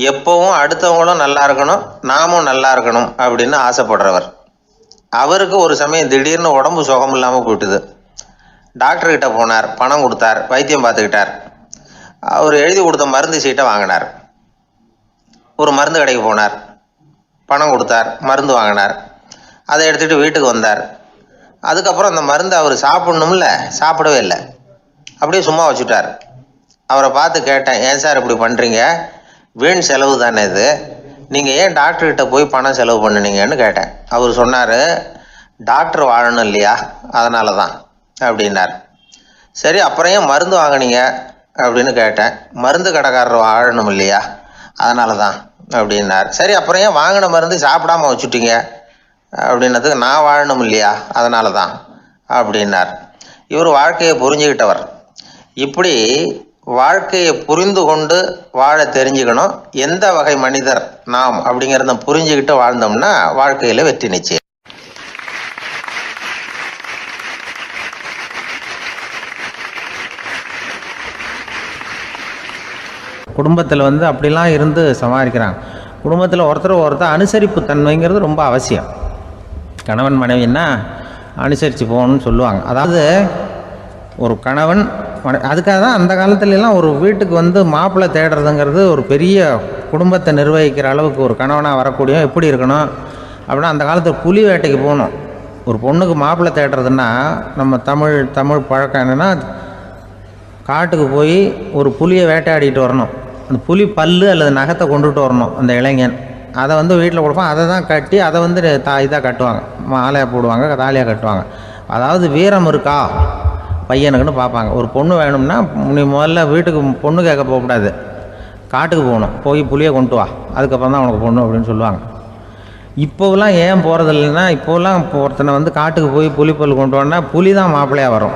எப்பவும் அடுத்தவங்களும் நல்லா இருக்கணும், நாமும் நல்லா இருக்கணும் அப்படின்னு ஆசைப்படுறவர். அவருக்கு ஒரு சமயம் திடீர்னு உடம்பு சுகம் இல்லாமல் போயிட்டுது. டாக்டர்கிட்ட போனார், பணம் கொடுத்தார், வைத்தியம் பார்த்துக்கிட்டார். அவர் எழுதி கொடுத்த மருந்து சீட்டை வாங்கினார். ஒரு மருந்து கடைக்கு போனார், பணம் கொடுத்தார், மருந்து வாங்கினார். அதை எடுத்துகிட்டு வீட்டுக்கு வந்தார். அதுக்கப்புறம் அந்த மருந்து அவர் சாப்பிட்ணும்ல, சாப்பிடவே இல்லை, அப்படியே சும்மா வச்சுட்டார். அவரை பார்த்து கேட்டேன், ஏன் சார் இப்படி பண்ணுறீங்க? வீண் செலவு தானே இது, நீங்கள் ஏன் டாக்டர்கிட்ட போய் பணம் செலவு பண்ணுனீங்கன்னு கேட்டேன். அவர் சொன்னார், டாக்டர் வாழணும் இல்லையா, அதனால தான் அப்படின்னார். சரி, அப்புறம் ஏன் மருந்து வாங்கினீங்க அப்படின்னு கேட்டேன். மருந்து கடைக்காரர் வாழணும் இல்லையா, அதனால தான் அப்படின்னார். சரி, அப்புறம் ஏன் வாங்கின மருந்து சாப்பிடாம வச்சுட்டீங்க அப்படின்னதுக்கு, நான் வாழணும் இல்லையா, அதனால தான் அப்படின்னார். இவர் வாழ்க்கையை புரிஞ்சுக்கிட்டவர். இப்படி வாழ்க்கையை புரிந்து கொண்டு வாழ தெரிஞ்சுக்கணும். எந்த வகை மனிதர் நாம் அப்படிங்கிறத புரிஞ்சுக்கிட்டு வாழ்ந்தோம்னா வாழ்க்கையில் வெற்றி நிச்சயம். குடும்பத்தில் வந்து அப்படிலாம் இருந்து சமாளிக்கிறாங்க. குடும்பத்தில் ஒருத்தர் அனுசரிப்பு தன்மைங்கிறது ரொம்ப அவசியம். கணவன் மனைவின்னா அனுசரித்து போகணும்னு சொல்லுவாங்க. அதாவது ஒரு கணவன் அதுக்காக தான் அந்த காலத்துலலாம் ஒரு வீட்டுக்கு வந்து மாப்பிள்ளை தேடுறதுங்கிறது ஒரு பெரிய குடும்பத்தை நிர்வகிக்கிற அளவுக்கு ஒரு கணவனாக வரக்கூடிய எப்படி இருக்கணும் அப்படின்னா, அந்த காலத்தில் புலி வேட்டைக்கு போகணும். ஒரு பொண்ணுக்கு மாப்பிள்ளை தேடுறதுன்னா நம்ம தமிழ் பழக்கம் என்னென்னா, காட்டுக்கு போய் ஒரு புலியை வேட்டையாடிட்டு வரணும். அந்த புலி பல்லு அல்லது நகத்தை கொண்டுட்டு வரணும் அந்த இளைஞன். அதை வந்து வீட்டில் கொடுப்பான். அதை தான் கட்டி அதை வந்து இதாக கட்டுவாங்க, மாலையாக போடுவாங்க, தாலியாக கட்டுவாங்க. அதாவது வீரம் இருக்கா பையனுக்குன்னு பார்ப்பாங்க. ஒரு பொண்ணு வேணும்னா நீ முதல்ல வீட்டுக்கு பொண்ணு கேட்க போகக்கூடாது, காட்டுக்கு போகணும், போய் புலியை கொண்டு வா, அதுக்கப்புறம் தான் உனக்கு பொண்ணு அப்படின்னு சொல்லுவாங்க. இப்போவெல்லாம் ஏன் போகிறது இல்லைன்னா, இப்போலாம் ஒருத்தனை வந்து காட்டுக்கு போய் புலிப்பல் கொண்டு வரனா புலி தான் மாப்பிள்ளையாக வரும்.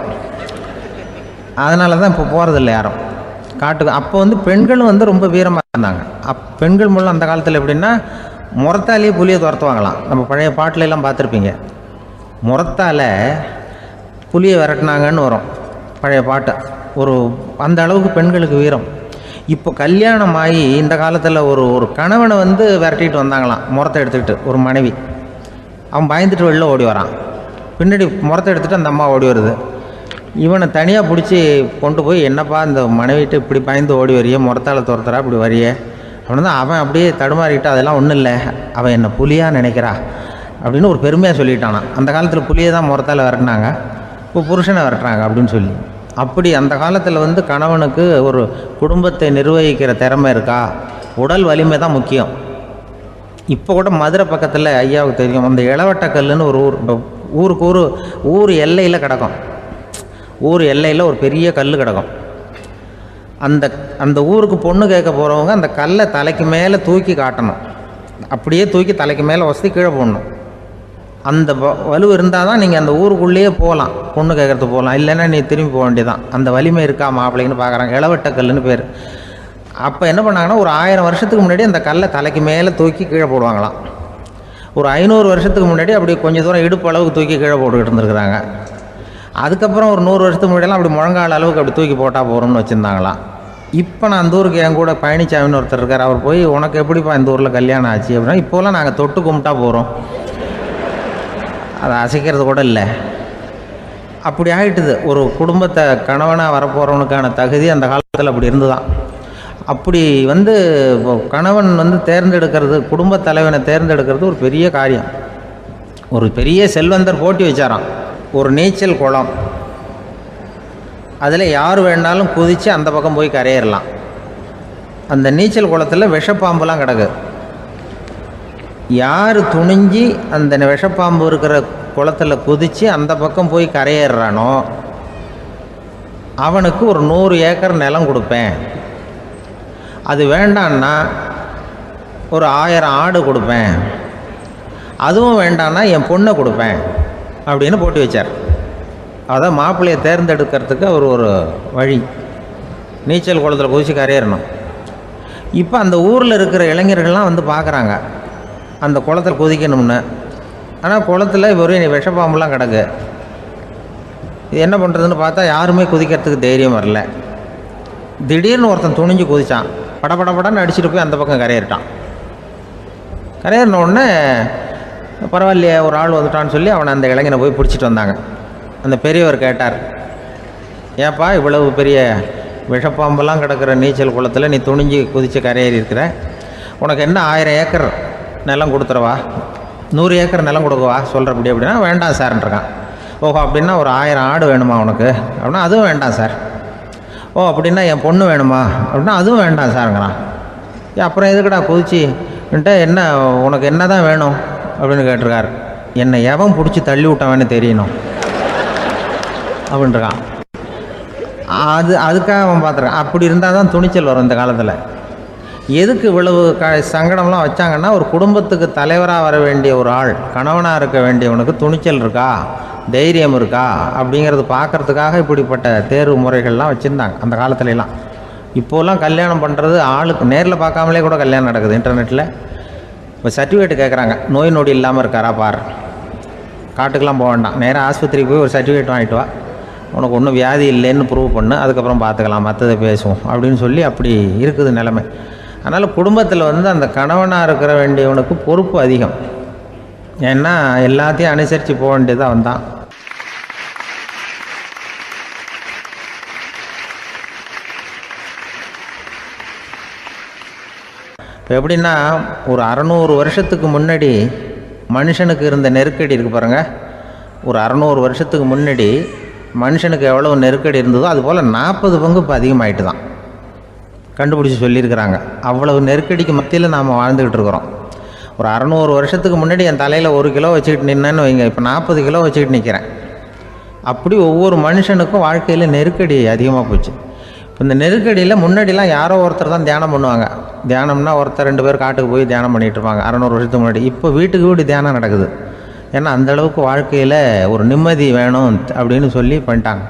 அதனால தான் இப்போ போகிறதில்ல யாரும் காட்டுக்கு. அப்போ வந்து பெண்களும் வந்து ரொம்ப வீரமாக இருந்தாங்க. பெண்கள் மூலம் அந்த காலத்தில் எப்படின்னா, முறத்தாலேயே புலியை துரத்துவாங்களாம். நம்ம பழைய பாட்டிலெல்லாம் பார்த்துருப்பீங்க, முறத்தால் புலியை விரட்டினாங்கன்னு வரும் பழைய பாட்டு. ஒரு அந்த அளவுக்கு பெண்களுக்கு வீரம். இப்போ கல்யாணம் ஆகி இந்த காலத்தில் ஒரு கணவனை வந்து விரட்டிட்டு வந்தாங்களாம் முறத்தை எடுத்துக்கிட்டு. ஒரு மனைவி அவன் பயந்துட்டு வெளில ஓடி வரான், பின்னாடி முறத்தை எடுத்துகிட்டு அந்த அம்மா ஓடி வருது. இவனை தனியாக பிடிச்சி கொண்டு போய், என்னப்பா இந்த மனைவிட்டு இப்படி பயந்து ஓடி வரையே, முறத்தால் துரத்துறா இப்படி வரையே அப்படின்னு தான் அவன் அப்படியே தடுமாறிக்கிட்டு, அதெல்லாம் ஒன்றும் இல்லை, அவன் என்ன புலியாக நினைக்கிறா அப்படின்னு ஒரு பெருமையாக சொல்லிட்டானான். அந்த காலத்தில் புலியை தான் முறத்தால் விரட்டினாங்க, இப்போ புருஷனை விரட்டுறாங்க அப்படின்னு சொல்லி. அப்படி அந்த காலத்தில் வந்து கணவனுக்கு ஒரு குடும்பத்தை நிர்வகிக்கிற திறமை இருக்கா, உடல் வலிமை தான் முக்கியம். இப்போ கூட மதுரை பக்கத்தில் ஐயாவுக்கு தெரியும், அந்த இளவட்டக்கல்லுன்னு ஒரு ஊருக்கு ஊர் எல்லையில் கிடக்கும். ஊர் எல்லையில் ஒரு பெரிய கல் கிடக்கும். அந்த ஊருக்கு பொண்ணு கேட்க போகிறவங்க அந்த கல்லை தலைக்கு மேலே தூக்கி காட்டணும், அப்படியே தூக்கி தலைக்கு மேலே வசதி கீழே போடணும். அந்த வலு இருந்தால் தான் நீங்கள் அந்த ஊருக்குள்ளேயே போகலாம், பொண்ணு கேட்குறதுக்கு போகலாம். இல்லைன்னா நீ திரும்பி போக வேண்டியதான். அந்த வலிமை இருக்கா மாப்பிள்ளைன்னு பார்க்குறாங்க. இளவட்டக்கல்லுன்னு பேர். அப்போ என்ன பண்ணாங்கன்னா, ஒரு 1000 வருஷத்துக்கு முன்னாடி அந்த கல்லை தலைக்கு மேலே தூக்கி கீழே போடுவாங்களாம். ஒரு 500 வருஷத்துக்கு முன்னாடி அப்படி கொஞ்சம் தூரம் இடுப்பு அளவுக்கு தூக்கி கீழே போட்டுக்கிட்டு இருந்துருக்குறாங்க. அதுக்கப்புறம் ஒரு 100 வருஷத்துக்கு முன்னாடியெல்லாம் அப்படி முழங்கால் அளவுக்கு அப்படி தூக்கி போட்டால் போகிறோம்னு வச்சுருந்தாங்களாம். இப்போ நான் அந்த ஊருக்கு என் கூட பழனிசாமின்னு ஒருத்தர் இருக்கார். அவர் போய், உனக்கு எப்படிப்பா இந்த ஊரில் கல்யாணம் ஆச்சு அப்படின்னா, இப்போலாம் நாங்கள் தொட்டு கும்பிட்டா போகிறோம், அதை அசைக்கிறது கூட இல்லை. அப்படி ஆகிட்டுது. ஒரு குடும்பத்தை கணவனாக வரப்போகிறவனுக்கான தகுதி அந்த காலத்தில் அப்படி இருந்துதான். அப்படி வந்து கணவன் வந்து தேர்ந்தெடுக்கிறது, குடும்பத் தலைவனை தேர்ந்தெடுக்கிறது ஒரு பெரிய காரியம். ஒரு பெரிய செல்வந்தர் போட்டி வச்சாராம், ஒரு நீச்சல் குளம், அதில் யார் வேணாலும் குதித்து அந்த பக்கம் போய் கரையேறலாம். அந்த நீச்சல் குளத்தில் விஷப்பாம்புலாம் கிடக்கு. யார் துணிஞ்சி அந்த விஷப்பாம்பு இருக்கிற குளத்தில் குதித்து அந்த பக்கம் போய் கரையேறானோ அவனுக்கு ஒரு 100 ஏக்கர் நிலம் கொடுப்பேன். அது வேண்டான்னா ஒரு 1000 ஆடு கொடுப்பேன். அதுவும் வேண்டான்னா என் பொண்ணை கொடுப்பேன் அப்படின்னு போட்டி வச்சார். அதான் மாப்பிள்ளையை தேர்ந்தெடுக்கிறதுக்கு அவர் ஒரு வழி, நீச்சல் குளத்தில் குதிச்சு கரையேறணும். இப்போ அந்த ஊரில் இருக்கிற இளைஞர்கள்லாம் வந்து பார்க்குறாங்க அந்த குளத்தில் குதிக்கணும்னு. ஆனால் குளத்தில் ஒரே விஷப்பாம்பெல்லாம் கிடக்கு. இது என்ன பண்ணுறதுன்னு பார்த்தா யாருமே குதிக்கிறதுக்கு தைரியம் வரல. திடீர்னு ஒருத்தன் துணிஞ்சு குதித்தான். படபடன்னு அடிச்சுட்டு போய் அந்த பக்கம் கரையேறிட்டான். கரையேறின உடனே பரவாயில்லையே ஒரு ஆள் வந்துட்டான்னு சொல்லி அவனை அந்த இளைஞனை போய் பிடிச்சிட்டு வந்தாங்க. அந்த பெரியவர் கேட்டார், ஏப்பா இவ்வளவு பெரிய விஷப்பாம்பெல்லாம் கிடக்கிற நீச்சல் குளத்தில் நீ துணிஞ்சு குதித்து கரையேறி இருக்கிற, உனக்கு என்ன 1000 ஏக்கர் நிலம் கொடுத்துறவா, 100 ஏக்கர் நிலம் கொடுக்கவா சொல்கிறப்படி அப்படின்னா வேண்டாம் சார்ன்றான். ஓஹோ அப்படின்னா ஒரு 1000 ஆடு வேணுமா உனக்கு அப்படின்னா அதுவும் வேண்டாம் சார். ஓ அப்படின்னா என் பொண்ணு வேணுமா அப்படின்னா அதுவும் வேண்டாம் சாருங்கிறான். அப்புறம் எதுக்குடா குதிச்சுன்ட்டு என்ன உனக்கு என்ன தான் வேணும் அப்படின்னு கேட்டிருக்கார். என்னை எவன் பிடிச்சி தள்ளி விட்டவன்னு தெரியணும் அப்படின்றான். அதுக்காக அவன் பார்த்துருக்கான். அப்படி இருந்தால் தான் துணிச்சல் வரும் இந்த காலத்தில். எதுக்கு இவ்வளவு சங்கடம்லாம் வச்சாங்கன்னா, ஒரு குடும்பத்துக்கு தலைவராக வர வேண்டிய ஒரு ஆள், கணவனாக இருக்க வேண்டியவனுக்கு துணிச்சல் இருக்கா, தைரியம் இருக்கா அப்படிங்கிறது பார்க்குறதுக்காக இப்படிப்பட்ட தேர்வு முறைகள்லாம் வச்சுருந்தாங்க அந்த காலத்துலலாம். இப்போலாம் கல்யாணம் பண்ணுறது ஆளுக்கு நேரில் பார்க்காமலே கூட கல்யாணம் நடக்குது இன்டர்நெட்டில். இப்போ சர்டிஃபிகேட் கேட்குறாங்க, நோய் நொடி இல்லாமல் இருக்காரா பார். காட்டுக்கெலாம் போக வேண்டாம், நேராக ஆஸ்பத்திரிக்கு போய் ஒரு சர்டிஃபிகேட் வாங்கிட்டு வா, உனக்கு ஒன்றும் வியாதி இல்லைன்னு ப்ரூவ் பண்ணு, அதுக்கப்புறம் பார்த்துக்கலாம், மற்றதை பேசுவோம் அப்படின்னு சொல்லி அப்படி இருக்குது நிலைமை. அதனால் குடும்பத்தில் வந்து அந்த கணவனாக இருக்கிற வேண்டியவனுக்கு பொறுப்பு அதிகம். ஏன்னா எல்லாத்தையும் அனுசரித்து போக வேண்டியதாக வந்தான். இப்போ எப்படின்னா, ஒரு 600 வருஷத்துக்கு முன்னாடி மனுஷனுக்கு இருந்த நெருக்கடி இருக்குது பாருங்கள். ஒரு 600 வருஷத்துக்கு முன்னாடி மனுஷனுக்கு எவ்வளோ நெருக்கடி இருந்ததோ அதுபோல் 40 பங்கு இப்போ அதிகமாகிட்டு தான் கண்டுபிடிச்சி சொல்லியிருக்கிறாங்க. அவ்வளவு நெருக்கடிக்கு மத்தியில் நாம் வாழ்ந்துக்கிட்டு இருக்கிறோம். ஒரு 600 வருஷத்துக்கு முன்னாடி என் தலையில் 1 கிலோ வச்சுக்கிட்டு நின்னேன்னு வைங்க, இப்போ 40 கிலோ வச்சுக்கிட்டு நிற்கிறேன். அப்படி ஒவ்வொரு மனுஷனுக்கும் வாழ்க்கையில் நெருக்கடி அதிகமாக போச்சு. இப்போ இந்த நெருக்கடியில் முன்னாடிலாம் யாரோ ஒருத்தர் தான் தியானம் பண்ணுவாங்க. தியானம்னா ஒருத்தர் 2 பேர் காட்டுக்கு போய் தியானம் பண்ணிகிட்டு இருப்பாங்க 600 வருஷத்துக்கு முன்னாடி. இப்போ வீட்டுக்கு வீடு தியானம் நடக்குது. ஏன்னா அந்தளவுக்கு வாழ்க்கையில் ஒரு நிம்மதி வேணும் அப்படின்னு சொல்லி பண்ணிட்டாங்க.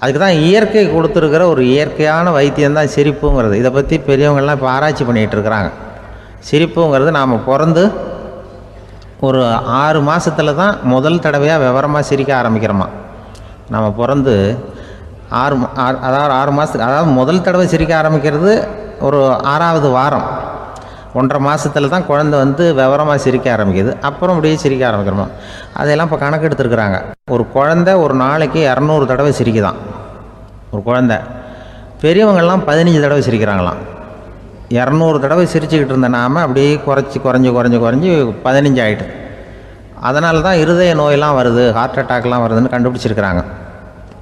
அதுக்கு தான் இயற்கை கொடுத்துருக்கிற ஒரு இயற்கையான வைத்தியம்தான் சிரிப்புங்கிறது. இதை பற்றி பெரியவங்கள்லாம் இப்போ ஆராய்ச்சி பண்ணிகிட்டு இருக்கிறாங்க. சிரிப்புங்கிறது நாம் பிறந்து ஒரு 6 மாதத்தில் தான் முதல் தடவையாக விவரமாக சிரிக்க ஆரம்பிக்கிறோமா. நம்ம பிறந்து 6 மாதத்துக்கு, அதாவது முதல் தடவை சிரிக்க ஆரம்பிக்கிறது ஒரு 6ஆவது வாரம், 1.5 மாதத்தில் தான் குழந்தை வந்து விவரமாக சிரிக்க ஆரம்பிக்குது. அப்புறம் அப்படியே சிரிக்க ஆரம்பிக்கிறோமா. அதெல்லாம் இப்போ கணக்கு எடுத்துருக்குறாங்க. ஒரு குழந்தை ஒரு நாளைக்கு 200 தடவை சிரிக்குதான் ஒரு குழந்தை. பெரியவங்கள்லாம் 15 தடவை சிரிக்கிறாங்களாம். 200 தடவை சிரிச்சுக்கிட்டு இருந்த நாம் அப்படியே குறைஞ்சி 15 ஆகிட்டு. அதனால தான் இருதய நோயெல்லாம் வருது, ஹார்ட் அட்டாக்லாம் வருதுன்னு கண்டுபிடிச்சிருக்கிறாங்க.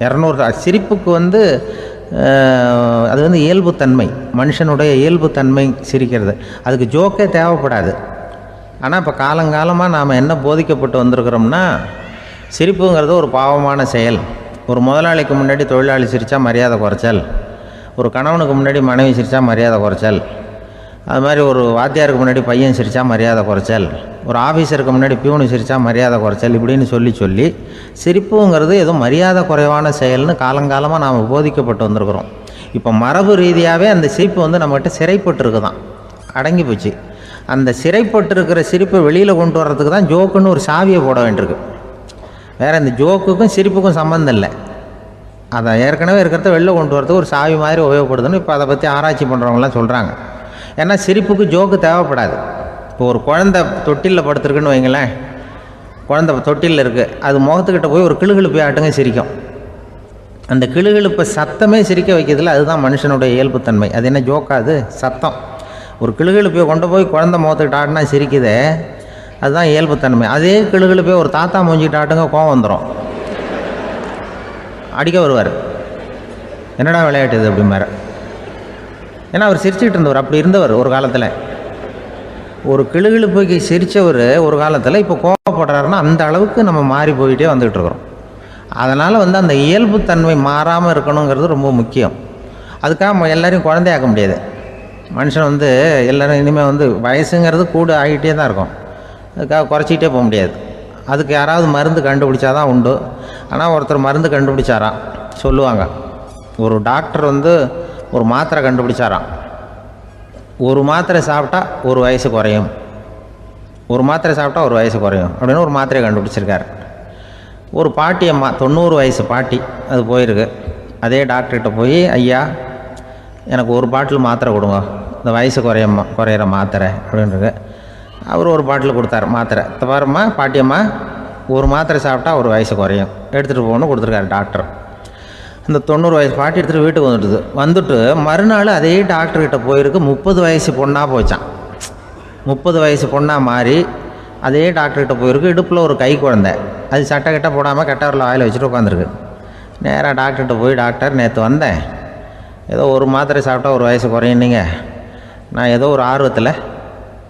200 சிரிப்புக்கு வந்து அது வந்து இயல்புத்தன்மை, மனுஷனுடைய இயல்புத்தன்மை சிரிக்கிறது. அதுக்கு ஜோக்கே தேவைப்படாது. ஆனால் இப்போ காலங்காலமாக நாம் என்ன போதிக்கப்பட்டு வந்திருக்கிறோம்னா, சிரிப்புங்கிறது ஒரு பாவமான செயல். ஒரு முதலாளிக்கு முன்னாடி தொழிலாளி சிரித்தா மரியாதை குறைச்சல், ஒரு கணவனுக்கு முன்னாடி மனைவி சிரித்தா மரியாதை குறைச்சல், அது மாதிரி ஒரு வாத்தியாருக்கு முன்னாடி பையன் சிரித்தா மரியாதை குறைச்சல், ஒரு ஆஃபீஸருக்கு முன்னாடி பியூனு சிரித்தா மரியாதை குறைச்சல், இப்படின்னு சொல்லி சிரிப்புங்கிறது ஏதோ மரியாதை குறைவான செயல்னு காலங்காலமாக நாம் போதிக்கப்பட்டு வந்திருக்கிறோம். இப்போ மரபு ரீதியாகவே அந்த சிரிப்பு வந்து நம்மகிட்ட சிறைப்பட்டுருக்கு தான், அடங்கி போச்சு. அந்த சிறைப்பட்டிருக்கிற சிரிப்பை வெளியில் கொண்டு வர்றதுக்கு தான் ஜோக்குன்னு ஒரு சாவியை போட வேண்டியிருக்கு. வேறு இந்த ஜோக்குக்கும் சிரிப்புக்கும் சம்மந்தம் இல்லை. அதை ஏற்கனவே இருக்கிறத வெளில கொண்டு வரதுக்கு ஒரு சாவி மாதிரி உபயோகப்படுதுன்னு இப்போ அதை பற்றி ஆராய்ச்சி பண்ணுறவங்களாம் சொல்கிறாங்க. ஏன்னா சிரிப்புக்கு ஜோக்கு தேவைப்படாது. இப்போ ஒரு குழந்தை தொட்டிலில் படுத்துருக்குன்னு வைங்களேன், குழந்தை தொட்டிலில் இருக்குது, அது முகத்துக்கிட்ட போய் ஒரு கிளுகிழுப்பை ஆட்டுங்க சிரிக்கும். அந்த கிளுகிழுப்பை சத்தமே சிரிக்க வைக்கிறதுல அதுதான் மனுஷனுடைய இயல்புத்தன்மை. அது என்ன ஜோக்காது, சத்தம். ஒரு கிளுகிழுப்பையை கொண்டு போய் குழந்தை முகத்துக்கிட்ட ஆட்டினா சிரிக்குதே, அதுதான் இயல்புத்தன்மை. அதே கிளுகிழுப்பை ஒரு தாத்தா மூஞ்சிக்கிட்ட ஆட்டுங்க, கோவம் வந்துடும், அடிக்க வருவார். என்னடா விளையாட்டு இது அப்படிமாரு. ஏன்னா அவர் சிரிச்சுக்கிட்டு இருந்தவர், அப்படி இருந்தவர் ஒரு காலத்தில். ஒரு கிளுகிழுப்புக்கு சிரித்தவர் ஒரு காலத்தில் இப்போ கோவப்படுறாருன்னா அந்த அளவுக்கு நம்ம மாறி போயிட்டே வந்துக்கிட்டு இருக்கிறோம். அதனால் வந்து அந்த இயல்புத்தன்மை மாறாமல் இருக்கணுங்கிறது ரொம்ப முக்கியம். அதுக்காக எல்லோரையும் குழந்தையாக்க முடியாது. மனுஷன் வந்து எல்லோரும் இனிமேல் வந்து வயசுங்கிறது கூட ஆகிட்டே தான் இருக்கும். அதுக்காக குறைச்சிக்கிட்டே போக முடியாது. அதுக்கு யாராவது மருந்து கண்டுபிடிச்சாதான் உண்டு. ஆனால் ஒருத்தர் மருந்து கண்டுபிடிச்சாராம். சொல்லுவாங்க, ஒரு டாக்டர் வந்து ஒரு மாத்திரை கண்டுபிடிச்சாராம். ஒரு மாத்திரை சாப்பிட்டா ஒரு வயசு குறையும், ஒரு மாத்திரை சாப்பிட்டா ஒரு வயசு குறையும் அப்படின்னு ஒரு மாத்திரையை கண்டுபிடிச்சிருக்காரு. ஒரு பாட்டி அம்மா, 90 வயசு பாட்டி, அது போயிருக்கு. அதே டாக்டர்கிட்ட போய், ஐயா எனக்கு ஒரு பாட்டில் மாத்திரை கொடுங்க, இந்த வயசு குறையிற மாத்திரை அப்படின்றது. அவர் ஒரு பாட்டில் கொடுத்தார் மாத்திரை. பாரும்மா பாட்டியம்மா, ஒரு மாத்திரை சாப்பிட்டா ஒரு வயசு குறையும், எடுத்துகிட்டு போகணும்னு கொடுத்துருக்காரு டாக்டர். இந்த 90 வயசு பாட்டி எடுத்துகிட்டு வீட்டுக்கு வந்துட்டு மறுநாள் அதே டாக்டர்கிட்ட போயிருக்கு. 30 வயசு பொண்ணாக போச்சான். 30 வயசு பொண்ணாக மாறி அதே டாக்டர்கிட்ட போயிருக்கு. இடுப்பில் ஒரு கை குழந்தை, அது சட்டை கிட்ட போடாமல் கட்டவரில் வாயில் வச்சுட்டு உட்காந்துருக்கு. நேராக டாக்டர்கிட்ட போய், டாக்டர் நேற்று வந்தேன், ஏதோ ஒரு மாத்திரை சாப்பிட்டா ஒரு வயசு குறையுன்னீங்க, நான் ஏதோ ஒரு ஆர்வத்தில்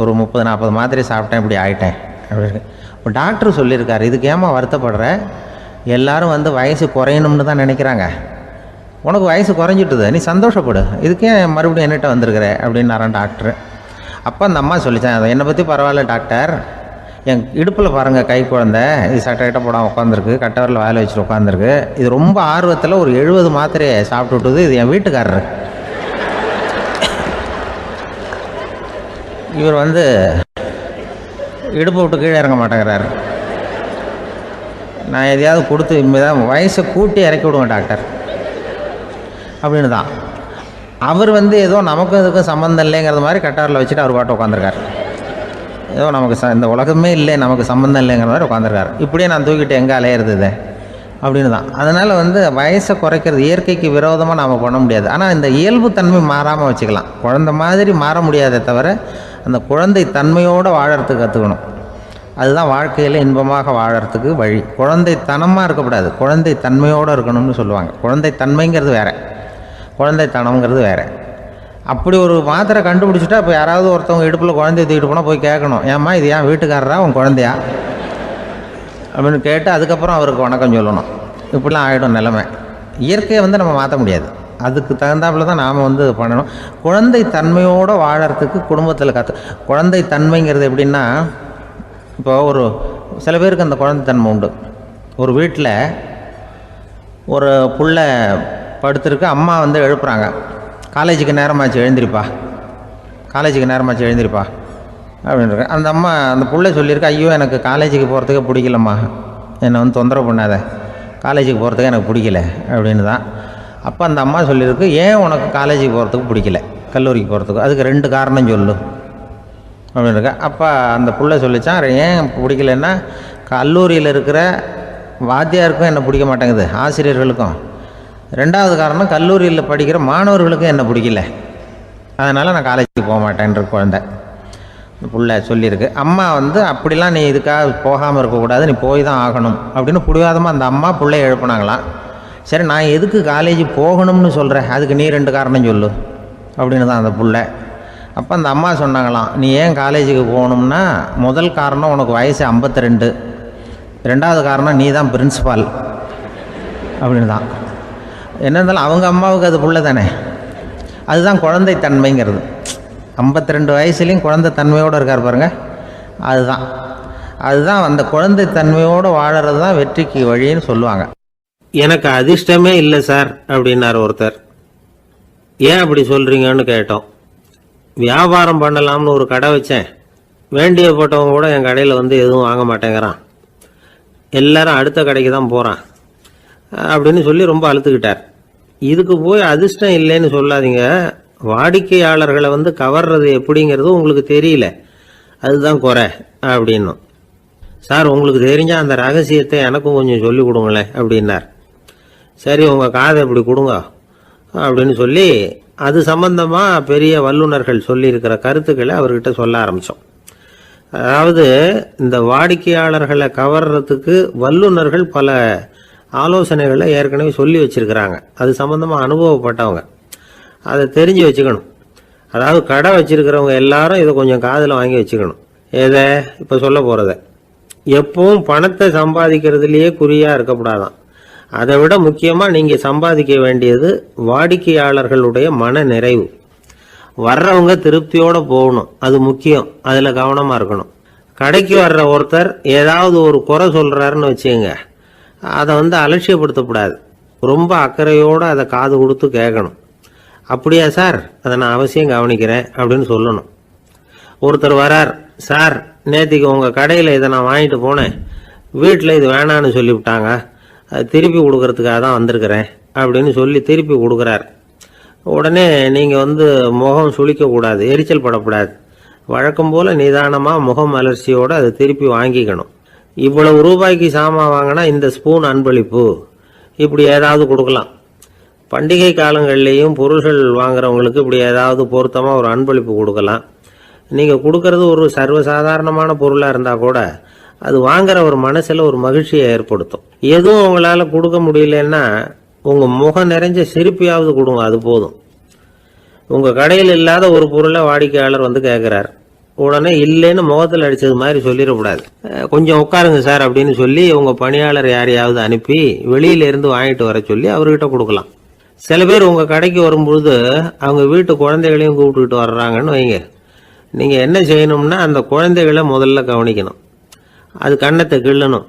ஒரு 30-40 மாத்திரை சாப்பிட்டேன், இப்படி ஆகிட்டேன் அப்படின்னு. இப்போ டாக்டர் சொல்லியிருக்காரு, இதுக்கு ஏமா வருத்தப்படுற, எல்லோரும் வந்து வயசு குறையணும்னு தான் நினைக்கிறாங்க, உனக்கு வயசு குறைஞ்சிட்டுது, நீ சந்தோஷப்படு, இதுக்கே மறுபடியும் என்னகிட்ட வந்திருக்கிற அப்படின்னாரான் டாக்டர். அப்போ அந்த அம்மா சொல்லித்தான், அதை என்னை பற்றி பரவாயில்ல டாக்டர், என் இடுப்பில் பாருங்கள் கை குழந்தை, இது சட்டை கிட்ட போடாமல் உட்காந்துருக்கு, கட்டவரில் வாயில் வச்சுட்டு உட்காந்துருக்கு, இது ரொம்ப ஆர்வத்தில் ஒரு 70 மாத்திரையை சாப்பிட்டு விட்டுது, இது என் வீட்டுக்காரரு. இவர் வந்து இடுப்பை விட்டு கீழே இறங்க மாட்டேங்கிறாரு. நான் எதையாவது கொடுத்து இனிமேதான் வயசை கூட்டி இறக்கி விடுவேன் டாக்டர் அப்படின்னு தான். அவர் வந்து ஏதோ நமக்கும் இதுக்கும் சம்மந்தம் இல்லைங்கிறது மாதிரி கட்டாரில் வச்சுட்டு அவர் பாட்டு உட்காந்துருக்கார். ஏதோ நமக்கு இந்த உலகமே இல்லை, நமக்கு சம்மந்தம் இல்லைங்கிற மாதிரி உட்காந்துருக்காரு. இப்படியே நான் தூக்கிட்டு எங்கே அலையிறது இது அப்படின்னு தான். அதனால் வந்து வயசை குறைக்கிறது இயற்கைக்கு விரோதமாக நாம் பண்ண முடியாது. ஆனால் இந்த இயல்பு தன்மை மாறாமல் வச்சுக்கலாம். குழந்தை மாதிரி மாற முடியாதே தவிர அந்த குழந்தை தன்மையோடு வாழறதுக்கு கற்றுக்கணும். அதுதான் வாழ்க்கையில் இன்பமாக வாழறதுக்கு வழி. குழந்தைத்தனமாக இருக்கக்கூடாது, குழந்தை தன்மையோடு இருக்கணும்னு சொல்லுவாங்க. குழந்தை தன்மைங்கிறது வேறு, குழந்தைத்தனம்ங்கிறது வேறு. அப்படி ஒரு மாத்திரை கண்டுபிடிச்சிட்டா இப்போ யாராவது ஒருத்தவங்க இடுப்பில் குழந்தைய தூக்கிட்டு போனால் போய் கேட்கணும், ஏம்மா இது ஏன் வீட்டுக்காரரா உன் குழந்தையா அப்படின்னு கேட்டு அதுக்கப்புறம் அவருக்கு வணக்கம் சொல்லணும். இப்படிலாம் ஆகிடும் நிலைமை. இயற்கையை வந்து நம்ம மாற்ற முடியாது, அதுக்கு தகுந்தாப்புல தான் நாம் வந்து பண்ணணும். குழந்தை தன்மையோடு வாழறதுக்கு குடும்பத்தில் குழந்தை தன்மைங்கிறது எப்படின்னா, இப்போ ஒரு சில பேருக்கு அந்த குழந்தைத்தன்மை உண்டு. ஒரு வீட்டில் ஒரு புள்ள படுத்துருக்கு, அம்மா வந்து எழுப்புறாங்க, காலேஜுக்கு நேரமாச்சு எழுந்திரிப்பா, காலேஜுக்கு நேரமாச்சு எழுந்திரிப்பா அப்படின்ற. அந்த அம்மா அந்த புள்ள சொல்லியிருக்கு, ஐயோ எனக்கு காலேஜுக்கு போகிறதுக்கே பிடிக்கலம்மா, என்னை வந்து தொந்தரவு பண்ணாத, காலேஜுக்கு போகிறதுக்கு எனக்கு பிடிக்கல அப்படின்னு தான். அப்போ அந்த அம்மா சொல்லியிருக்கு, ஏன் உனக்கு காலேஜுக்கு போகிறதுக்கு பிடிக்கல, கல்லூரிக்கு போகிறதுக்கு, அதுக்கு 2 காரணம் சொல்லு அப்படின்னுருக்க. அப்போ அந்த புள்ள சொல்லிச்சான், ஏன் பிடிக்கலன்னா கல்லூரியில் இருக்கிற வாத்தியாருக்கும் என்ன பிடிக்க மாட்டேங்குது, ஆசிரியர்களுக்கும். 2வது காரணம், கல்லூரியில் படிக்கிற மாணவர்களுக்கும் என்ன பிடிக்கல, அதனால் நான் காலேஜுக்கு போக மாட்டேன்ற குழந்தை புள்ள சொல்லியிருக்கு. அம்மா வந்து அப்படிலாம் நீ இதுக்காக போகாமல் இருக்கக்கூடாது, நீ போய் தான் ஆகணும் அப்படின்னு பிடிவாதமாக அந்த அம்மா பிள்ளைய எழுப்புனாங்களாம். சரி நான் எதுக்கு காலேஜ் போகணும்னு சொல்கிறேன், அதுக்கு நீ 2 காரணம் சொல்லு அப்படின்னு தான் அந்த புள்ள. அப்போ அந்த அம்மா சொன்னாங்களாம், நீ ஏன் காலேஜுக்கு போகணும்னா முதல் காரணம் உனக்கு வயசு 52, 2வது காரணம் நீ தான் பிரின்சிபால் அப்படின்னு தான். என்ன இருந்தாலும் அவங்க அம்மாவுக்கு அது புள்ள தானே. அதுதான் குழந்தைத்தன்மைங்கிறது. 52 வயசுலேயும் குழந்தைத்தன்மையோடு இருக்கார் பாருங்கள், அதுதான் அந்த குழந்தைத்தன்மையோடு வாழறது தான் வெற்றிக்கு வழின்னு சொல்லுவாங்க. எனக்கு அதிர்ஷ்டமே இல்லை சார் அப்படின்னார் ஒருத்தர். ஏன் அப்படி சொல்கிறீங்கன்னு கேட்டோம். வியாபாரம் பண்ணலாம்னு ஒரு கடை வச்சேன், வேண்டிய போட்டவங்க கூட என் கடையில் வந்து எதுவும் வாங்க மாட்டேங்கிறான், எல்லாரும் அடுத்த கடைக்கு தான் போகிறான் அப்படின்னு சொல்லி ரொம்ப அழுத்துக்கிட்டார். இதுக்கு போய் அதிர்ஷ்டம் இல்லைன்னு சொல்லாதீங்க, வாடிக்கையாளர்களை வந்து கவர்றது எப்படிங்கிறது உங்களுக்கு தெரியல, அதுதான் குறை அப்படின்னும். சார் உங்களுக்கு தெரிஞ்ச அந்த ரகசியத்தை எனக்கும் கொஞ்சம் சொல்லி கொடுங்களேன் அப்படின்னார். சரி உங்கள் காதை இப்படி கொடுங்க அப்படின்னு சொல்லி அது சம்பந்தமாக பெரிய வல்லுநர்கள் சொல்லியிருக்கிற கருத்துக்களை அவர்கிட்ட சொல்ல ஆரம்பித்தோம். அதாவது இந்த வாடிக்கையாளர்களை கவர்றதுக்கு வல்லுநர்கள் பல ஆலோசனைகளை ஏற்கனவே சொல்லி வச்சிருக்கிறாங்க. அது சம்பந்தமாக அனுபவப்பட்டவங்க, அதை தெரிஞ்சு வச்சுக்கணும். அதாவது கடை வச்சிருக்கிறவங்க எல்லாரும் இதை கொஞ்சம் காதில் வாங்கி வச்சுக்கணும். எதை இப்போ சொல்ல போகிறத, எப்பவும் பணத்தை சம்பாதிக்கிறதுலையே குறியாக இருக்கக்கூடாதான். அதை விட முக்கியமாக நீங்கள் சம்பாதிக்க வேண்டியது வாடிக்கையாளர்களுடைய மன நிறைவு. வர்றவங்க திருப்தியோடு போகணும், அது முக்கியம், அதில் கவனமாக இருக்கணும். கடைக்கு வர்ற ஒருத்தர் ஏதாவது ஒரு குறை சொல்கிறாருன்னு வச்சுங்க, அதை அலட்சியப்படுத்தக்கூடாது. ரொம்ப அக்கறையோடு அதை காது கொடுத்து கேட்கணும். அப்படியா சார், அதை நான் அவசியம் கவனிக்கிறேன் அப்படின்னு சொல்லணும். ஒருத்தர் வரார், சார் நேற்றுக்கு உங்கள் கடையில் இதை நான் வாங்கிட்டு போனேன், வீட்டில் இது வேணான்னு சொல்லிவிட்டாங்க, அது திருப்பி கொடுக்கறதுக்காக தான் வந்திருக்கிறேன் அப்படின்னு சொல்லி திருப்பி கொடுக்குறார். உடனே நீங்கள் முகம் சுளிக்கக்கூடாது, எரிச்சல் படக்கூடாது. வழக்கம் போல் நிதானமாக முகம் அலர்ச்சியோடு அதை திருப்பி வாங்கிக்கணும். இவ்வளவு ரூபாய்க்கு சாமான் வாங்கினா இந்த ஸ்பூன் அன்பளிப்பு, இப்படி ஏதாவது கொடுக்கலாம். பண்டிகை காலங்கள்லேயும் பொருள்கள் வாங்குறவங்களுக்கு இப்படி ஏதாவது பொருத்தமாக ஒரு அன்பளிப்பு கொடுக்கலாம். நீங்கள் கொடுக்கறது ஒரு சர்வசாதாரணமான பொருளாக இருந்தால் கூட அது வாங்குற ஒரு மனசில் ஒரு மகிழ்ச்சியை ஏற்படுத்தும். எதுவும் உங்களால் கொடுக்க முடியலன்னா உங்கள் முகம் நிறைஞ்ச சிரிப்பையாவது கொடுங்க, அது போதும். உங்கள் கடையில் இல்லாத ஒரு பொருளை வாடிக்கையாளர் கேட்குறார், உடனே இல்லைன்னு முகத்தில் அடித்தது மாதிரி சொல்லிடக்கூடாது. கொஞ்சம் உட்காருங்க சார் அப்படின்னு சொல்லி உங்கள் பணியாளர் யாரையாவது அனுப்பி வெளியிலேருந்து வாங்கிட்டு வர சொல்லி அவர்கிட்ட கொடுக்கலாம். சில பேர் உங்கள் கடைக்கு வரும்பொழுது அவங்க வீட்டு குழந்தைகளையும் கூப்பிட்டுக்கிட்டு வர்றாங்கன்னு வைங்க. நீங்கள் என்ன செய்யணும்னா அந்த குழந்தைகளை முதல்ல கவனிக்கணும். அது கன்னத்தை கிள்ளணும்,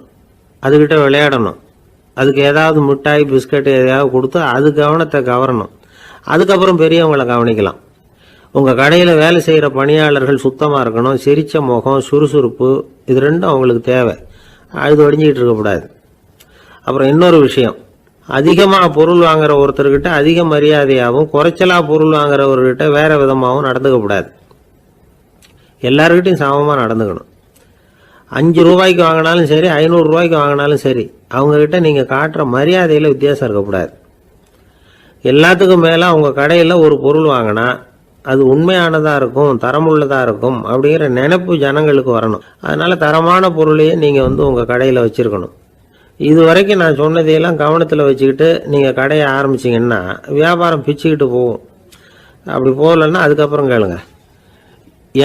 அதுக்கிட்ட விளையாடணும், அதுக்கு ஏதாவது மிட்டாய் பிஸ்கட் எதையாவது கொடுத்து அது கவனத்தை கவரணும். அதுக்கப்புறம் பெரியவங்களை கவனிக்கலாம். உங்கள் கடையில் வேலை செய்கிற பணியாளர்கள் சுத்தமாக இருக்கணும், சிரித்த முகம், சுறுசுறுப்பு, இது ரெண்டும் அவங்களுக்கு தேவை. அழுது வடிஞ்சிக்கிட்டு இருக்கக்கூடாது. அப்புறம் இன்னொரு விஷயம், அதிகமாக பொருள் வாங்குற ஒருத்தர்கிட்ட அதிக மரியாதையாகவும் குறைச்சலாக பொருள் வாங்குறவர்கிட்ட வேற விதமாகவும் நடந்துக்கக்கூடாது. எல்லாருக்கிட்டையும் சமமாக நடந்துக்கணும். 5 ரூபாய்க்கு வாங்கினாலும் சரி, 500 ரூபாய்க்கு வாங்கினாலும் சரி, அவங்கக்கிட்ட நீங்கள் காட்டுற மரியாதையில் வித்தியாசம் இருக்கக்கூடாது. எல்லாத்துக்கும் மேலே அவங்க கடையில் ஒரு பொருள் வாங்கினா அது உண்மையானதாக இருக்கும், தரமுள்ளதாக இருக்கும் அப்படிங்கிற நினைப்பு ஜனங்களுக்கு வரணும். அதனால் தரமான பொருளையே நீங்கள் உங்கள் கடையில் வச்சுருக்கணும். இது வரைக்கும் நான் சொன்னதையெல்லாம் கவனத்தில் வச்சுக்கிட்டு நீங்கள் கடையை ஆரம்பிச்சிங்கன்னா வியாபாரம் பிச்சுக்கிட்டு போகும். அப்படி போகலன்னா அதுக்கப்புறம் கேளுங்க.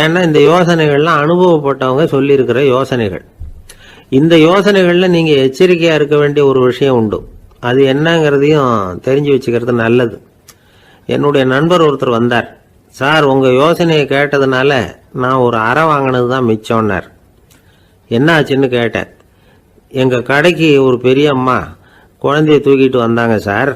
ஏன்னா இந்த யோசனைகள்லாம் அனுபவப்பட்டவங்க சொல்லியிருக்கிற யோசனைகள். இந்த யோசனைகளில் நீங்கள் எச்சரிக்கையாக இருக்க வேண்டிய ஒரு விஷயம் உண்டு. அது என்னங்கிறதையும் தெரிஞ்சு வச்சுக்கிறது நல்லது. என்னுடைய நண்பர் ஒருத்தர் வந்தார். சார், உங்கள் யோசனையை கேட்டதுனால நான் ஒரு அறை வாங்கினது தான் மிச்சம்னார். என்ன ஆச்சுன்னு கேட்டேன். எங்கள் கடைக்கு ஒரு பெரிய அம்மா குழந்தைய தூக்கிட்டு வந்தாங்க சார்.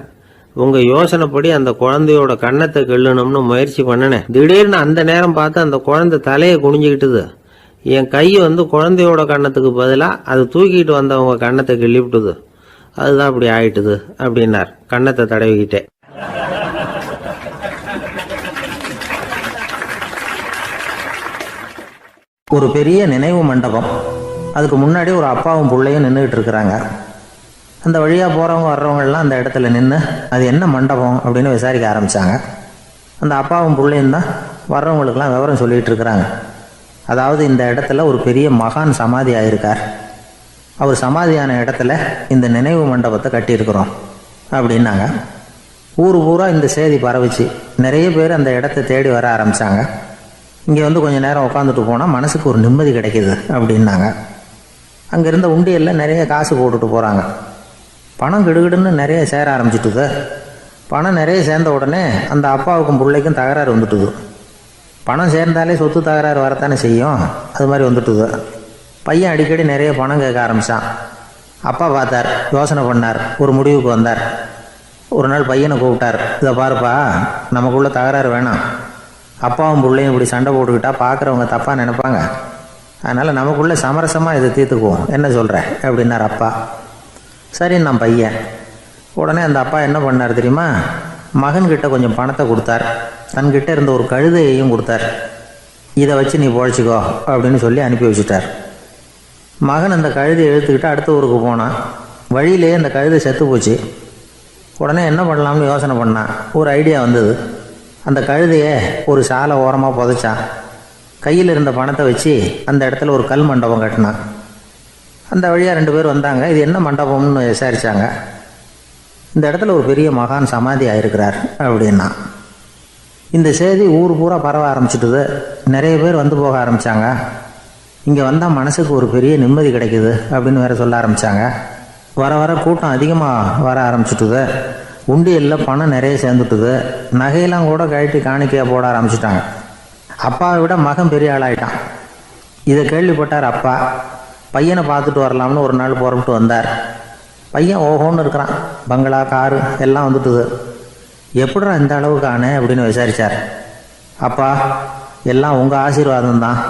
உங்கள் யோசனைப்படி அந்த குழந்தையோட கன்னத்தை கிள்ளணும்னு முயற்சி பண்ணினேன். திடீர்னு அந்த நேரம் பார்த்து அந்த குழந்தை தலையை குனிஞ்சிக்கிட்டுது. என் கை குழந்தையோட கன்னத்துக்கு பதிலாக அது தூக்கிட்டு வந்தவங்க கன்னத்தை கிள்ளிவிட்டுது. அதுதான் அப்படி ஆயிட்டுது அப்படின்னார், கன்னத்தை தடவிக்கிட்டே. ஒரு பெரிய நினைவு மண்டபம், அதுக்கு முன்னாடி ஒரு அப்பாவும் பிள்ளையும் நின்றுக்கிட்டு இருக்கிறாங்க. அந்த வழியாக போகிறவங்க வர்றவங்கெல்லாம் அந்த இடத்துல நின்று அது என்ன மண்டபம் அப்படின்னு விசாரிக்க ஆரம்பித்தாங்க. அந்த அப்பாவும் பிள்ளையும் தான் வர்றவங்களுக்கெல்லாம் விவரம் சொல்லிகிட்டு இருக்கிறாங்க. அதாவது இந்த இடத்துல ஒரு பெரிய மகான் சமாதி ஆகியிருக்கார், அவர் சமாதியான இடத்துல இந்த நினைவு மண்டபத்தை கட்டியிருக்கிறோம் அப்படின்னாங்க. ஊர் பூரா இந்த செய்தி பரவிச்சு. நிறைய பேர் அந்த இடத்த தேடி வர ஆரம்பித்தாங்க. இங்கே கொஞ்சம் நேரம் உட்காந்துட்டு போனால் மனசுக்கு ஒரு நிம்மதி கிடைக்கிது அப்படின்னாங்க. அங்கே இருந்த உண்டியலில் நிறைய காசு போட்டுட்டு போகிறாங்க. பணம் கிடுகிடுன்னு நிறைய சேர ஆரம்பிச்சுட்டுது. பணம் நிறைய சேர்ந்த உடனே அந்த அப்பாவுக்கும் பிள்ளைக்கும் தகராறு வந்துட்டுது. பணம் சேர்ந்தாலே சொத்து தகராறு வரத்தானே செய்யும், அது மாதிரி வந்துட்டுது. பையன் அடிக்கடி நிறைய பணம் கேட்க ஆரம்பித்தான். அப்பா பார்த்தார், யோசனை பண்ணார், ஒரு முடிவுக்கு வந்தார். ஒரு நாள் பையனை கூப்பிட்டார். இதை பாருப்பா, நமக்குள்ள தகராறு வேணாம். அப்பாவும் பிள்ளையும் இப்படி சண்டை போட்டுக்கிட்டா பார்க்குறவங்க தப்பாக நினைப்பாங்க. அதனால் நமக்குள்ளே சமரசமாக இதை தீர்த்துக்குவோம், என்ன சொல்கிற அப்படின்னார் அப்பா. சரி நான் பையன். உடனே அந்த அப்பா என்ன பண்ணார் தெரியுமா? மகன்கிட்ட கொஞ்சம் பணத்தை கொடுத்தார். தன்கிட்ட இருந்த ஒரு கழுதையையும் கொடுத்தார். இதை வச்சு நீ பொழைச்சிக்கோ அப்படின்னு சொல்லி அனுப்பி வச்சுட்டார். மகன் அந்த கழுதையை இழுத்துக்கிட்டு அடுத்த ஊருக்கு போனான். வழியிலேயே அந்த கழுதை செத்து போச்சு. உடனே என்ன பண்ணலாம்னு யோசனை பண்ணான். ஒரு ஐடியா வந்தது. அந்த கழுதையை ஒரு சாலை ஓரமாக புதைச்சான். கையில் இருந்த பணத்தை வச்சு அந்த இடத்துல ஒரு கல் மண்டபம் கட்டினான். அந்த வழியாக 2 பேர் வந்தாங்க. இது என்ன மண்டபம்னு விசாரித்தாங்க. இந்த இடத்துல ஒரு பெரிய மகான் சமாதி ஆகிருக்கிறார் அப்படின்னா. இந்த செய்தி ஊர் பூரா பரவ ஆரம்பிச்சுட்டுது. நிறைய பேர் வந்து போக ஆரம்பித்தாங்க. இங்கே வந்தால் மனசுக்கு ஒரு பெரிய நிம்மதி கிடைக்குது அப்படின்னு வேற சொல்ல ஆரம்பித்தாங்க. வர வர கூட்டம் அதிகமாக வர ஆரம்பிச்சுட்டுது. உண்டியலில் பணம் நிறைய சேர்ந்துட்டுது. நகையெல்லாம் கூட கழட்டி காணிக்கையாக போட ஆரம்பிச்சிட்டாங்க. அப்பாவை விட மகன் பெரிய ஆளாயிட்டான். இதை கேள்விப்பட்டார் அப்பா. பையனை பார்த்துட்டு வரலாம்னு ஒரு நாள் புறப்பட்டு வந்தார். பையன் ஓஹோன்னு இருக்கிறான், பங்களா காரு எல்லாம் வந்துட்டுது. எப்படிடா இந்த அளவுக்கு ஆனே அப்படின்னு விசாரித்தார். அப்பா, எல்லாம் உங்கள் ஆசீர்வாதம் தான்,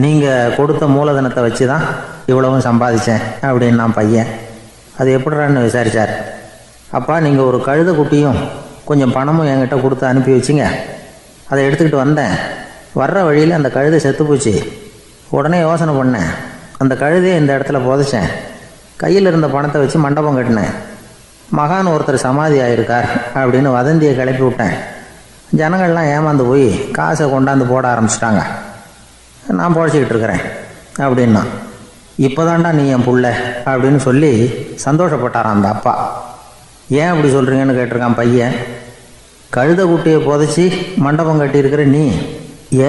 நீங்கள் கொடுத்த மூலதனத்தை வச்சு தான் இவ்வளவும் சம்பாதிச்சேன் அப்படின்னு நான் பையன். அது எப்படிறான்னு விசாரித்தார். அப்பா, நீங்கள் ஒரு கழுதை குட்டியும் கொஞ்சம் பணமும் என்கிட்ட கொடுத்து அனுப்பி வச்சிங்க. அதை எடுத்துக்கிட்டு வந்தேன். வர்ற வழியில் அந்த கழுதை செத்து போச்சு. உடனே யோசனை பண்ணேன், அந்த கழுதையை இந்த இடத்துல புதைச்சேன். கையில் இருந்த பணத்தை வச்சு மண்டபம் கட்டினேன். மகான் ஒருத்தர் சமாதி ஆகிருக்கார் அப்படின்னு வதந்தியை கிளப்பி விட்டேன். ஜனங்கள்லாம் ஏமாந்து போய் காசை கொண்டாந்து போட ஆரம்பிச்சிட்டாங்க. நான் பொழைச்சிக்கிட்டு இருக்கிறேன் அப்படின்னா. இப்போதான்டா நீ என் புள்ள அப்படின்னு சொல்லி சந்தோஷப்பட்டாரான் அந்த அப்பா. ஏன் அப்படி சொல்கிறீங்கன்னு கேட்டிருக்கான் பையன். கழுதை குட்டியை புதைச்சி மண்டபம் கட்டியிருக்கிற நீ,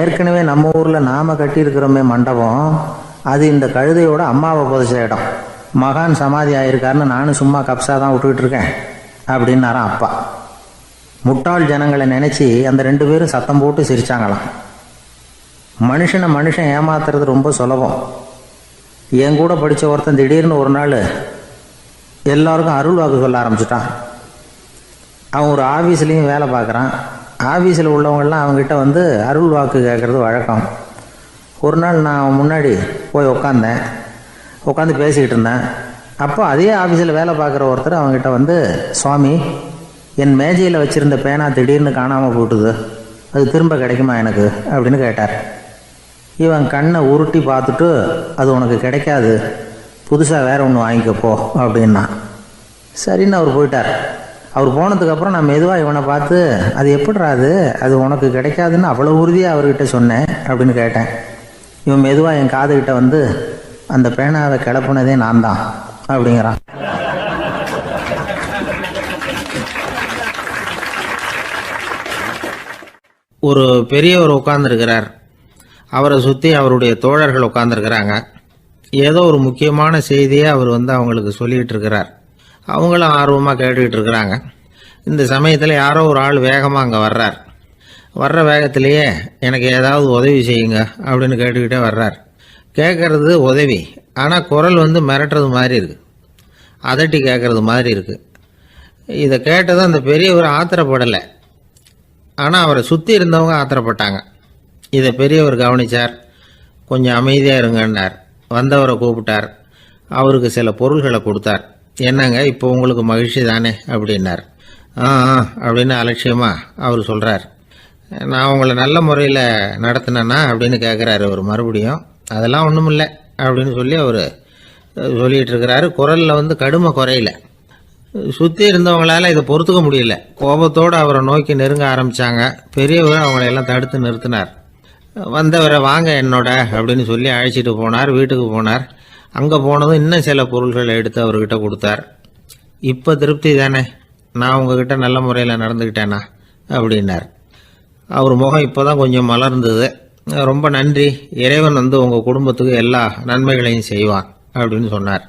ஏற்கனவே நம்ம ஊரில் நாம் கட்டியிருக்கிறோமே மண்டபம், அது இந்த கழுதையோட அம்மாவை புதைச்ச இடம். மகான் சமாதி ஆகிருக்காருன்னு நானும் சும்மா கப்ஸாக தான் விட்டுக்கிட்டு இருக்கேன் அப்படின்னாரான் அப்பா. முட்டாள் ஜனங்களை நினச்சி அந்த 2 பேரும் சத்தம் போட்டு சிரித்தாங்களாம். மனுஷன் ஏமாத்துறது ரொம்ப சுலபம். என் கூட படித்த ஒருத்தன் திடீர்னு ஒரு நாள் எல்லாருக்கும் அருள் வாக்கு சொல்ல ஆரம்பிச்சிட்டான். அவன் ஒரு ஆஃபீஸ்லேயும் வேலை பார்க்குறான். ஆஃபீஸில் உள்ளவங்கள்லாம் அவங்ககிட்ட வந்து அருள் வாக்கு கேட்குறது வழக்கம். ஒரு நாள் நான் அவன் முன்னாடி போய் உட்காந்து பேசிக்கிட்டு இருந்தேன். அப்போ அதே ஆஃபீஸில் வேலை பார்க்குற ஒருத்தர் அவங்ககிட்ட வந்து, சுவாமி, என் மேஜையில் வச்சுருந்த பேனா திடீர்னு காணாமல் போட்டுது, அது திரும்ப கிடைக்குமா எனக்கு அப்படின்னு கேட்டார். இவன் கண்ணை உருட்டி பார்த்துட்டு, அது உனக்கு கிடைக்காது, புதுசாக வேறு ஒன்று வாங்கிக்கப்போ அப்படின்னா. சரின்னு அவர் போயிட்டார். அவர் போனதுக்கப்புறம் நான் மெதுவாக இவனை பார்த்து, அது எப்படிறாது, அது உனக்கு கிடைக்காதுன்னு அவ்வளோ உறுதியாக அவர்கிட்ட சொன்னேன் அப்படின்னு கேட்டேன். இவன் மெதுவாக என் காதுகிட்ட வந்து, அந்த பேனாவை கிளப்புனதே நான் தான் அப்படிங்கிறான். ஒரு பெரியவர் உட்கார்ந்துருக்கிறார். அவரை சுற்றி அவருடைய தோழர்கள் உட்கார்ந்துருக்கிறாங்க. ஏதோ ஒரு முக்கியமான செய்தியை அவர் வந்து அவங்களுக்கு சொல்லிகிட்டு இருக்கிறார். அவங்களும் ஆர்வமாக கேட்டுக்கிட்டு இருக்கிறாங்க. இந்த சமயத்தில் யாரோ ஒரு ஆள் வேகமாக அங்கே வர்றார். வர்ற வேகத்திலேயே எனக்கு ஏதாவது உதவி செய்யுங்க அப்படின்னு கேட்டுக்கிட்டே வர்றார். கேட்குறது உதவி, ஆனால் குரல் வந்து மிரட்டுறது மாதிரி இருக்குது, அதட்டி கேட்குறது மாதிரி இருக்குது. இதை கேட்டதும் அந்த பெரியவர் ஆத்திரப்படலை, ஆனால் அவரை சுற்றி இருந்தவங்க ஆத்திரப்பட்டாங்க. இதை பெரியவர் கவனித்தார். கொஞ்சம் அமைதியாக இருங்கன்னார். வந்தவரை கூப்பிட்டார். அவருக்கு சில பொருள்களை கொடுத்தார். என்னங்க, இப்போ உங்களுக்கு மகிழ்ச்சி தானே அப்படின்னார். ஆ அப்படின்னு அலட்சியமாக அவர் சொல்கிறார். நான் உங்களை நல்ல முறையில் நடத்தினேன்னா அப்படின்னு கேட்குறாரு அவர் மறுபடியும். அதெல்லாம் ஒன்றும் இல்லை அப்படின்னு சொல்லி அவர் சொல்லிகிட்டு இருக்கிறாரு. குரலில் வந்து கடுமை குறையில. சுற்றி இருந்தவங்களால இதை பொறுத்துக்க முடியல. கோபத்தோடு அவரை நோக்கி நெருங்க ஆரம்பித்தாங்க. பெரியவர் அவங்களையெல்லாம் தடுத்து நிறுத்தினார். வந்தவரை வாங்க என்னோட அப்படின்னு சொல்லி அழைச்சிட்டு போனார். வீட்டுக்கு போனார். அங்கே போனதும் இன்னும் சில பொருள்களை எடுத்து அவர்கிட்ட கொடுத்தார். இப்போ திருப்தி தானே, நான் உங்ககிட்ட நல்ல முறையில் நடந்துக்கிட்டேனா அப்படின்னார். அவர் முகம் இப்போ தான் கொஞ்சம் மலர்ந்தது. ரொம்ப நன்றி, இறைவன் வந்து உங்கள் குடும்பத்துக்கு எல்லா நன்மைகளையும் செய்வான் அப்படின்னு சொன்னார்.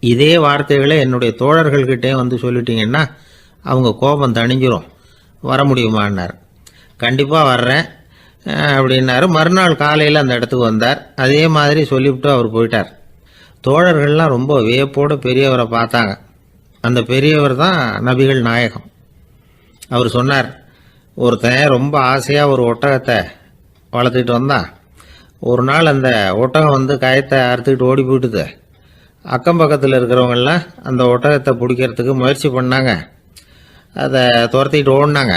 இதே வார்த்தைகளை என்னுடைய தோழர்கள்கிட்டே வந்து சொல்லிட்டீங்கன்னா அவங்க கோபம் தணிஞ்சிரும், வர முடியுமான்னார். கண்டிப்பாக வர்றேன் அப்படின்னாரு. மறுநாள் காலையில் அந்த இடத்துக்கு வந்தார். அதே மாதிரி சொல்லிவிட்டு அவர் போயிட்டார். தோழர்கள்லாம் ரொம்ப வியப்போடு பெரியவரை பார்த்தாங்க. அந்த பெரியவர் தான் நபிகள் நாயகம். அவர் சொன்னார், ஒருத்தன் ரொம்ப ஆசையாக ஒரு ஒட்டகத்தை வளர்த்துக்கிட்டு வந்தான். ஒரு நாள் அந்த ஒட்டகம் வந்து கயத்தை அறுத்துக்கிட்டு ஓடி போயிட்டுது. அக்கம் பக்கத்தில் இருக்கிறவங்கெல்லாம் அந்த ஒட்டகத்தை பிடிக்கிறதுக்கு முயற்சி பண்ணாங்க. அதை துரத்திக்கிட்டு ஓடினாங்க.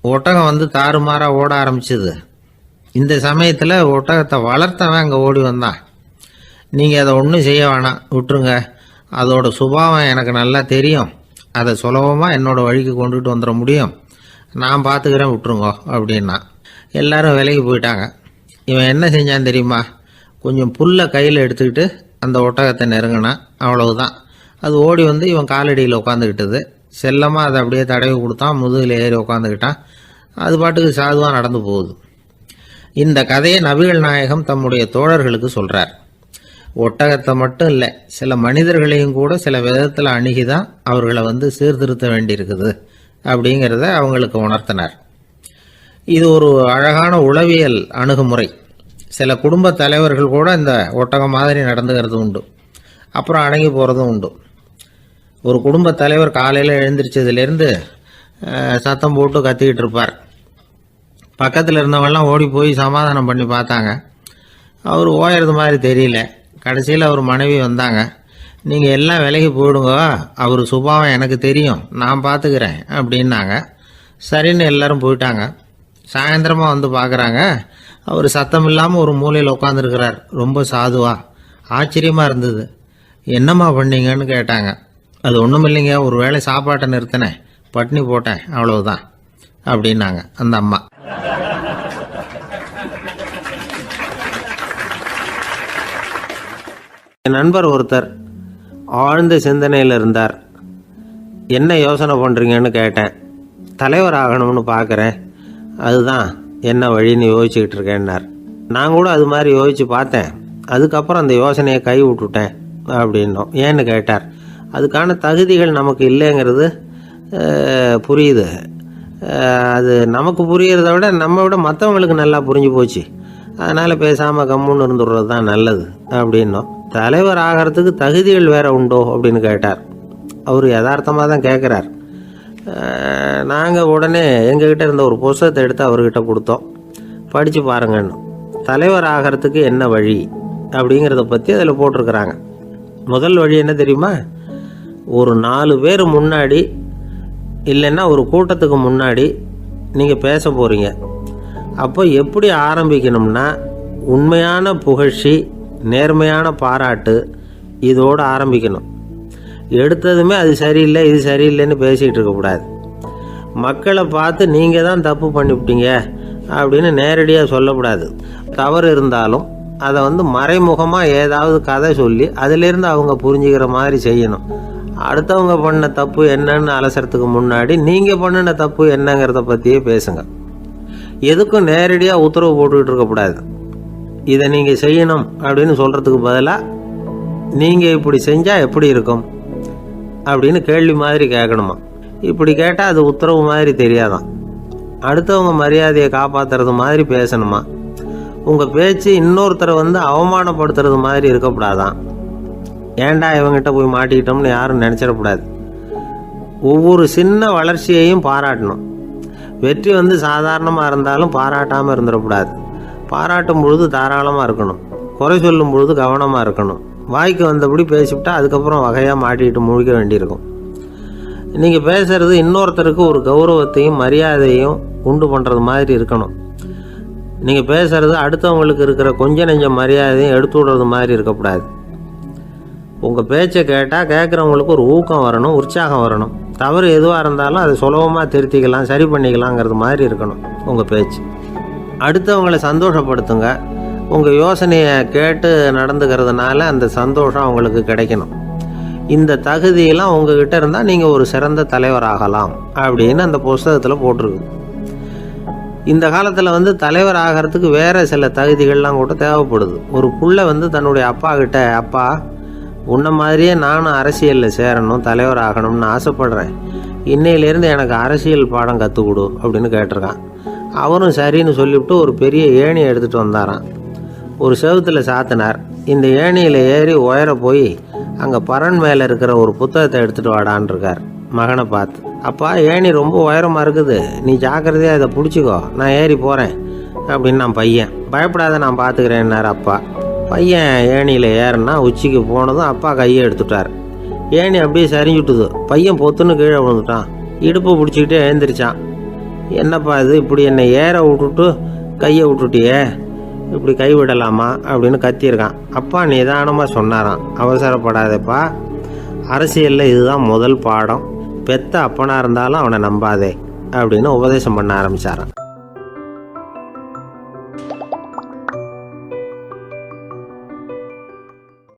ஒட்டகம் வந்து தாறுமாறாக ஓட ஆரம்பிச்சிது. இந்த சமயத்தில் ஒட்டகத்தை வளர்த்தவன் அங்கே ஓடி வந்தான். நீங்கள் அதை ஒன்றும் செய்ய வேணாம், விட்டுருங்க, அதோட சுபாவம் எனக்கு நல்லா தெரியும், அதை சுலபமாக என்னோடய வழிக்கு கொண்டுகிட்டு வந்துட முடியும், நான் பார்த்துக்கிறேன், விட்டுருங்கோ அப்படின்னா. எல்லாரும் விலைக்கு போயிட்டாங்க. இவன் என்ன செஞ்சான் தெரியுமா? கொஞ்சம் புல்லை கையில் எடுத்துக்கிட்டு அந்த ஒட்டகத்தை நெருங்கினான். அவ்வளவுதான். அது ஓடி வந்து இவன் காலடியில் உட்காந்துக்கிட்டது. செல்லமாக அதை அப்படியே தடவி கொடுத்தான். முதுகில் ஏறி உட்காந்துக்கிட்டான். அது பாட்டுக்கு சாதுவாக நடந்து போகுது. இந்த கதையை நபிகள் நாயகம் தம்முடைய தோழர்களுக்கு சொல்கிறார். ஒட்டகத்தை மட்டும் இல்லை, சில மனிதர்களையும் கூட சில விதத்தில் அணுகி தான் அவர்களை வந்து சீர்திருத்த வேண்டியிருக்குது அப்படிங்கிறத அவங்களுக்கு உணர்த்தினார். இது ஒரு அழகான உளவியல் அணுகுமுறை. சில குடும்ப தலைவர்கள் கூட இந்த ஒட்டகம் மாதிரி நடந்துக்கிறது உண்டு. அப்புறம் அடங்கி போகிறதும் உண்டு. ஒரு குடும்ப தலைவர் காலையில் எழுந்திரிச்சதுலேருந்து சத்தம் போட்டு கத்திக்கிட்டு இருப்பார். பக்கத்தில் இருந்தவங்கெல்லாம் ஓடி போய் சமாதானம் பண்ணி பார்த்தாங்க. அவர் ஓயறது மாதிரி தெரியல. கடைசியில் அவர் மனைவி வந்தாங்க. நீங்கள் எல்லாம் விலகி போயிடுங்க, அவர் சுபாவம் எனக்கு தெரியும், நான் பார்த்துக்கிறேன் அப்படின்னாங்க. சரின்னு எல்லாரும் போயிட்டாங்க. சாயந்தரமாக வந்து பார்க்குறாங்க, அவர் சத்தம் இல்லாமல் ஒரு மூலையில் உட்காந்துருக்கிறார். ரொம்ப சாதுவா. ஆச்சரியமாக இருந்தது. என்னம்மா பண்ணீங்கன்னு கேட்டாங்க. அது ஒன்றும் இல்லைங்க, ஒரு வேளை சாப்பாட்டை நிறுத்தினேன், பட்னி போட்டேன், அவ்வளவுதான் அப்படின்னாங்க அந்த அம்மா. என் நண்பர் ஒருத்தர் ஆழ்ந்த சிந்தனையில் இருந்தார். என்ன யோசனை பண்ணுறீங்கன்னு கேட்டேன். தலைவர் ஆகணும்னு பார்க்குறேன், அதுதான் என்ன வழின்னு யோசிச்சுக்கிட்டு இருக்கேன்னார். நான் கூட அது மாதிரி யோசித்து பார்த்தேன். அதுக்கப்புறம் அந்த யோசனையை கை விட்டுட்டேன் அப்படின்னோம். ஏன்னு கேட்டார். அதுக்கான தகுதிகள் நமக்கு இல்லைங்கிறது புரியுது. அது நமக்கு புரியறத விட நம்ம விட மற்றவங்களுக்கு நல்லா புரிஞ்சு போச்சு. அதனால் பேசாமல் கம்முன்னு இருந்துடுறது தான் நல்லது அப்படின்னோம். தலைவர் ஆகிறதுக்கு தகுதிகள் வேறு உண்டோ அப்படின்னு கேட்டார். அவர் யதார்த்தமாக தான் கேட்குறார். நாங்கள் உடனே எங்ககிட்ட இருந்த ஒரு புத்தகத்தை எடுத்து அவர்கிட்ட கொடுத்தோம். படித்து பாருங்கன்னு. தலைவர் ஆகிறதுக்கு என்ன வழி அப்படிங்கிறத பற்றி அதில் போட்டிருக்கிறாங்க. முதல் வழி என்ன தெரியுமா? ஒரு 4 பேர் முன்னாடி இல்லைன்னா ஒரு கூட்டத்துக்கு முன்னாடி நீங்கள் பேச போகிறீங்க. அப்போ எப்படி ஆரம்பிக்கணும்னா, உண்மையான புகழ்ச்சி, நேர்மையான பாராட்டு, இதோடு ஆரம்பிக்கணும். எடுத்ததுமே அது சரியில்லை இது சரியில்லைன்னு பேசிகிட்டு இருக்கக்கூடாது. மக்களை பார்த்து நீங்கள் தான் தப்பு பண்ணிவிட்டீங்க அப்படின்னு நேரடியாக சொல்லக்கூடாது. தவறு இருந்தாலும் அதை மறைமுகமாக ஏதாவது கதை சொல்லி அதிலிருந்து அவங்க புரிஞ்சுக்கிற மாதிரி செய்யணும். அடுத்தவங்க பண்ண தப்பு என்னன்னு அலசறதுக்கு முன்னாடி நீங்கள் பண்ணின தப்பு என்னங்கிறத பற்றியே பேசுங்க. எதுக்கும் நேரடியாக உத்தரவு போட்டுக்கிட்டு இருக்கக்கூடாது. இதை நீங்கள் செய்யணும் அப்படின்னு சொல்கிறதுக்கு பதிலாக நீங்கள் இப்படி செஞ்சால் எப்படி இருக்கும் அப்படின்னு கேள்வி மாதிரி கேட்கணுமா. இப்படி கேட்டால் அது உத்தரவு மாதிரி தெரியாதான். அடுத்தவங்க மரியாதையை காப்பாற்றுறது மாதிரி பேசணுமா. உங்கள் பேச்சு இன்னொருத்தரை அவமானப்படுத்துறது மாதிரி இருக்கக்கூடாதான். ஏன்டா இவங்கிட்ட போய் மாட்டிக்கிட்டோம்னு யாரும் நினச்சிடக்கூடாது. ஒவ்வொரு சின்ன வளர்ச்சியையும் பாராட்டணும். வெற்றி சாதாரணமாக இருந்தாலும் பாராட்டாமல் இருந்துடக்கூடாது. பாராட்டும் பொழுது தாராளமாக இருக்கணும். குறை சொல்லும் பொழுது கவனமாக இருக்கணும். வாய்க்கு வந்தபடி பேசிவிட்டா அதுக்கப்புறம் வகையாக மாட்டிக்கிட்டு முழிக்க வேண்டியிருக்கும். நீங்கள் பேசுகிறது இன்னொருத்தருக்கு ஒரு கௌரவத்தையும் மரியாதையும் உண்டு பண்ணுறது மாதிரி இருக்கணும். நீங்கள் பேசுகிறது அடுத்தவங்களுக்கு இருக்கிற கொஞ்ச நெஞ்ச மரியாதையும் எடுத்து விடுறது மாதிரி இருக்கக்கூடாது. உங்கள் பேச்சை கேட்டால் கேட்குறவங்களுக்கு ஒரு ஊக்கம் வரணும், உற்சாகம் வரணும். தவறு எதுவாக இருந்தாலும் அதை சுலபமாக திருத்திக்கலாம், சரி பண்ணிக்கலாங்கிறது மாதிரி இருக்கணும் உங்கள் பேச்சு. அடுத்தவங்களை சந்தோஷப்படுத்துங்க. உங்கள் யோசனையை கேட்டு நடந்துக்கிறதுனால அந்த சந்தோஷம் அவங்களுக்கு கிடைக்கணும். இந்த தகுதியெல்லாம் உங்ககிட்ட இருந்தால் நீங்கள் ஒரு சிறந்த தலைவராகலாம் அப்படின்னு அந்த புஸ்தகத்தில் போட்டிருக்கு. இந்த காலத்தில் தலைவர் ஆகிறதுக்கு வேறு சில தகுதிகள்லாம் கூட தேவைப்படுது. ஒரு புள்ள தன்னுடைய அப்பா கிட்ட, அப்பா உன்ன மாதிரியே நானும் அரசியலில் சேரணும், தலைவர் ஆகணும்னு ஆசைப்படுறேன், இன்னையிலேருந்து எனக்கு அரசியல் பாடம் கற்றுக் கொடு அப்படின்னு கேட்டிருக்கான். அவரும் சரின்னு சொல்லிவிட்டு ஒரு பெரிய ஏணியை எடுத்துகிட்டு வந்தாரான். ஒரு செவுத்தில் சாத்தினார். இந்த ஏணியில் ஏறி உயர போய் அங்கே பரன் மேலே இருக்கிற ஒரு புத்தகத்தை எடுத்துகிட்டு வாடான் இருக்கார் மகனை பார்த்து. அப்பா ஏணி ரொம்ப உயரமாக இருக்குது, நீ ஜாக்கிரதையாக இதை பிடிச்சிக்கோ, நான் ஏறி போகிறேன் அப்படின்னு நான் பையன். பயப்படாத, நான் பார்த்துக்கிறேன்னார் அப்பா. பையன் ஏணியில் ஏறினா உச்சிக்கு போனதும் அப்பா கையை எடுத்துட்டார். ஏணி அப்படியே சரிஞ்சுட்டுது. பையன் பொத்துன்னு கீழே விழுந்துட்டான். இடுப்பு பிடிச்சிக்கிட்டே எழுந்திரிச்சான். என்னப்பா இது, இப்படி என்னை ஏற விட்டுட்டு கையை விட்டுட்டியே, இப்படி கை விடலாமா அப்படின்னு கத்தியிருக்கான். அப்பா நிதானமாக சொன்னாராம், அவசரப்படாதேப்பா, அரசியலில் இதுதான் முதல் பாடம், பெத்த அப்பனாக இருந்தாலும் அவனை நம்பாதே அப்படின்னு உபதேசம் பண்ண ஆரம்பித்தாரான்.